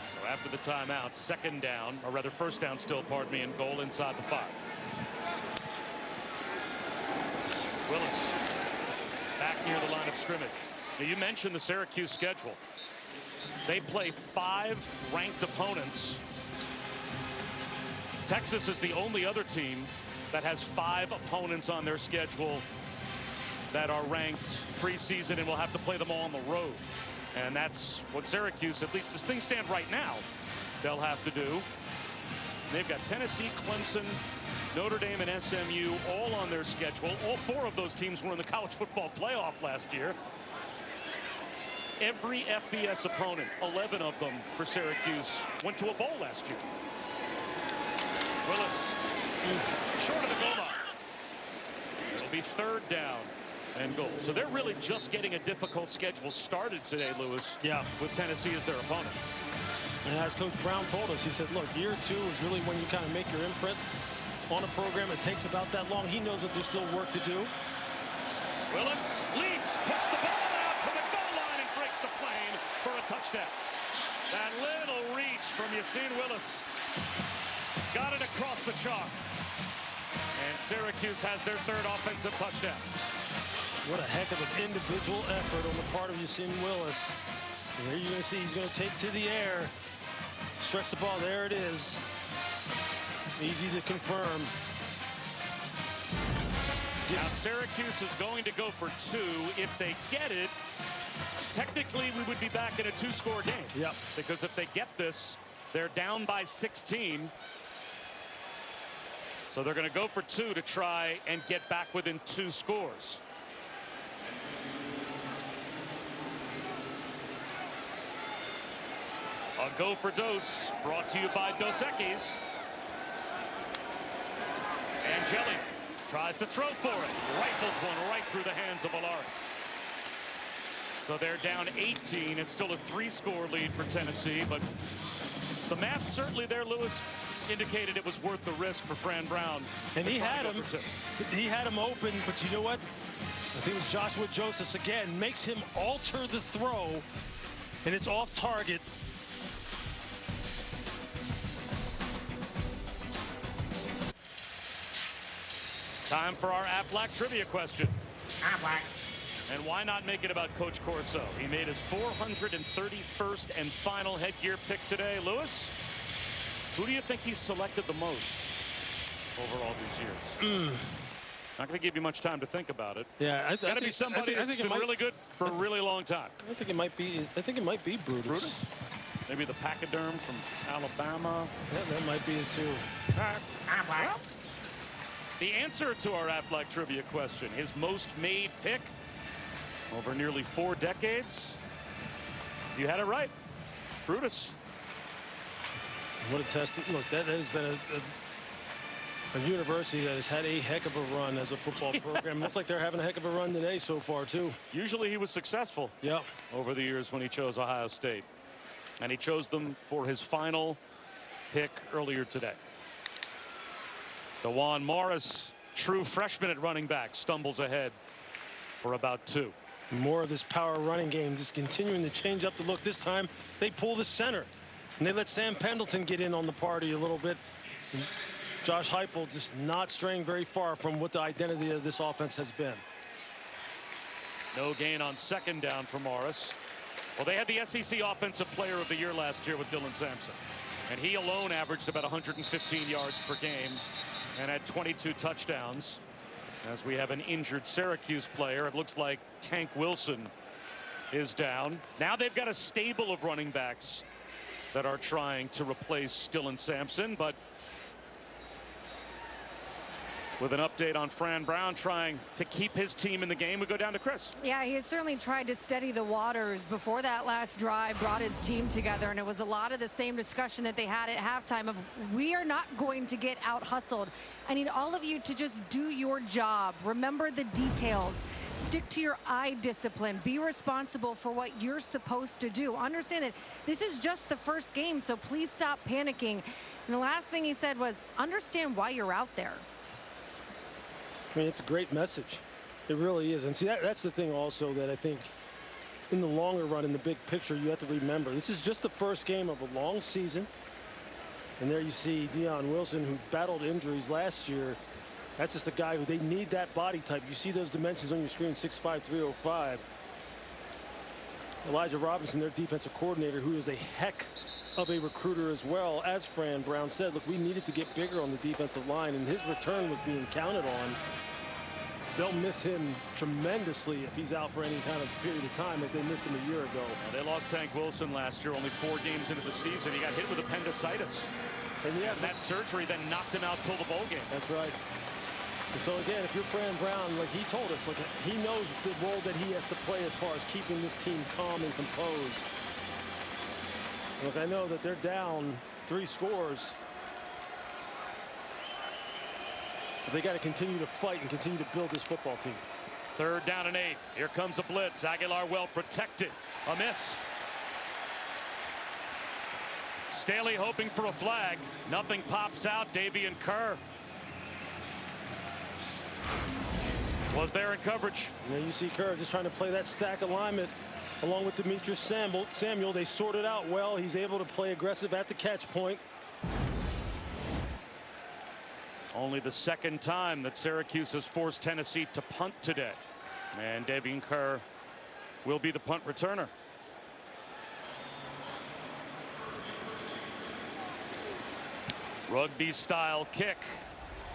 So after the timeout, second down, or rather first down still, pardon me, and goal inside the 5. Willis back near the line of scrimmage. Now, you mentioned the Syracuse schedule. They play 5 ranked opponents. Texas is the only other team that has 5 opponents on their schedule that are ranked preseason, and will have to play them all on the road. And that's what Syracuse, at least as things stand right now, they'll have to do. They've got Tennessee, Clemson, Notre Dame, and SMU all on their schedule. All 4 of those teams were in the college football playoff last year. Every FBS opponent, 11 of them for Syracuse, went to a bowl last year. Willis short of the goal line. It'll be third down and goal. So they're really just getting a difficult schedule started today, Lewis. Yeah. With Tennessee as their opponent. And as Coach Brown told us, he said, look, year 2 is really when you kind of make your imprint on a program. It takes about that long. He knows that there's still work to do. Willis leaps, puts the ball out to the goal line and breaks the plane for a touchdown. That little reach from Yassine Willis got it across the chalk. And Syracuse has their 3rd offensive touchdown. What a heck of an individual effort on the part of Yassine Willis. And there you're going to see he's going to take to the air. Stretch the ball. There it is. Easy to confirm. Now Syracuse is going to go for 2. If they get it, technically we would be back in a 2-score game. Yep. Because if they get this, they're down by 16. So they're going to go for 2 to try and get back within 2 scores. A go for Dose, brought to you by Dos Equis. Angeli tries to throw for it. Rifles one right through the hands of Allard. So they're down 18. It's still a 3-score lead for Tennessee, but the math certainly there, Lewis, indicated it was worth the risk for Fran Brown. And he had him open, but you know what? I think it was Joshua Josephs again, makes him alter the throw, and it's off target. Time for our Aflac trivia question. Aflac. And why not make it about Coach Corso? He made his 431st and final headgear pick today. Lewis, who do you think he's selected the most over all these years? Not going to give you much time to think about it. Yeah, got to be somebody that's been really good for a really long time. I think it might be. I think it might be Brutus. Brutus? Maybe the pachyderm from Alabama. Yeah, that might be it too. Well, the answer to our Aflac trivia question, his most made pick over nearly 4 decades. You had it right. Brutus. What a testament. Look, that has been a university that has had a heck of a run as a football program. Looks like they're having a heck of a run today so far, too. Usually he was successful over the years when he chose Ohio State. And he chose them for his final pick earlier today. DeJuan Morris, true freshman at running back, stumbles ahead for about 2. More of this power running game, just continuing to change up the look. This time they pull the center and they let Sam Pendleton get in on the party a little bit. And Josh Heupel just not straying very far from what the identity of this offense has been. No gain on second down for Morris. Well, they had the SEC Offensive Player of the Year last year with Dylan Sampson. And he alone averaged about 115 yards per game and had 22 touchdowns. As we have an injured Syracuse player, it looks like Tank Wilson is down. Now they've got a stable of running backs that are trying to replace Dylan Sampson, but with an update on Fran Brown trying to keep his team in the game, we go down to Chris. Yeah, he has certainly tried to steady the waters before that last drive, brought his team together, and it was a lot of the same discussion that they had at halftime of, we are not going to get out hustled. I need all of you to just do your job. Remember the details. Stick to your eye discipline. Be responsible for what you're supposed to do. Understand that this is just the first game, so please stop panicking. And the last thing he said was, understand why you're out there. I mean, it's a great message. It really is. And see, that's the thing also that I think in the longer run, in the big picture, you have to remember. This is just the first game of a long season. And there you see Deion Wilson, who battled injuries last year. That's just a guy who they need that body type. You see those dimensions on your screen, 6'5", 305. Elijah Robinson, their defensive coordinator, who is a heck of a recruiter as well. As Fran Brown said, look, we needed to get bigger on the defensive line, and his return was being counted on. They'll miss him tremendously if he's out for any kind of period of time, as they missed him a year ago. They lost Tank Wilson last year, only 4 games into the season. He got hit with appendicitis. And yeah, that surgery then knocked him out till the bowl game. That's right. And so again, if you're Fran Brown, like he told us, like he knows the role that he has to play as far as keeping this team calm and composed. Look, I know that they're down 3 scores. But they got to continue to fight and continue to build this football team. 3rd down and 8. Here comes a blitz. Aguilar well protected. A miss. Staley hoping for a flag. Nothing pops out. Davian Kerr was there in coverage. You know, you see Kerr just trying to play that stack alignment along with Demetrius Samuel. They sorted out well. He's able to play aggressive at the catch point. Only the 2nd time that Syracuse has forced Tennessee to punt today. And Davian Kerr will be the punt returner. Rugby style kick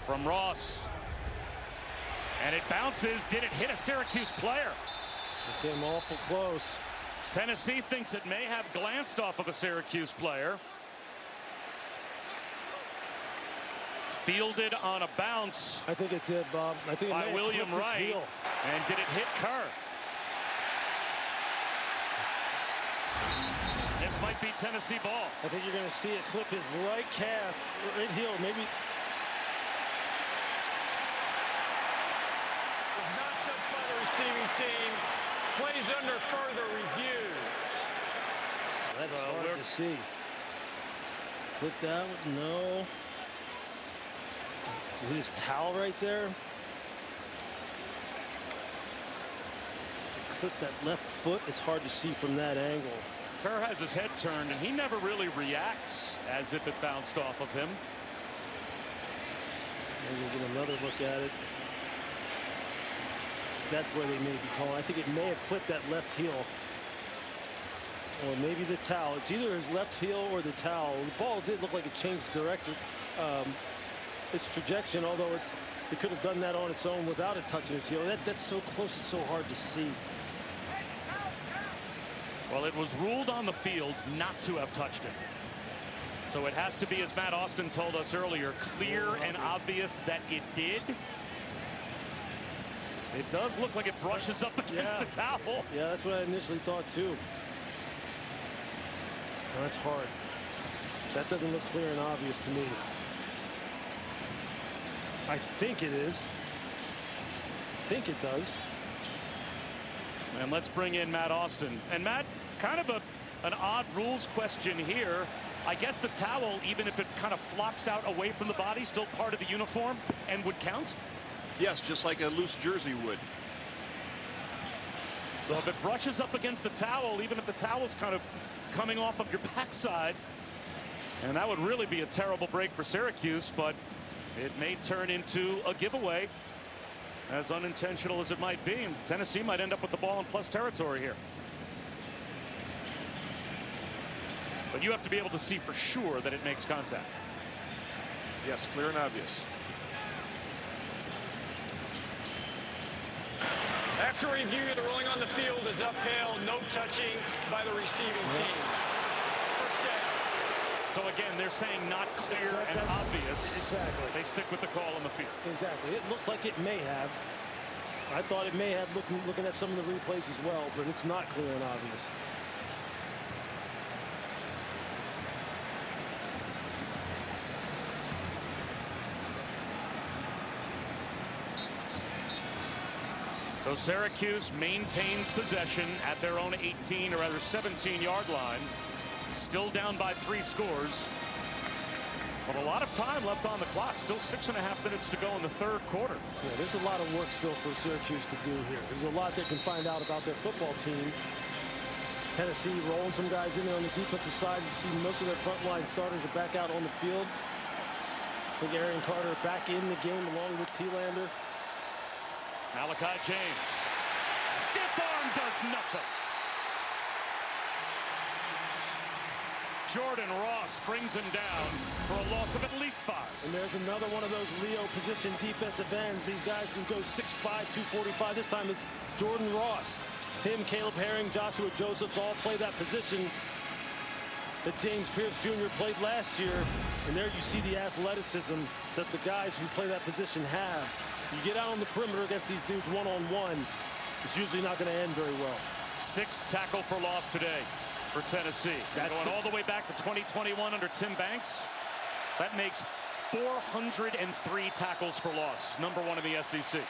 from Ross. And it bounces. Did it hit a Syracuse player? It came awful close. Tennessee thinks it may have glanced off of a Syracuse player. Fielded on a bounce. I think it did, Bob. I think it by William Wright. And did it hit Kerr? This might be Tennessee ball. I think you're going to see it clip his right calf, right heel, maybe. Was not touched by the receiving team. Plays under further review. That's hard to see. Clipped out, no. See his towel right there? Clip that left foot. It's hard to see from that angle. Kerr has his head turned, and he never really reacts as if it bounced off of him. Maybe we'll get another look at it. That's where they may be calling. I think it may have clipped that left heel. Or maybe the towel. It's either his left heel or the towel. The ball did look like it changed direction. Its trajectory, although it could have done that on its own without it touching his heel. That's so close, it's so hard to see. Well, it was ruled on the field not to have touched it. So it has to be, as Matt Austin told us earlier, clear and obvious that it did. It does look like it brushes up against the towel. Yeah, that's what I initially thought too. Well, that's hard. That doesn't look clear and obvious to me. I think it is. I think it does. And let's bring in Matt Austin. And Matt, kind of an odd rules question here. I guess the towel, even if it kind of flops out away from the body, still part of the uniform and would count? Yes, just like a loose jersey would. So if it brushes up against the towel, even if the towel's kind of coming off of your backside, and that would really be a terrible break for Syracuse, but it may turn into a giveaway, as unintentional as it might be. Tennessee might end up with the ball in plus territory here. But you have to be able to see for sure that it makes contact. Yes, clear and obvious. After review, the ruling on the field is upheld. No touching by the receiving team. First down. So again, they're saying not clear and obvious. Exactly. They stick with the call on the field. Exactly. It looks like it may have. I thought it may have, looking at some of the replays as well, but it's not clear and obvious. So Syracuse maintains possession at their own 18, or rather 17-yard line. Still down by 3 scores. But a lot of time left on the clock. Still 6.5 minutes to go in the third quarter. Yeah, there's a lot of work still for Syracuse to do here. There's a lot they can find out about their football team. Tennessee rolling some guys in there on the defensive side. You see most of their front line starters are back out on the field. I think Arian Carter back in the game along with T-Lander. Malachi James. Stiff arm does nothing. Jordan Ross brings him down for a loss of at least 5. And there's another one of those Leo position defensive ends. These guys can go 6'5", 245. This time it's Jordan Ross. Him, Caleb Herring, Joshua Josephs all play that position that James Pierce Jr. played last year. And there you see the athleticism that the guys who play that position have. You get out on the perimeter against these dudes one-on-one, it's usually not going to end very well. 6th tackle for loss today for Tennessee. That's going all the way back to 2021 under Tim Banks. That makes 403 tackles for loss. #1 in the SEC.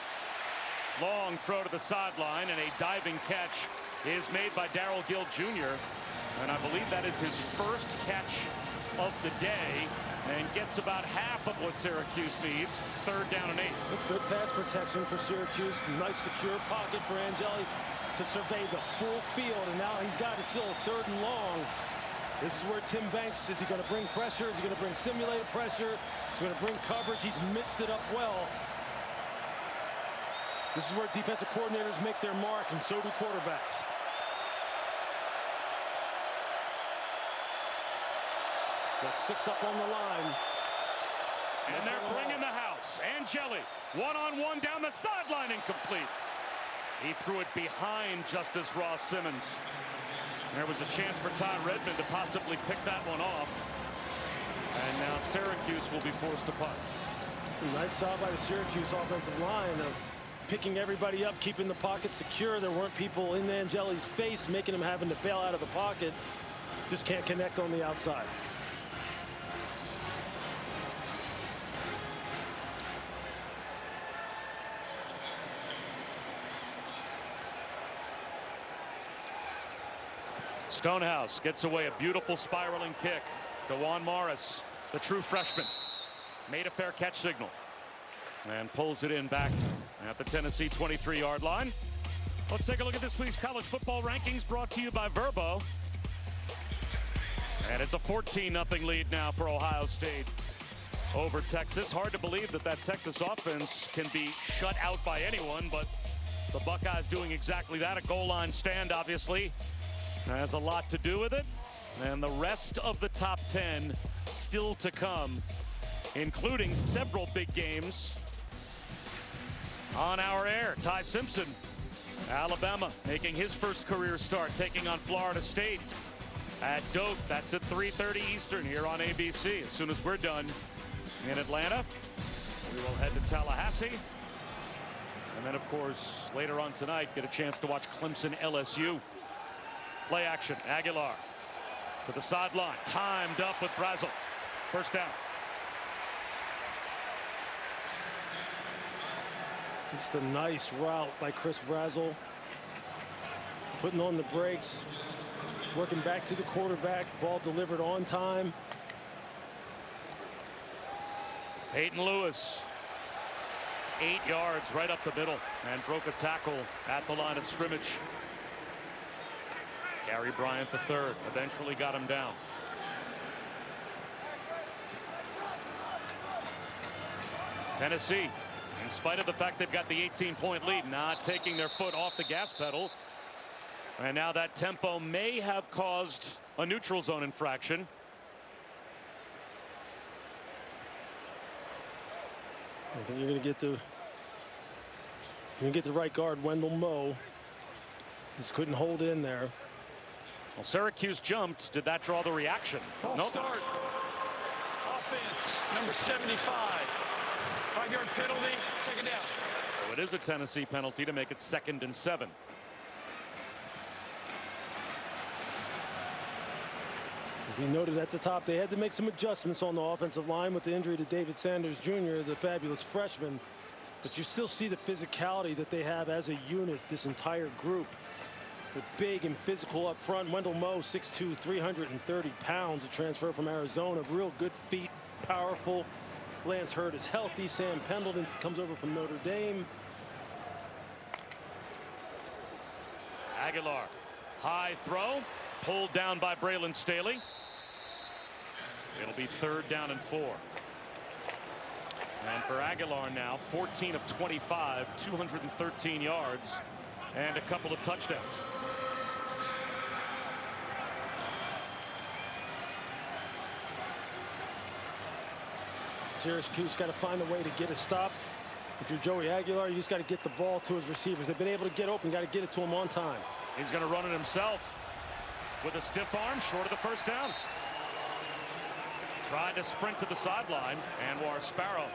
Long throw to the sideline, and a diving catch is made by Darrell Gill Jr. And I believe that is his first catch of the day, and gets about half of what Syracuse needs. 3rd down and 8. It's good pass protection for Syracuse. Nice secure pocket for Angeli to survey the full field, and now he's got it still 3rd and long. This is where Tim Banks, is he going to bring pressure? Is he going to bring simulated pressure? Is he going to bring coverage? He's mixed it up well. This is where defensive coordinators make their mark, and so do quarterbacks. Got 6 up on the line. And they're bringing the house. Angeli, one-on-one down the sideline, incomplete. He threw it behind Justice Ross Simmons. There was a chance for Ty Redmond to possibly pick that one off. And now Syracuse will be forced to punt. It's a nice job by the Syracuse offensive line of picking everybody up, keeping the pocket secure. There weren't people in Angeli's face making him having to bail out of the pocket. Just can't connect on the outside. Stonehouse gets away, a beautiful spiraling kick. DeJuan Morris, the true freshman, made a fair catch signal and pulls it in back at the Tennessee 23-yard line. Let's take a look at this week's college football rankings, brought to you by Verbo. And it's a 14-0 lead now for Ohio State over Texas. Hard to believe that that Texas offense can be shut out by anyone, but the Buckeyes doing exactly that. A goal line stand, obviously, has a lot to do with it. And the rest of the top 10 still to come, including several big games on our air. Ty Simpson, Alabama, making his first career start, taking on Florida State at Doak. That's at 3:30 Eastern here on ABC. As soon as we're done in Atlanta, we will head to Tallahassee. And then, of course, later on tonight, get a chance to watch Clemson LSU. Play action. Aguilar to the sideline. Timed up with Brazel. First down. Just a nice route by Chris Brazel. Putting on the brakes. Working back to the quarterback. Ball delivered on time. Peyton Lewis. 8 yards right up the middle and broke a tackle at the line of scrimmage. Gary Bryant III eventually got him down. Tennessee, in spite of the fact they've got the 18-point lead, not taking their foot off the gas pedal. And now that tempo may have caused a neutral zone infraction. I think you're going to get the right guard, Wendell Moe. Just couldn't hold in there. Well, Syracuse jumped. Did that draw the reaction? False start. Offense, number 75. 5-yard penalty, second down. So it is a Tennessee penalty to make it 2nd and 7. As we noted at the top, they had to make some adjustments on the offensive line with the injury to David Sanders Jr., the fabulous freshman. But you still see the physicality that they have as a unit, this entire group. They're big and physical up front. Wendell Moe, 6'2", 330 pounds, a transfer from Arizona. Real good feet, powerful. Lance Hurd is healthy. Sam Pendleton comes over from Notre Dame. Aguilar, high throw, pulled down by Braylon Staley. It'll be 3rd down and 4. And for Aguilar now, 14 of 25, 213 yards, and a couple of touchdowns. Syracuse got to find a way to get a stop. If you're Joey Aguilar, you just got to get the ball to his receivers. They've been able to get open, got to get it to him on time. He's going to run it himself with a stiff arm, short of the 1st down. Tried to sprint to the sideline. Anwar Sparrow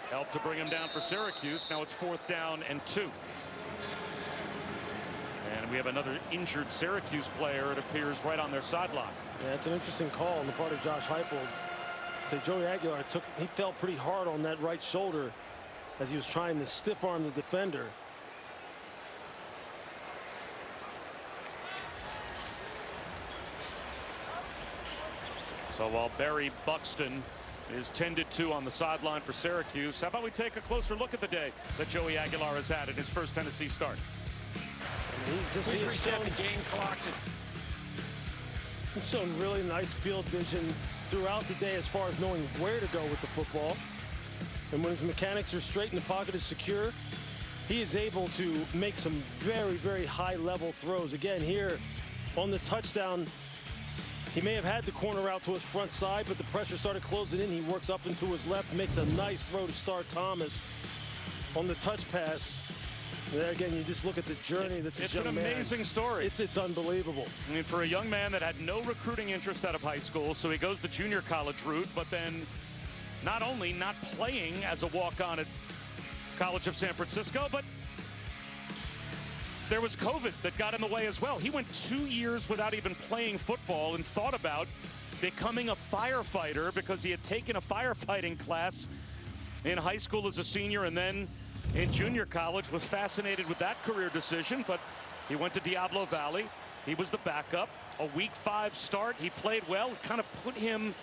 helped to bring him down for Syracuse. Now it's 4th down and 2. And we have another injured Syracuse player, it appears, right on their sideline. Yeah, it's an interesting call on the part of Josh Heupel. Joey Aguilar he fell pretty hard on that right shoulder as he was trying to stiff arm the defender. So while Barry Buxton is tended to on the sideline for Syracuse, how about we take a closer look at the day that Joey Aguilar has had in his first Tennessee start. Please reset the game clock. He's shown really nice field vision throughout the day as far as knowing where to go with the football. And when his mechanics are straight and the pocket is secure, he is able to make some very, very high-level throws. Again, here on the touchdown, he may have had the corner out to his front side, but the pressure started closing in. He works up into his left, makes a nice throw to Star Thomas on the touch pass. There again, you just look at the journey that this young man. It's an amazing story. It's unbelievable. I mean, for a young man that had no recruiting interest out of high school, so he goes the junior college route, but then not only not playing as a walk-on at College of San Francisco, but there was COVID that got in the way as well. He went 2 years without even playing football and thought about becoming a firefighter because he had taken a firefighting class in high school as a senior and then in junior college. Was fascinated with that career decision, but he went to Diablo Valley. He was the backup. A week 5 start. He played well. Kind of put him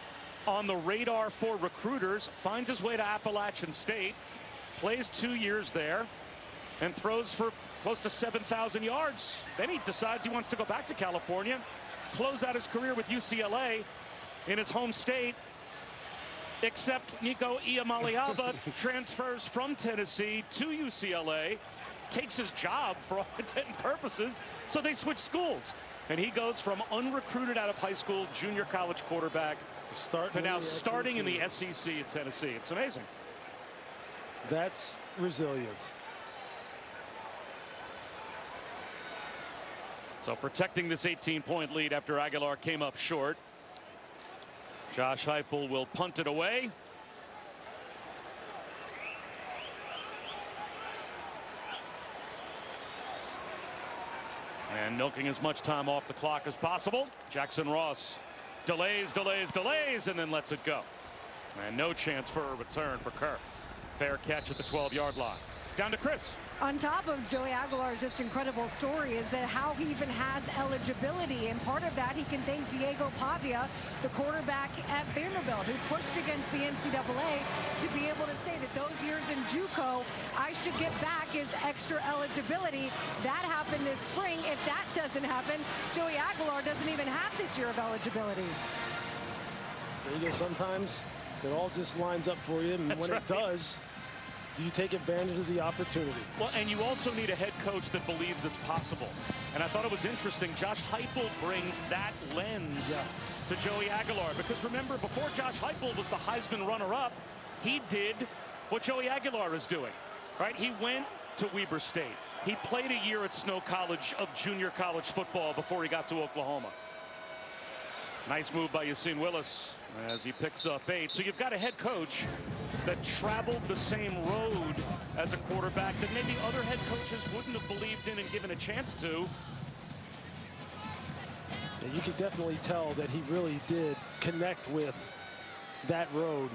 on the radar for recruiters. Finds his way to Appalachian State. Plays 2 years there and throws for close to 7,000 yards. Then he decides he wants to go back to California, close out his career with UCLA in his home state. Except Nico Iamaleava transfers from Tennessee to UCLA, takes his job for all intent and purposes, so they switch schools. And he goes from unrecruited out of high school junior college quarterback to now starting in the SEC in Tennessee. It's amazing. That's resilience. So protecting this 18-point lead after Aguilar came up short. Josh Heupel will punt it away. And milking as much time off the clock as possible. Jackson Ross delays, and then lets it go. And no chance for a return for Kerr. Fair catch at the 12-yard line. Down to Chris. On top of Joey Aguilar's just incredible story is that how he even has eligibility, and part of that he can thank Diego Pavia, the quarterback at Vanderbilt, who pushed against the NCAA to be able to say that those years in JUCO, I should get back his extra eligibility. That happened this spring. If that doesn't happen, Joey Aguilar doesn't even have this year of eligibility. There you go. Sometimes it all just lines up for you, and That's when right. it does, Do you take advantage of the opportunity? Well, and you also need a head coach that believes it's possible. And I thought it was interesting, Josh Heupel brings that lens to Joey Aguilar. Because remember, before Josh Heupel was the Heisman runner-up, he did what Joey Aguilar is doing, right? He went to Weber State. He played a year at Snow College of junior college football before he got to Oklahoma. Nice move by Yassine Willis as he picks up 8. So you've got a head coach that traveled the same road as a quarterback that maybe other head coaches wouldn't have believed in and given a chance to. And you can definitely tell that he really did connect with that road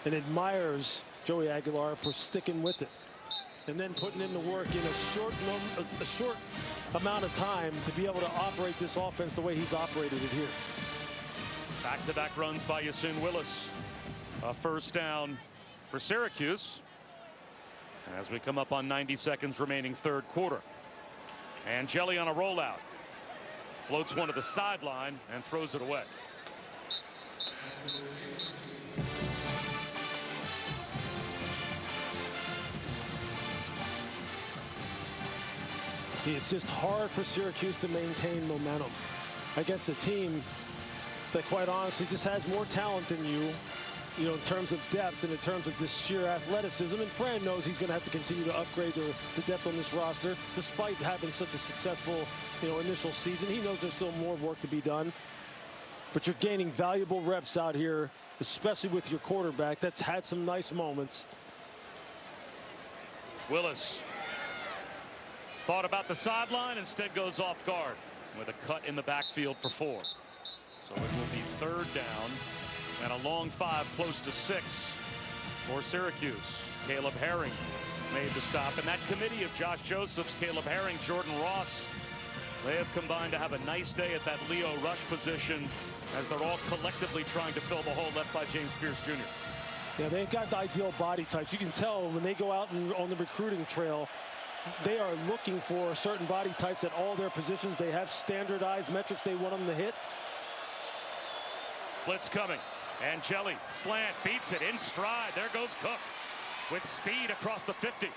and admires Joey Aguilar for sticking with it and then putting in the work in a short amount of time to be able to operate this offense the way he's operated it here. Back-to-back runs by Yassine Willis. A first down for Syracuse as we come up on 90 seconds remaining third quarter. And Jelly on a rollout. Floats one to the sideline and throws it away. See, it's just hard for Syracuse to maintain momentum against a team that quite honestly just has more talent than you know, in terms of depth and in terms of just sheer athleticism. And Fran knows he's going to have to continue to upgrade the depth on this roster, despite having such a successful, initial season. He knows there's still more work to be done. But you're gaining valuable reps out here, especially with your quarterback that's had some nice moments. Willis thought about the sideline, instead goes off guard with a cut in the backfield for 4. So it will be third down and a long 5 close to 6 for Syracuse. Caleb Herring made the stop, and that committee of Josh Josephs, Caleb Herring, Jordan Ross, they have combined to have a nice day at that Leo rush position as they're all collectively trying to fill the hole left by James Pierce Jr. Yeah, they've got the ideal body types. You can tell when they go out on the recruiting trail, they are looking for certain body types at all their positions. They have standardized metrics they want them to hit. Blitz coming, and Jelly slant beats it in stride. There goes Cook with speed across the 50.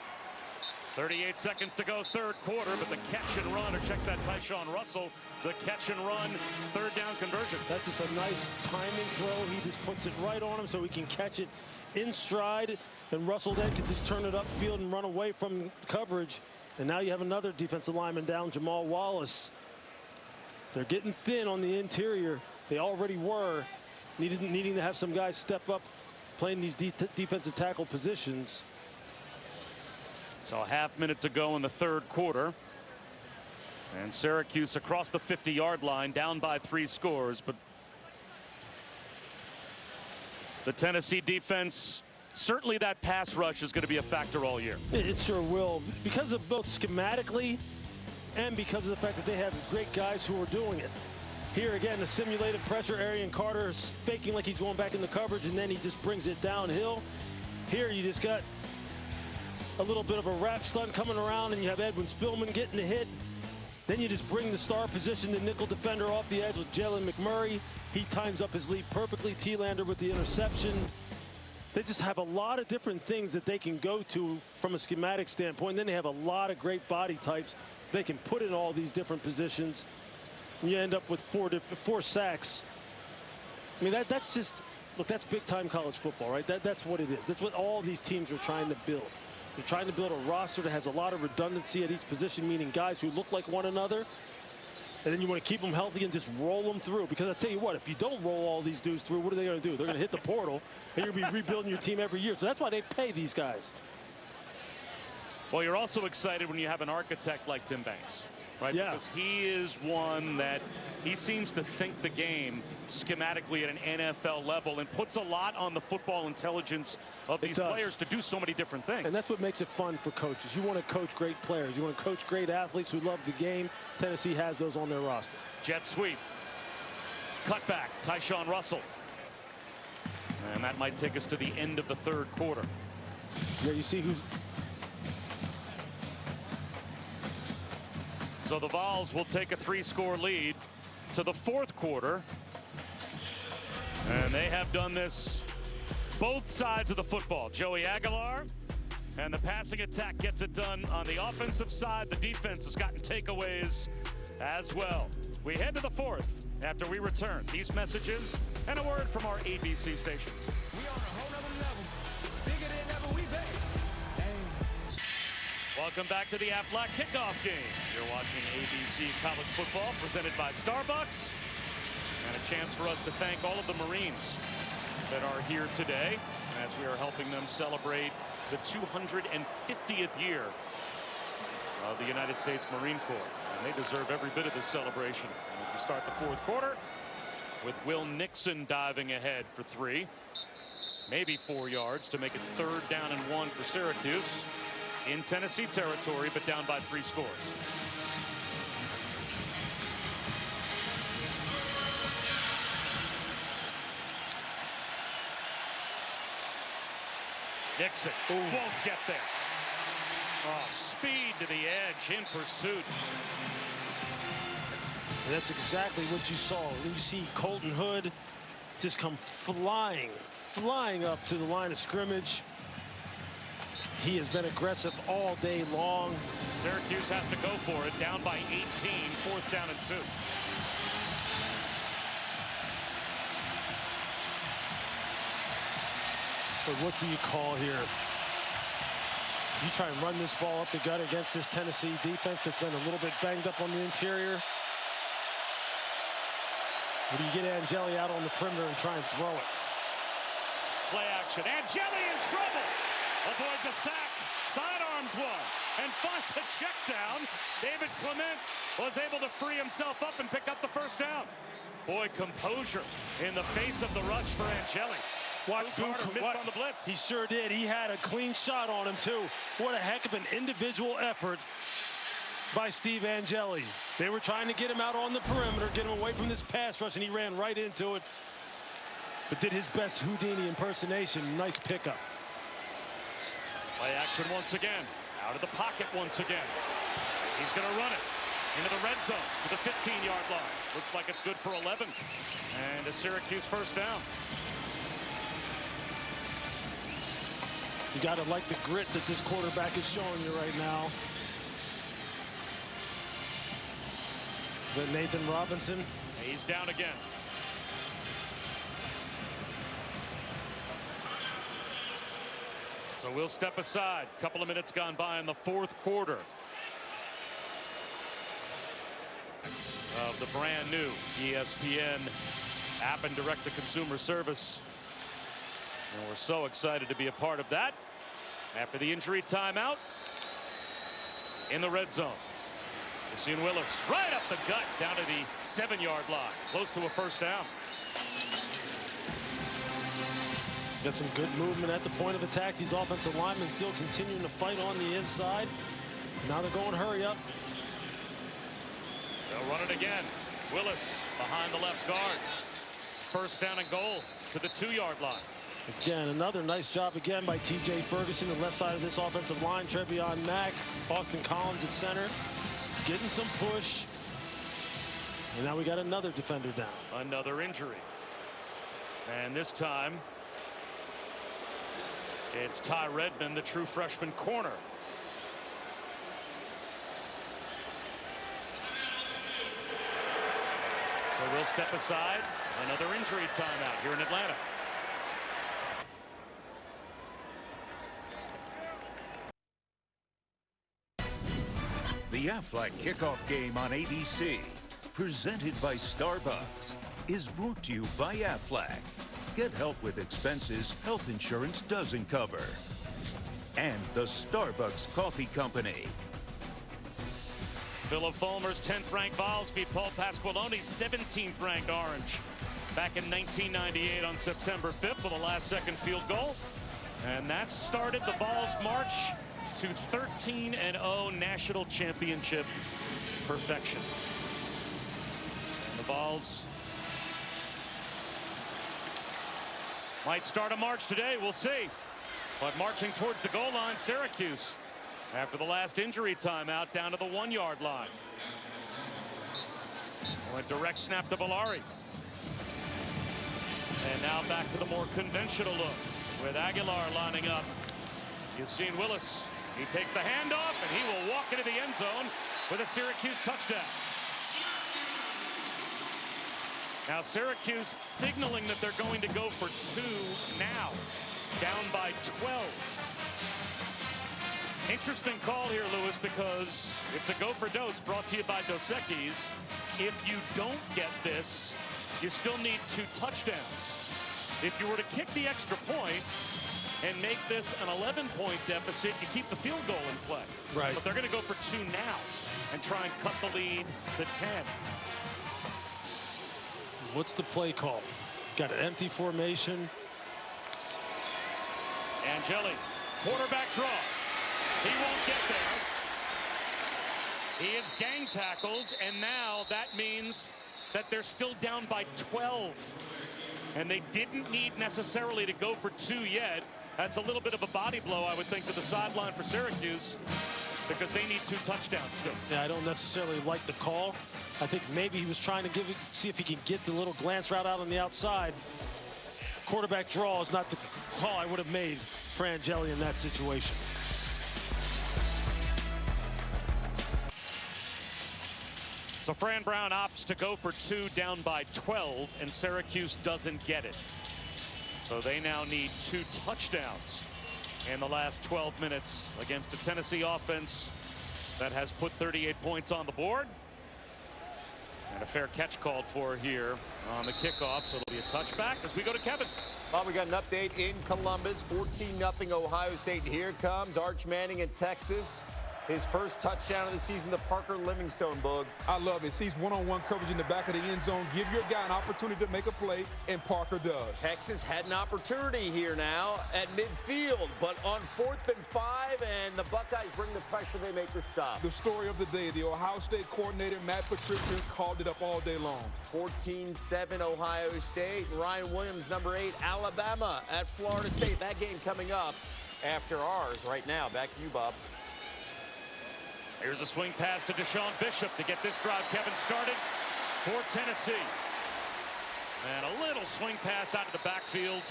38 seconds to go, third quarter, but the catch and run, or check that Tyshawn Russell, the catch and run, third down conversion. That's just a nice timing throw. He just puts it right on him so he can catch it in stride, and Russell then can just turn it upfield and run away from coverage. And now you have another defensive lineman down, Jamal Wallace. They're getting thin on the interior. They already were needing to have some guys step up playing these defensive tackle positions. So a half minute to go in the third quarter. And Syracuse across the 50-yard line, down by 3 scores. But the Tennessee defense, certainly that pass rush is going to be a factor all year. It sure will, because of both schematically and because of the fact that they have great guys who are doing it. Here again, the simulated pressure, Arian Carter is faking like he's going back into coverage, and then he just brings it downhill. Here you just got a little bit of a wrap stunt coming around, and you have Edwin Spillman getting the hit. Then you just bring the star position, the nickel defender off the edge with Jalen McMurray. He times up his lead perfectly. T-Lander with the interception. They just have a lot of different things that they can go to from a schematic standpoint. And then they have a lot of great body types they can put in all these different positions. And you end up with 4 sacks. I mean, that's just, look, that's big-time college football, right? That's what it is. That's what all these teams are trying to build. They're trying to build a roster that has a lot of redundancy at each position, meaning guys who look like one another. And then you want to keep them healthy and just roll them through. Because I tell you what, if you don't roll all these dudes through, what are they going to do? They're going to hit the portal, and you're going to be rebuilding your team every year. So that's why they pay these guys. Well, you're also excited when you have an architect like Tim Banks, right? Yeah. Because he is one that he seems to think the game schematically at an NFL level and puts a lot on the football intelligence of these players to do so many different things. And that's what makes it fun for coaches. You want to coach great players. You want to coach great athletes who love the game. Tennessee has those on their roster. Jet sweep. Cut back. Tyshawn Russell. And that might take us to the end of the third quarter. Yeah, you see who's... So the Vols will take a 3-score lead to the fourth quarter. And they have done this both sides of the football. Joey Aguilar And the passing attack gets it done on the offensive side. The defense has gotten takeaways as well. We head to the fourth after we return. These messages and a word from our ABC stations. We on a whole nother level. Bigger than ever we been. Welcome back to the Aflac kickoff game. You're watching ABC College Football presented by Starbucks. And a chance for us to thank all of the Marines that are here today as we are helping them celebrate the 250th year of the United States Marine Corps. And they deserve every bit of this celebration as we start the fourth quarter with Will Nixon diving ahead for 3. Maybe 4 yards to make it 3rd down and 1 for Syracuse in Tennessee territory, but down by 3 scores. Nixon won't get there. Oh, speed to the edge in pursuit. And that's exactly what you saw. You see Colton Hood just come flying up to the line of scrimmage. He has been aggressive all day long. Syracuse has to go for it, down by 18, 4th down and 2. But what do you call here? Do you try and run this ball up the gut against this Tennessee defense that's been a little bit banged up on the interior? Or do you get Angeli out on the perimeter and try and throw it? Play action. Angeli in trouble. Avoids a sack. Sidearms one. And finds a check down. David Clement was able to free himself up and pick up the 1st down. Boy, composure in the face of the rush for Angeli. Watch Carter missed on the blitz. He sure did. He had a clean shot on him, too. What a heck of an individual effort by Steve Angeli. They were trying to get him out on the perimeter, get him away from this pass rush, and he ran right into it. But did his best Houdini impersonation. Nice pickup. Play action once again. Out of the pocket once again. He's going to run it into the red zone to the 15-yard line. Looks like it's good for 11. And a Syracuse 1st down. You got to like the grit that this quarterback is showing you right now. Is that Nathan Robinson? He's down again. So we'll step aside. A couple of minutes gone by in the 4th quarter of the brand new ESPN app and direct-to-consumer service. And we're so excited to be a part of that. After the injury timeout, in the red zone. Yassine Willis right up the gut down to the 7-yard line, close to a 1st down. Got some good movement at the point of attack. These offensive linemen still continuing to fight on the inside. Now they're going hurry up. They'll run it again. Willis behind the left guard. 1st down and goal to the 2-yard line. Again, another nice job again by T.J. Ferguson, the left side of this offensive line. Trevion Mack, Austin Collins at center, getting some push. And now we got another defender down. Another injury. And this time, it's Ty Redmond, the true freshman corner. So we'll step aside. Another injury timeout here in Atlanta. The Aflac kickoff game on ABC, presented by Starbucks, is brought to you by Aflac. Get help with expenses health insurance doesn't cover. And the Starbucks Coffee Company. Philip Fulmer's 10th ranked Vols beat Paul Pasqualoni's 17th ranked Orange back in 1998 on September 5th with a last-second field goal. And that started the Vols' march to 13-0 national championship perfection. And the Vols might start a march today, we'll see. But marching towards the goal line, Syracuse, after the last injury timeout, down to the 1-yard line. A direct snap to Valari. And now back to the more conventional look with Aguilar lining up You've seen Willis. He takes the handoff, and he will walk into the end zone with a Syracuse touchdown. Now Syracuse signaling that they're going to go for 2 now, down by 12. Interesting call here, Lewis, because it's a go for Dos, brought to you by Dos Equis. If you don't get this, you still need 2 touchdowns. If you were to kick the extra point and make this an 11-point deficit, you keep the field goal in play. Right. But they're going to go for 2 now and try and cut the lead to 10. What's the play call? Got an empty formation. Angeli, quarterback draw. He won't get there. He is gang tackled, and now that means that they're still down by 12. And they didn't need necessarily to go for 2 yet. That's a little bit of a body blow, I would think, to the sideline for Syracuse, because they need 2 touchdowns still. Yeah, I don't necessarily like the call. I think maybe he was trying to see if he can get the little glance route out on the outside. Quarterback draw is not the call I would have made for Angeli in that situation. So Fran Brown opts to go for 2 down by 12, and Syracuse doesn't get it. So they now need 2 touchdowns in the last 12 minutes against a Tennessee offense that has put 38 points on the board. And a fair catch called for here on the kickoff, so it'll be a touchback as we go to Kevin. Well, we got an update in Columbus, 14-0 Ohio State. Here comes Arch Manning in Texas. His first touchdown of the season to Parker Livingstone, Boog. I love it. Sees one-on-one coverage in the back of the end zone. Give your guy an opportunity to make a play, and Parker does. Texas had an opportunity here now at midfield, but on 4th and 5, and the Buckeyes bring the pressure. They make the stop. The story of the day, the Ohio State coordinator, Matt Patricia, called it up all day long. 14-7 Ohio State. Ryan Williams, number 8, Alabama at Florida State. That game coming up after ours right now. Back to you, Bob. Here's a swing pass to Deshaun Bishop to get this drive, Kevin, started for Tennessee. And a little swing pass out of the backfield,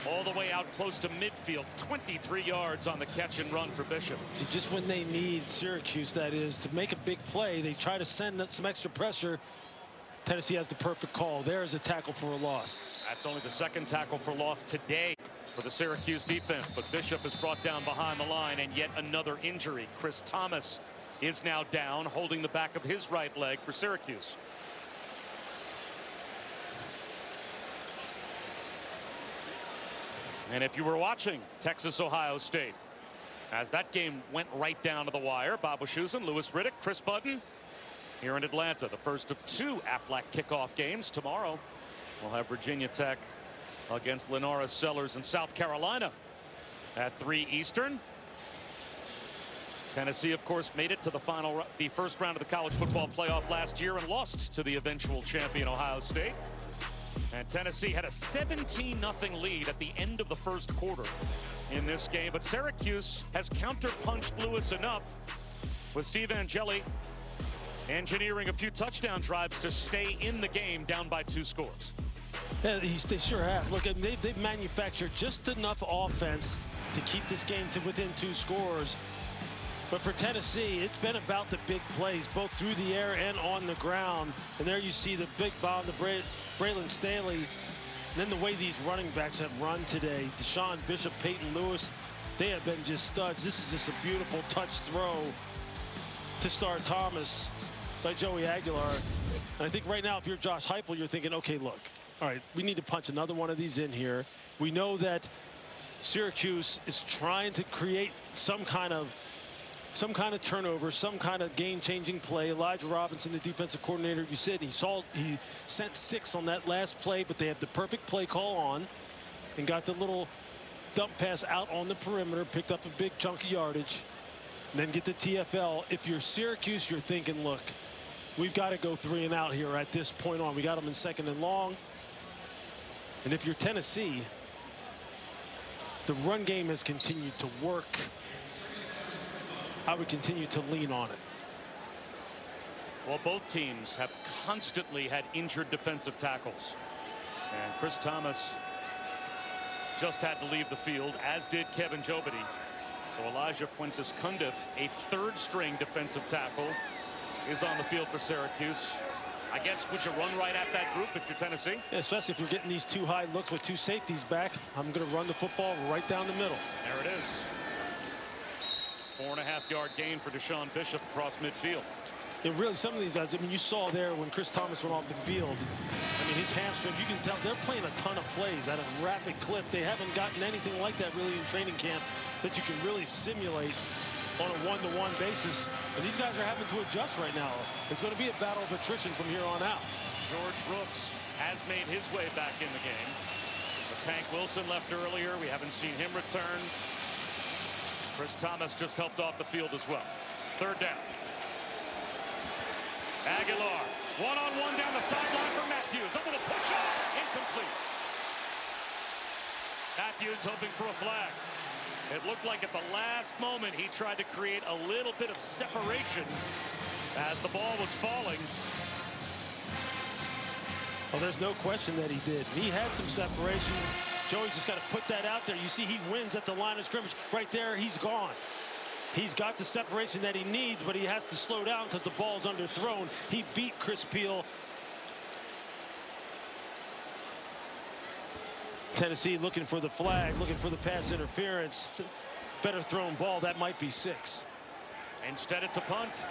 all the way out close to midfield. 23 yards on the catch and run for Bishop. See, just when they need Syracuse, that is, to make a big play, they try to send some extra pressure. Tennessee has the perfect call. There's a tackle for a loss. That's only the 2nd tackle for loss today for the Syracuse defense, but Bishop is brought down behind the line, and yet another injury. Chris Thomas is now down, holding the back of his right leg for Syracuse. And if you were watching Texas-Ohio State, as that game went right down to the wire, Bob Wischusen, Louis Riddick, Chris Budden here in Atlanta, the first of 2 Aflac kickoff games. Tomorrow we'll have Virginia Tech against Lenora Sellers in South Carolina at 3 Eastern. Tennessee, of course, made it to the first round of the college football playoff last year and lost to the eventual champion Ohio State. And Tennessee had a 17-0 lead at the end of the first quarter in this game. But Syracuse has counterpunched Lewis enough with Steve Angeli engineering a few touchdown drives to stay in the game down by 2 scores. Yeah, they sure have. Look, they've manufactured just enough offense to keep this game to within 2 scores. But for Tennessee, it's been about the big plays, both through the air and on the ground. And there you see the big bomb to Braylon Staley. And then the way these running backs have run today, Deshaun Bishop, Peyton Lewis, they have been just studs. This is just a beautiful touch throw to Star Thomas by Joey Aguilar. And I think right now, if you're Josh Heupel, you're thinking, okay, look, all right, we need to punch another one of these in here. We know that Syracuse is trying to create some kind of turnover, some kind of game-changing play. Elijah Robinson, the defensive coordinator, you said he sent 6 on that last play, but they had the perfect play call on and got the little dump pass out on the perimeter, picked up a big chunk of yardage, and then get the TFL. If you're Syracuse, you're thinking, look, we've got to go 3 and out here at this point on. We got them in 2nd and long. And if you're Tennessee, the run game has continued to work. I would continue to lean on it. Well, both teams have constantly had injured defensive tackles. And Chris Thomas just had to leave the field, as did Kevin Jobity. So Elijah Fuentes-Cundiff, a third-string defensive tackle, is on the field for Syracuse. I guess, would you run right at that group if you're Tennessee? Yeah, especially if you're getting these two high looks with two safeties back. I'm going to run the football right down the middle. There it is. 4.5-yard gain for Deshaun Bishop across midfield. It really, some of these guys, I mean, you saw there when Chris Thomas went off the field. I mean, his hamstring, you can tell they're playing a ton of plays at a rapid clip. They haven't gotten anything like that really in training camp that you can really simulate on a one-to-one basis. And these guys are having to adjust right now. It's going to be a battle of attrition from here on out. George Rooks has made his way back in the game. Tank Wilson left earlier. We haven't seen him return. Chris Thomas just helped off the field as well. Third down. Aguilar, one-on-one down the sideline for Matthews. A little push-off, incomplete. Matthews hoping for a flag. It looked like at the last moment he tried to create a little bit of separation as the ball was falling. Well, there's no question that he did. He had some separation. Joey's just got to put that out there. You see he wins at the line of scrimmage. Right there, he's gone. He's got the separation that he needs, but he has to slow down because the ball's underthrown. He beat Chris Peel. Tennessee looking for the flag, looking for the pass interference. Better thrown ball. That might be 6. Instead, it's a punt.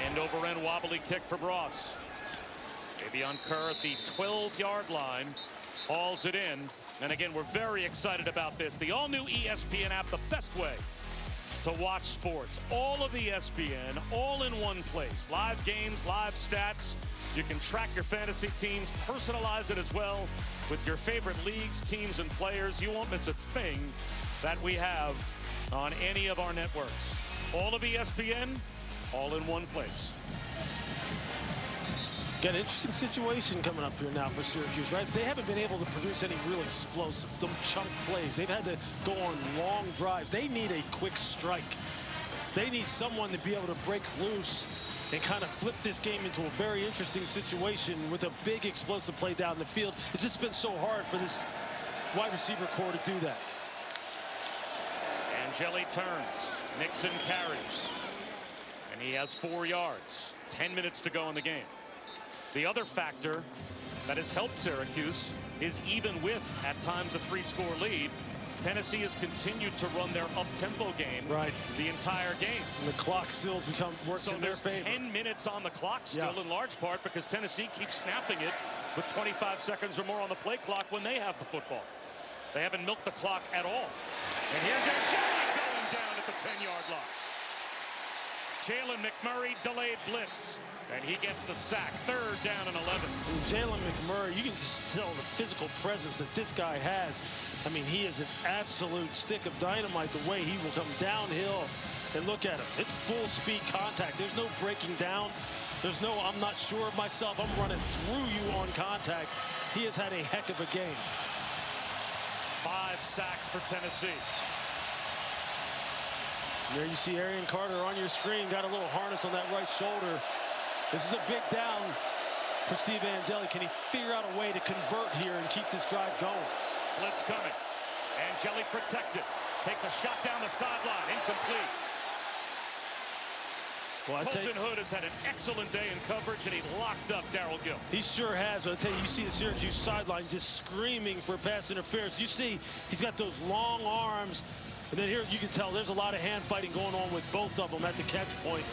End over end wobbly kick from Ross. Davion Kerr at the 12-yard line hauls it in. And again, we're very excited about this. The all-new ESPN app, the best way to watch sports. All of ESPN, all in one place. Live games, live stats. You can track your fantasy teams, personalize it as well with your favorite leagues, teams, and players. You won't miss a thing that we have on any of our networks. All of ESPN, all in one place. Got an interesting situation coming up here now for Syracuse, right? They haven't been able to produce any real explosive, chunk plays. They've had to go on long drives. They need a quick strike. They need someone to be able to break loose and kind of flip this game into a very interesting situation with a big explosive play down the field. It's just been so hard for this wide receiver core to do that. Angeli turns. Nixon carries. And he has 4 yards. 10 minutes to go in the game. The other factor that has helped Syracuse is even with, at times, a 3-score lead, Tennessee has continued to run their up-tempo game the entire game. And the clock still works in their favor. So there's 10 minutes on the clock still, in large part because Tennessee keeps snapping it with 25 seconds or more on the play clock when they have the football. They haven't milked the clock at all. And here's Angeli going down at the 10-yard line. Jalen McMurray delayed blitz. And he gets the sack. Third down and 11. Jalen McMurray, you can just tell the physical presence that this guy has. I mean, he is an absolute stick of dynamite the way he will come downhill. And look at him. It's full speed contact. There's no breaking down. There's no, I'm not sure of myself. I'm running through you on contact. He has had a heck of a game. 5 sacks for Tennessee. There you see Arian Carter on your screen. Got a little harness on that right shoulder. This is a big down for Steve Angeli. Can he figure out a way to convert here and keep this drive going? Blitz coming. Angeli protected. Takes a shot down the sideline. Incomplete. Well, Colton Hood has had an excellent day in coverage, and he locked up Darrell Gill. He sure has. But I tell you, you see the Syracuse sideline just screaming for pass interference. You see he's got those long arms. And then here you can tell there's a lot of hand fighting going on with both of them at the catch point.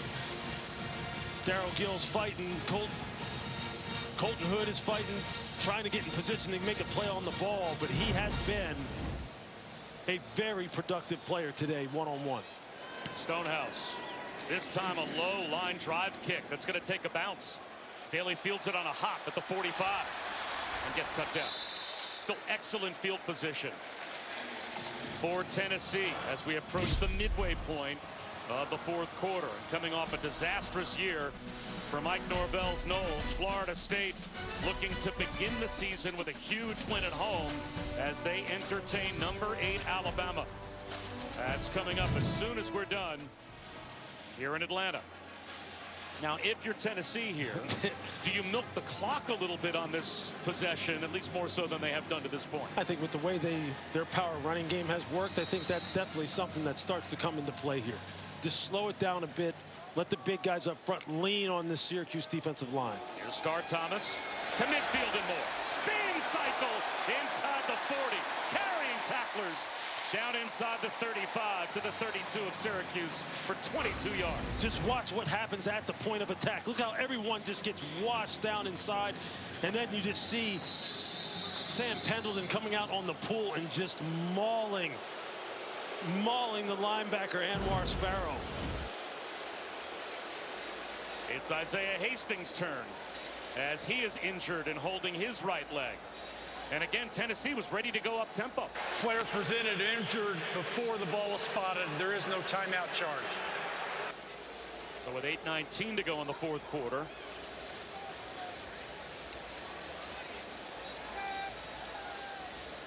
Darrell Gill's fighting. Colton Hood is fighting, trying to get in position to make a play on the ball. But he has been a very productive player today, one-on-one. Stonehouse. This time a low line drive kick that's going to take a bounce. Staley fields it on a hop at the 45 and gets cut down. Still excellent field position for Tennessee as we approach the midway point of the 4th quarter. Coming off a disastrous year for Mike Norvell's Noles, Florida State looking to begin the season with a huge win at home as they entertain number 8 Alabama. That's coming up as soon as we're done here in Atlanta. Now, if you're Tennessee here, do you milk the clock a little bit on this possession, at least more so than they have done to this point? I think with the way their power running game has worked, I think that's definitely something that starts to come into play here. Just slow it down a bit. Let the big guys up front lean on this Syracuse defensive line. Here's Star Thomas to midfield and more. Spin cycle inside the 40. Carrying tacklers down inside the 35 to the 32 of Syracuse for 22 yards. Just watch what happens at the point of attack. Look how everyone just gets washed down inside. And then you just see Sam Pendleton coming out on the pull and just mauling the linebacker Anwar Sparrow. It's Isaiah Hastings' turn as he is injured and holding his right leg. And again, Tennessee was ready to go up tempo. Player presented injured before the ball was spotted. There is no timeout charge. So with 8:19 to go in the fourth quarter.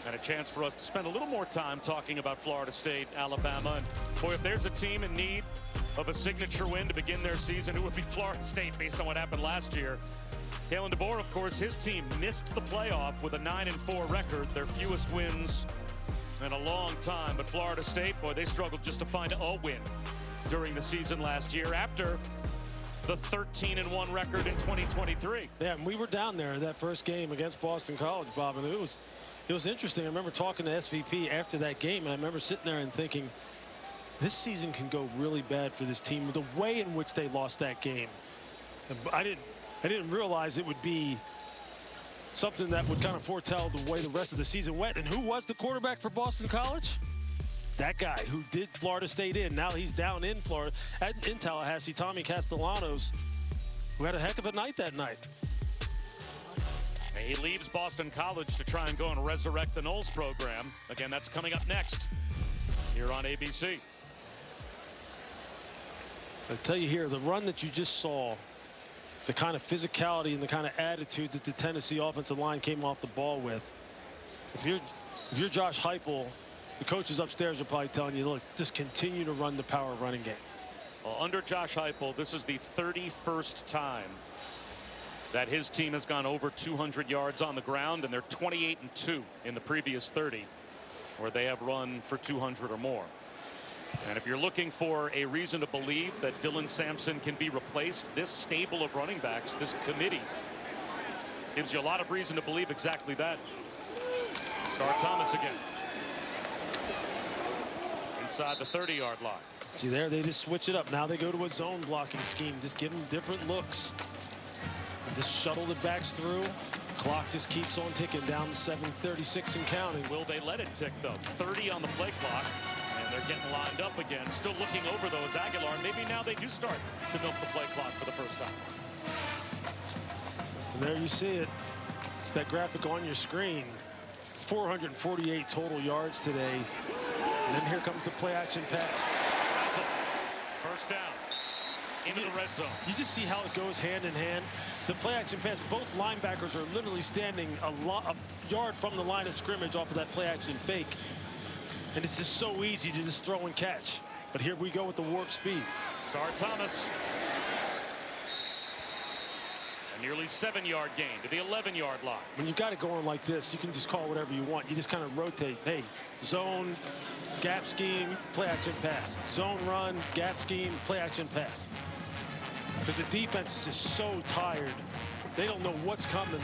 And a chance for us to spend a little more time talking about Florida State, Alabama. And boy, if there's a team in need of a signature win to begin their season, it would be Florida State based on what happened last year. Kalen DeBoer, of course, his team missed the playoff with a 9-4 record, their fewest wins in a long time. But Florida State, boy, they struggled just to find a win during the season last year after the 13-1 record in 2023. Yeah, and we were down there in that first game against Boston College, Bob, and it was interesting. I remember talking to SVP after that game, and I remember sitting there and thinking, this season can go really bad for this team. The way in which they lost that game, I didn't realize it would be something that would kind of foretell the way the rest of the season went. And who was the quarterback for Boston College? That guy who did Florida State in. Now he's down in Florida, in Tallahassee, Tommy Castellanos, who had a heck of a night that night. He leaves Boston College to try and go and resurrect the Knowles program. Again, that's coming up next here on ABC. I tell you here, the run that you just saw, the kind of physicality and the kind of attitude that the Tennessee offensive line came off the ball with. If you're Josh Heupel, the coaches upstairs are probably telling you, look, just continue to run the power running game. Well, under Josh Heupel, this is the 31st time that his team has gone over 200 yards on the ground, and they're 28-2 in the previous 30 where they have run for 200 or more. And if you're looking for a reason to believe that Dylan Sampson can be replaced, this stable of running backs, this committee, gives you a lot of reason to believe exactly that. Star Thomas again. Inside the 30-yard line. See there, they just switch it up. Now they go to a zone blocking scheme. Just give them different looks. And just shuttle the backs through. Clock just keeps on ticking down to 7:36 and counting. Will they let it tick, though? 30 on the play clock. They're getting lined up again, still looking over those. Aguilar, maybe now they do start to milk the play clock for the first time. And there you see it, that graphic on your screen. 448 total yards today. And then here comes the play action pass. First down into the red zone. You just see how it goes hand in hand. The play action pass, both linebackers are literally standing a yard from the line of scrimmage off of that play action fake. And it's just so easy to just throw and catch. But here we go with the warp speed. Star Thomas. A nearly 7-yard gain to the 11-yard line. When you've got it going like this, you can just call whatever you want. You just kind of rotate. Hey, zone, gap scheme, play action pass. Zone run, gap scheme, play action pass. Because the defense is just so tired. They don't know what's coming.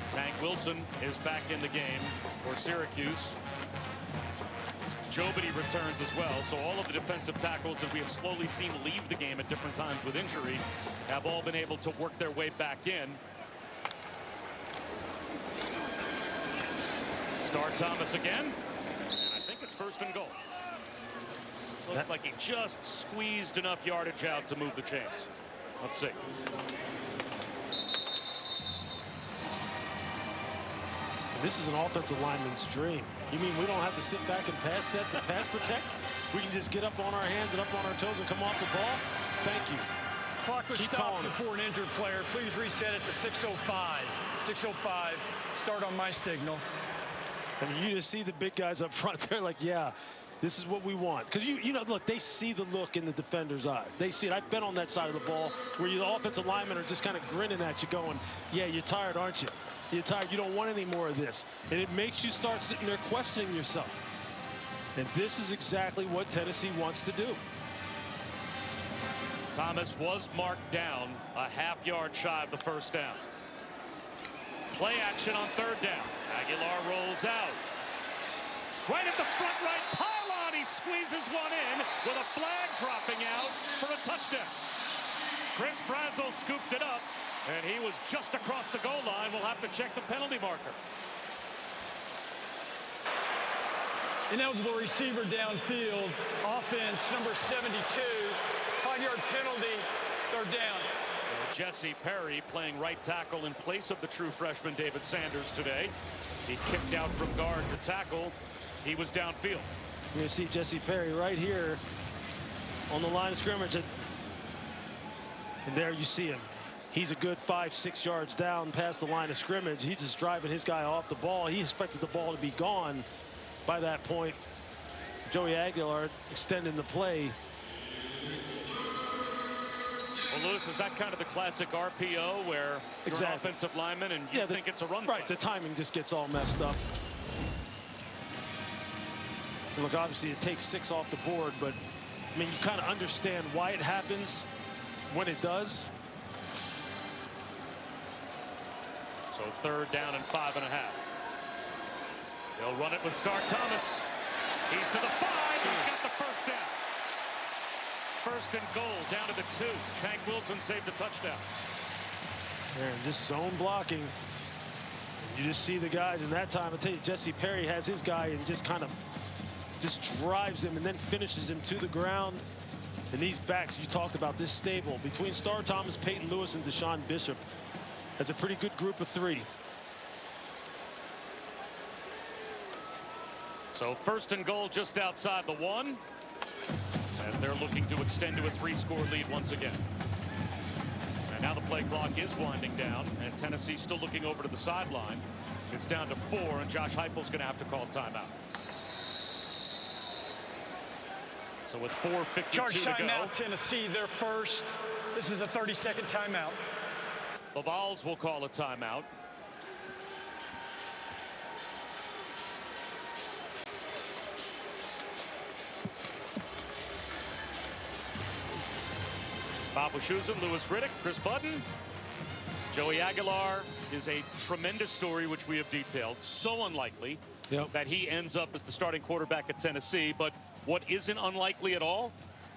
Tank Wilson is back in the game for Syracuse. Jobity returns as well. So all of the defensive tackles that we have slowly seen leave the game at different times with injury have all been able to work their way back in. Star Thomas again. And I think it's first and goal. Looks like he just squeezed enough yardage out to move the chains. Let's see. This is an offensive lineman's dream. You mean we don't have to sit back and pass sets and pass protect? We can just get up on our hands and up on our toes and come off the ball? Thank you. Clock was stopped before an injured player. Please reset it to 6:05. 6:05. Start on my signal. I mean, you just see the big guys up front. They're like, yeah, This is what we want. Because, you know, look, they see the look in the defender's eyes. They see it. I've been on that side of the ball where the offensive linemen are just kind of grinning at you going, yeah, you're tired, aren't you? You're tired. You don't want any more of this. And it makes you start sitting there questioning yourself. And this is exactly what Tennessee wants to do. Thomas was marked down a half-yard shy of the first down. Play action on third down. Aguilar rolls out. Right at the front right pylon, he squeezes one in with a flag dropping out for a touchdown. Chris Brazel scooped it up, and he was just across the goal line. We'll have to check the penalty marker. Ineligible receiver downfield. Offense number 72. 5-yard penalty. Third down. So Jesse Perry playing right tackle in place of the true freshman David Sanders today. He kicked out from guard to tackle. He was downfield. You see Jesse Perry right here on the line of scrimmage. And there you see him. He's a good 5-6 yards down past the line of scrimmage. He's just driving his guy off the ball. He expected the ball to be gone by that point. Joey Aguilar extending the play. Well, Lewis, is that kind of the classic RPO where you're an offensive lineman and you think it's a run play? Right, the timing just gets all messed up. Look, obviously it takes 6 off the board, but I mean, you kind of understand why it happens when it does. So third down and 5.5. They'll run it with Star Thomas. He's to the 5. He's got the first down. First and goal down to the 2. Tank Wilson saved a touchdown. And just zone blocking. You just see the guys in that time. I tell you, Jesse Perry has his guy and just kind of just drives him and then finishes him to the ground. And these backs, you talked about this stable between Star Thomas, Peyton Lewis, and Deshaun Bishop. That's a pretty good group of 3. So first and goal just outside the 1. As they're looking to extend to a 3-score lead once again. And now the play clock is winding down, and Tennessee still looking over to the sideline. It's down to 4, and Josh Heupel's going to have to call timeout. So with 4:52 Charge to timeout, go, Tennessee, they're first. This is a 30-second timeout. the Vols will call a timeout. Bob Wischusen, Louis Riddick, Chris Budden. Joey Aguilar is a tremendous story, which we have detailed. So unlikely that he ends up as the starting quarterback at Tennessee. But what isn't unlikely at all,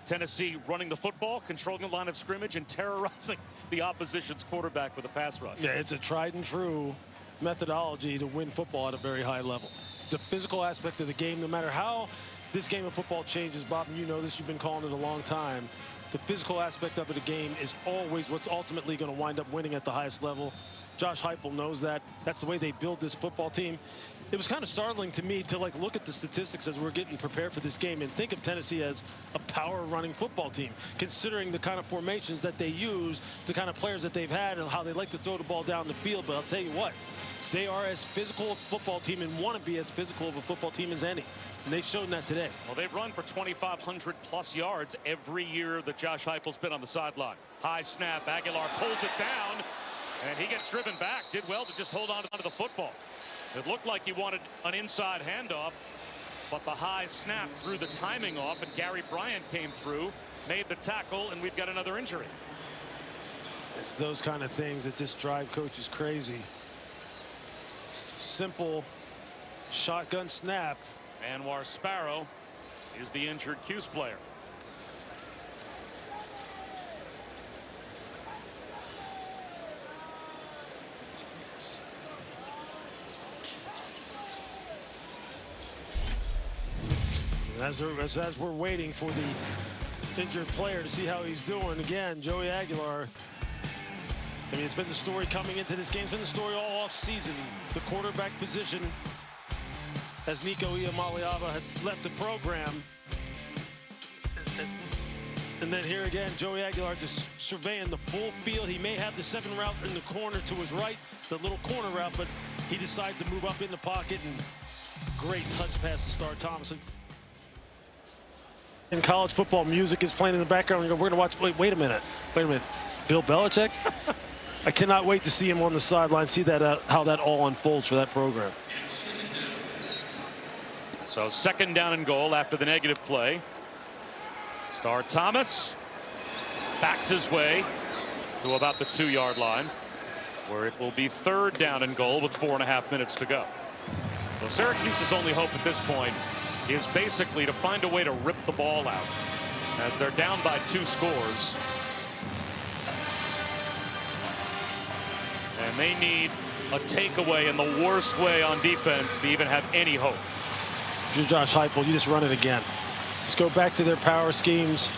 Tennessee running the football, controlling the line of scrimmage, and terrorizing the opposition's quarterback with a pass rush. Yeah, it's a tried and true methodology to win football at a very high level. The physical aspect of the game, no matter how this game of football changes, Bob, and you know this, you've been calling it a long time. The physical aspect of the game is always what's ultimately going to wind up winning at the highest level. Josh Heupel knows that. That's the way they build this football team. It was kind of startling to me to look at the statistics as we're getting prepared for this game and think of Tennessee as a power running football team, considering the kind of formations that they use, the kind of players that they've had, and how they like to throw the ball down the field. But I'll tell you what, they are as physical a football team and want to be as physical of a football team as any. And they've shown that today. Well, they've run for 2,500 plus yards every year that Josh Heupel's been on the sideline. High snap, Aguilar pulls it down, and he gets driven back. Did well to just hold on to the football. It looked like he wanted an inside handoff, but the high snap threw the timing off, and Gary Bryant came through, made the tackle, and we've got another injury. It's those kind of things that just drive coaches crazy. Simple shotgun snap. Anwar Sparrow is the injured Cuse player. As we're waiting for the injured player to see how he's doing, again, Joey Aguilar. I mean, it's been the story coming into this game. It's been the story all off season. The quarterback position, as Nico Iamaleava had left the program. And then here again, Joey Aguilar just surveying the full field. He may have the 7 route in the corner to his right, the little corner route, but he decides to move up in the pocket, and great touch pass to Star Thomas. In college football, music is playing in the background. We're going to watch. Wait a minute. Bill Belichick? I cannot wait to see him on the sideline, see that how that all unfolds for that program. So 2nd down and goal after the negative play. Star Thomas backs his way to about the 2-yard line, where it will be 3rd down and goal with 4.5 minutes to go. So Syracuse's only hope at this point is basically to find a way to rip the ball out, as they're down by 2 scores. And they need a takeaway in the worst way on defense to even have any hope. If you're Josh Heupel, you just run it again. Just go back to their power schemes,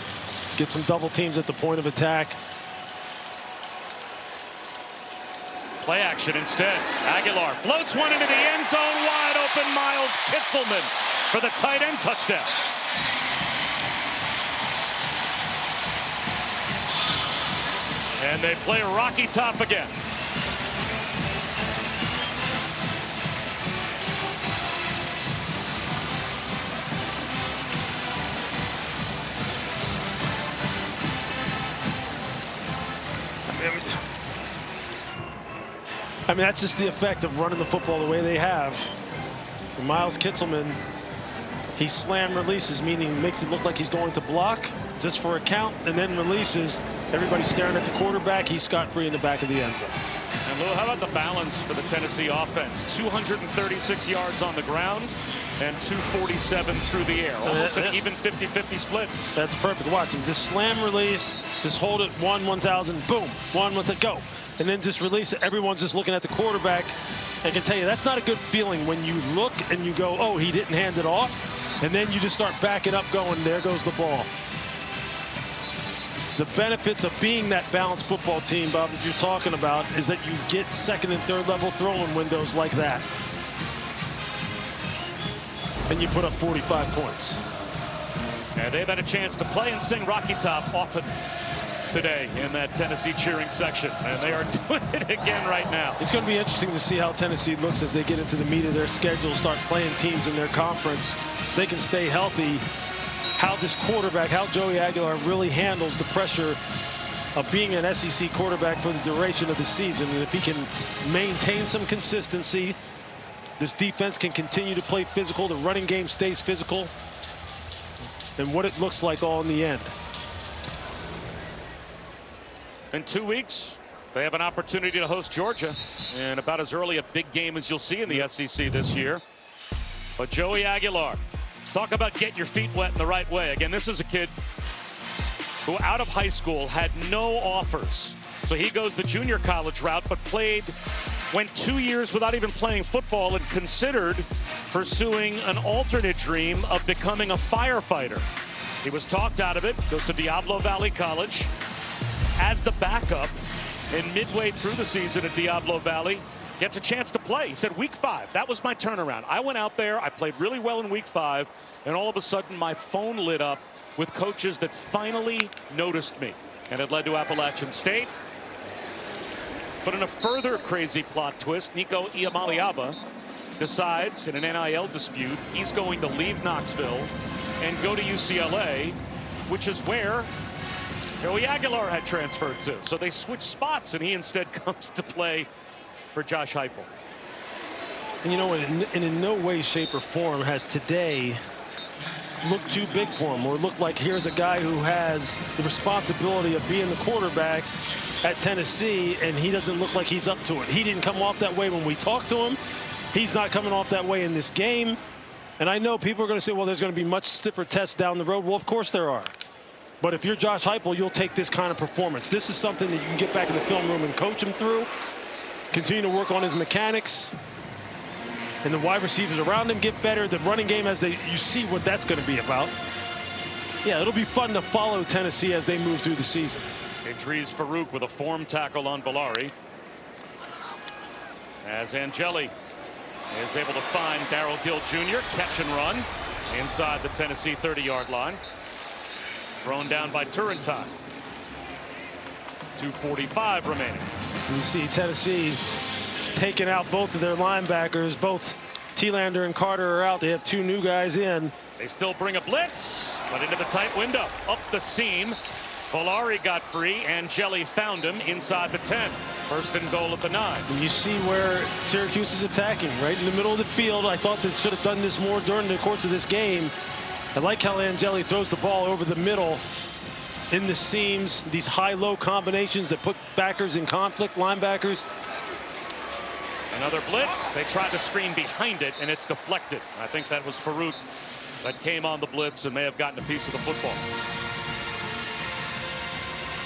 get some double teams at the point of attack. Play action instead. Aguilar floats one into the end zone, wide open. Miles Kitzelman for the tight end touchdown. And they play Rocky Top again. I mean, that's just the effect of running the football the way they have. And Miles Kitzelman, he slam releases, meaning he makes it look like he's going to block just for a count, and then releases. Everybody's staring at the quarterback. He's scot-free in the back of the end zone. And Lou, how about the balance for the Tennessee offense? 236 yards on the ground and 247 through the air. Almost an even 50-50 split. That's perfect. Watch him. Just slam release. Just hold it. 1,000. Boom. 1 with it. Go. And then just release it. Everyone's just looking at the quarterback. I can tell you that's not a good feeling when you look and you go, oh, he didn't hand it off. And then you just start backing up going, there goes the ball. The benefits of being that balanced football team, Bob, that you're talking about, is that you get 2nd and 3rd level throwing windows like that. And you put up 45 points. And they've had a chance to play and sing Rocky Top often today in that Tennessee cheering section, and they are doing it again right now. It's going to be interesting to see how Tennessee looks as they get into the meat of their schedule, start playing teams in their conference. If they can stay healthy, how this quarterback, how Joey Aguilar really handles the pressure of being an SEC quarterback for the duration of the season. And if he can maintain some consistency, this defense can continue to play physical, the running game stays physical, and what it looks like all in the end. In 2 weeks, they have an opportunity to host Georgia, and about as early a big game as you'll see in the SEC this year. But Joey Aguilar, talk about getting your feet wet in the right way. Again, this is a kid who out of high school had no offers. So he goes the junior college route, but went 2 years without even playing football and considered pursuing an alternate dream of becoming a firefighter. He was talked out of it, goes to Diablo Valley College as the backup, and midway through the season at Diablo Valley, gets a chance to play. He said week 5, that was my turnaround. I went out there, I played really well in week 5, and all of a sudden my phone lit up with coaches that finally noticed me. And it led to Appalachian State. But in a further crazy plot twist, Nico Iamaleava decides in an NIL dispute he's going to leave Knoxville and go to UCLA, which is where Joey Aguilar had transferred to. So they switch spots, and he instead comes to play for Josh Heupel. And you know, and in no way, shape, or form has today looked too big for him, or looked like here's a guy who has the responsibility of being the quarterback at Tennessee, and he doesn't look like he's up to it. He didn't come off that way when we talked to him. He's not coming off that way in this game. And I know people are going to say, well, there's going to be much stiffer tests down the road. Well, of course there are. But if you're Josh Heupel, you'll take this kind of performance. This is something that you can get back in the film room and coach him through, continue to work on his mechanics, and the wide receivers around him get better. The running game, you see what that's going to be about. Yeah, it'll be fun to follow Tennessee as they move through the season. Idris Farouk with a form tackle on Villari, as Angeli is able to find Darrell Gill Jr. catch and run inside the Tennessee 30-yard line. Thrown down by Turrentine. 2:45 remaining. You see Tennessee is taking out both of their linebackers. Both Thielander and Carter are out. They have 2 new guys in. They still bring a blitz. But into the tight window. Up the seam. Volari got free, and Jelly found him inside the 10. First and goal at the 9. And you see where Syracuse is attacking, right in the middle of the field. I thought they should have done this more during the course of this game. I like how Angeli throws the ball over the middle in the seams, these high-low combinations that put backers in conflict, linebackers. Another blitz. They tried to screen behind it, and it's deflected. I think that was Farouk that came on the blitz and may have gotten a piece of the football.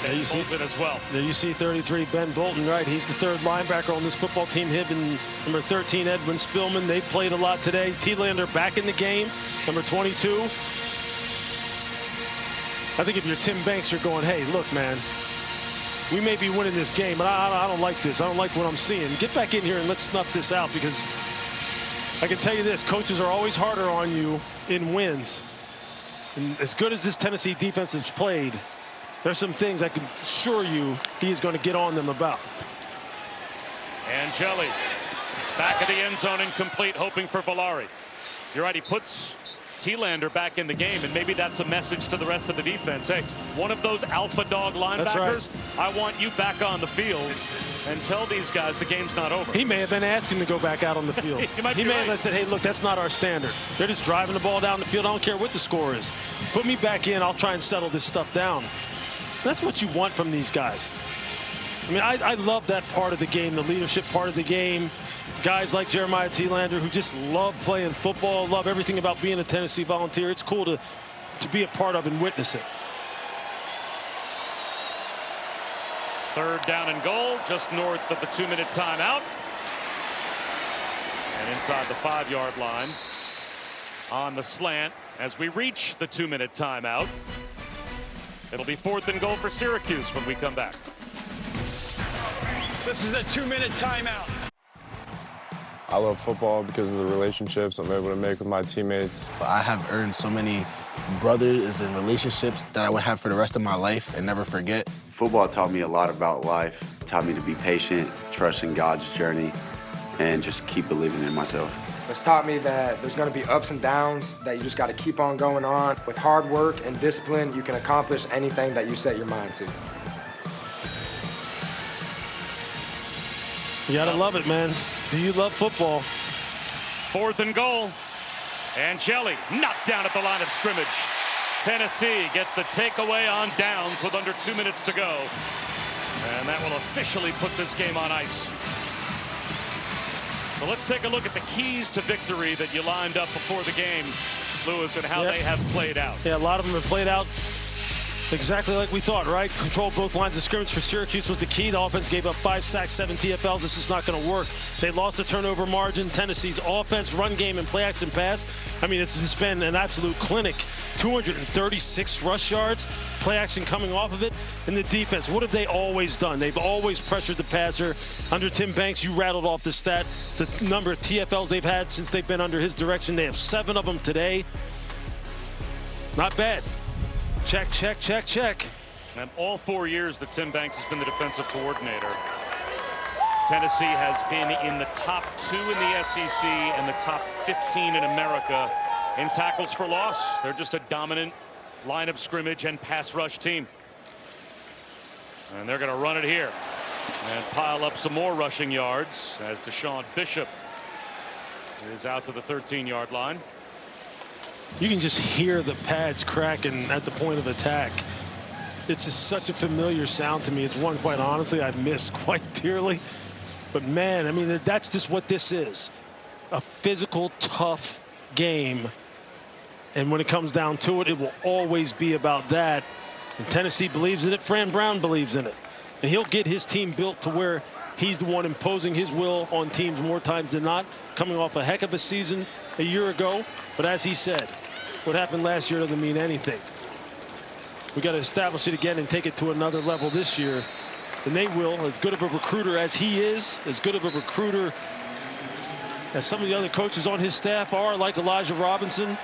There you see Bolton as well. There you see 33 Ben Bolton, right? He's the third linebacker on this football team. Him and number 13 Edwin Spillman. They played a lot today. Thielander back in the game, number 22. I think if you're Tim Banks, you're going, hey, look, man, we may be winning this game, but I don't like this. I don't like what I'm seeing. Get back in here and let's snuff this out, because I can tell you this, coaches are always harder on you in wins. And as good as this Tennessee defense has played, there's some things I can assure you he is going to get on them about. Angeli back of the end zone, incomplete, hoping for Volari. You're right, he puts Thielander back in the game, and maybe that's a message to the rest of the defense. Hey, one of those alpha dog linebackers, I want you back on the field, and tell these guys the game's not over. He may have been asking to go back out on the field. He may have said, hey, look, that's not our standard. They're just driving the ball down the field. I don't care what the score is. Put me back in. I'll try and settle this stuff down. That's what you want from these guys. I mean, I love that part of the game, the leadership part of the game. Guys like Jeremiah Thielander who just love playing football, love everything about being a Tennessee Volunteer. It's cool to be a part of and witness it. Third down and goal, just north of the 2-minute timeout. And inside the 5-yard line on the slant as we reach the 2-minute timeout. It'll be 4th and goal for Syracuse when we come back. This is a 2-minute timeout. I love football because of the relationships I'm able to make with my teammates. I have earned so many brothers and relationships that I would have for the rest of my life and never forget. Football taught me a lot about life. It taught me to be patient, trust in God's journey, and just keep believing in myself. It's taught me that there's going to be ups and downs, that you just got to keep on going on. With hard work and discipline, you can accomplish anything that you set your mind to. You got to love it, man. Do you love football? 4th and goal. Angeli knocked down at the line of scrimmage. Tennessee gets the takeaway on downs with under 2 minutes to go. And that will officially put this game on ice. So let's take a look at the keys to victory that you lined up before the game, Lewis, and how they have played out. Yeah, a lot of them have played out exactly like we thought, right? Control both lines of scrimmage for Syracuse was the key. The offense gave up 5 sacks, 7 TFLs. This is not going to work. They lost the turnover margin. Tennessee's offense, run game, and play action pass. I mean, it's just been an absolute clinic. 236 rush yards, play action coming off of it. And the defense, what have they always done? They've always pressured the passer. Under Tim Banks, you rattled off the stat, the number of TFLs they've had since they've been under his direction. They have 7 of them today. Not bad. Check, check, check, check. And all 4 years that Tim Banks has been the defensive coordinator, Tennessee has been in the top 2 in the SEC and the top 15 in America in tackles for loss. They're just a dominant line of scrimmage and pass rush team. And they're going to run it here and pile up some more rushing yards as Deshaun Bishop is out to the 13-yard line. You can just hear the pads cracking at the point of attack. It's just such a familiar sound to me. It's one, quite honestly, I miss quite dearly. But man, I mean, that's just what this is. A physical, tough game. And when it comes down to it, it will always be about that. And Tennessee believes in it. Fran Brown believes in it. And he'll get his team built to where he's the one imposing his will on teams more times than not, coming off a heck of a season a year ago. But as he said, what happened last year doesn't mean anything. We got to establish it again and take it to another level this year. And they will. As good of a recruiter as he is, as good of a recruiter as some of the other coaches on his staff are, like Elijah Robinson,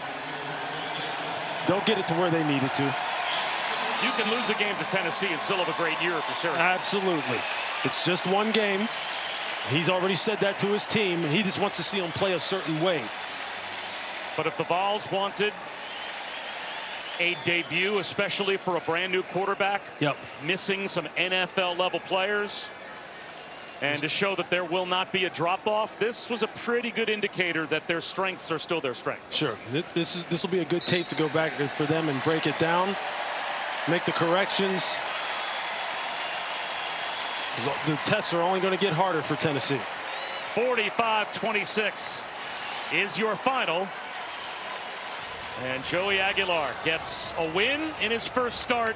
they'll get it to where they need it to. You can lose a game to Tennessee and still have a great year for Syracuse. Absolutely. It's just one game. He's already said that to his team. He just wants to see them play a certain way. But if the Vols wanted a debut, especially for a brand new quarterback. Yep. Missing some NFL level players. And to show that there will not be a drop-off, this was a pretty good indicator that their strengths are still their strengths. Sure. This will be a good tape to go back for them and break it down, make the corrections. The tests are only going to get harder for Tennessee. 45-26 is your final. And Joey Aguilar gets a win in his first start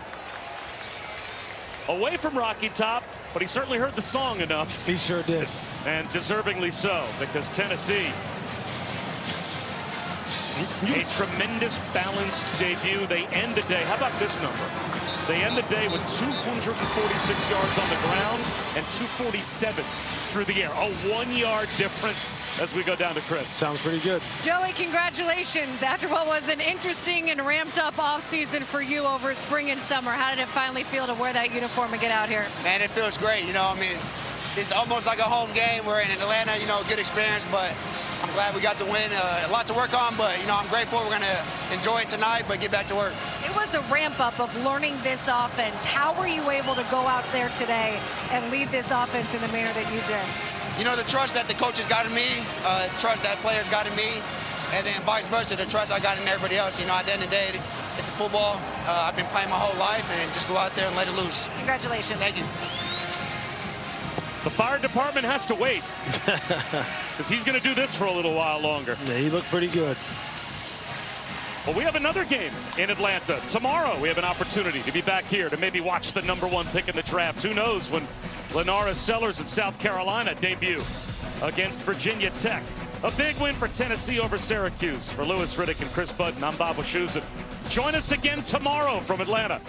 away from Rocky Top. But he certainly heard the song enough. He sure did. And deservingly so, because Tennessee, a tremendous balanced debut. They end the day, how about this number? They end the day with 246 yards on the ground and 247 through the air. A 1-yard difference as we go down to Chris. Sounds pretty good. Joey, congratulations. After what was an interesting and ramped up offseason for you over spring and summer, how did it finally feel to wear that uniform and get out here? Man, it feels great. You know, I mean, it's almost like a home game. We're in Atlanta, you know, good experience, but I'm glad we got the win. A lot to work on, but, you know, I'm grateful. We're going to enjoy it tonight, but get back to work. It was a ramp up of learning this offense. How were you able to go out there today and lead this offense in the manner that you did? You know, the trust that the coaches got in me, trust that players got in me, and then vice versa, the trust I got in everybody else. You know, at the end of the day, it's a football. I've been playing my whole life, and just go out there and let it loose. Congratulations. Thank you. The fire department has to wait, because he's going to do this for a little while longer. Yeah, he looked pretty good. Well, we have another game in Atlanta. Tomorrow, we have an opportunity to be back here to maybe watch the #1 pick in the draft. Who knows when Lenara Sellers in South Carolina debut against Virginia Tech. A big win for Tennessee over Syracuse. For Lewis Riddick and Chris Budden, I'm Bob Wischusen. Join us again tomorrow from Atlanta.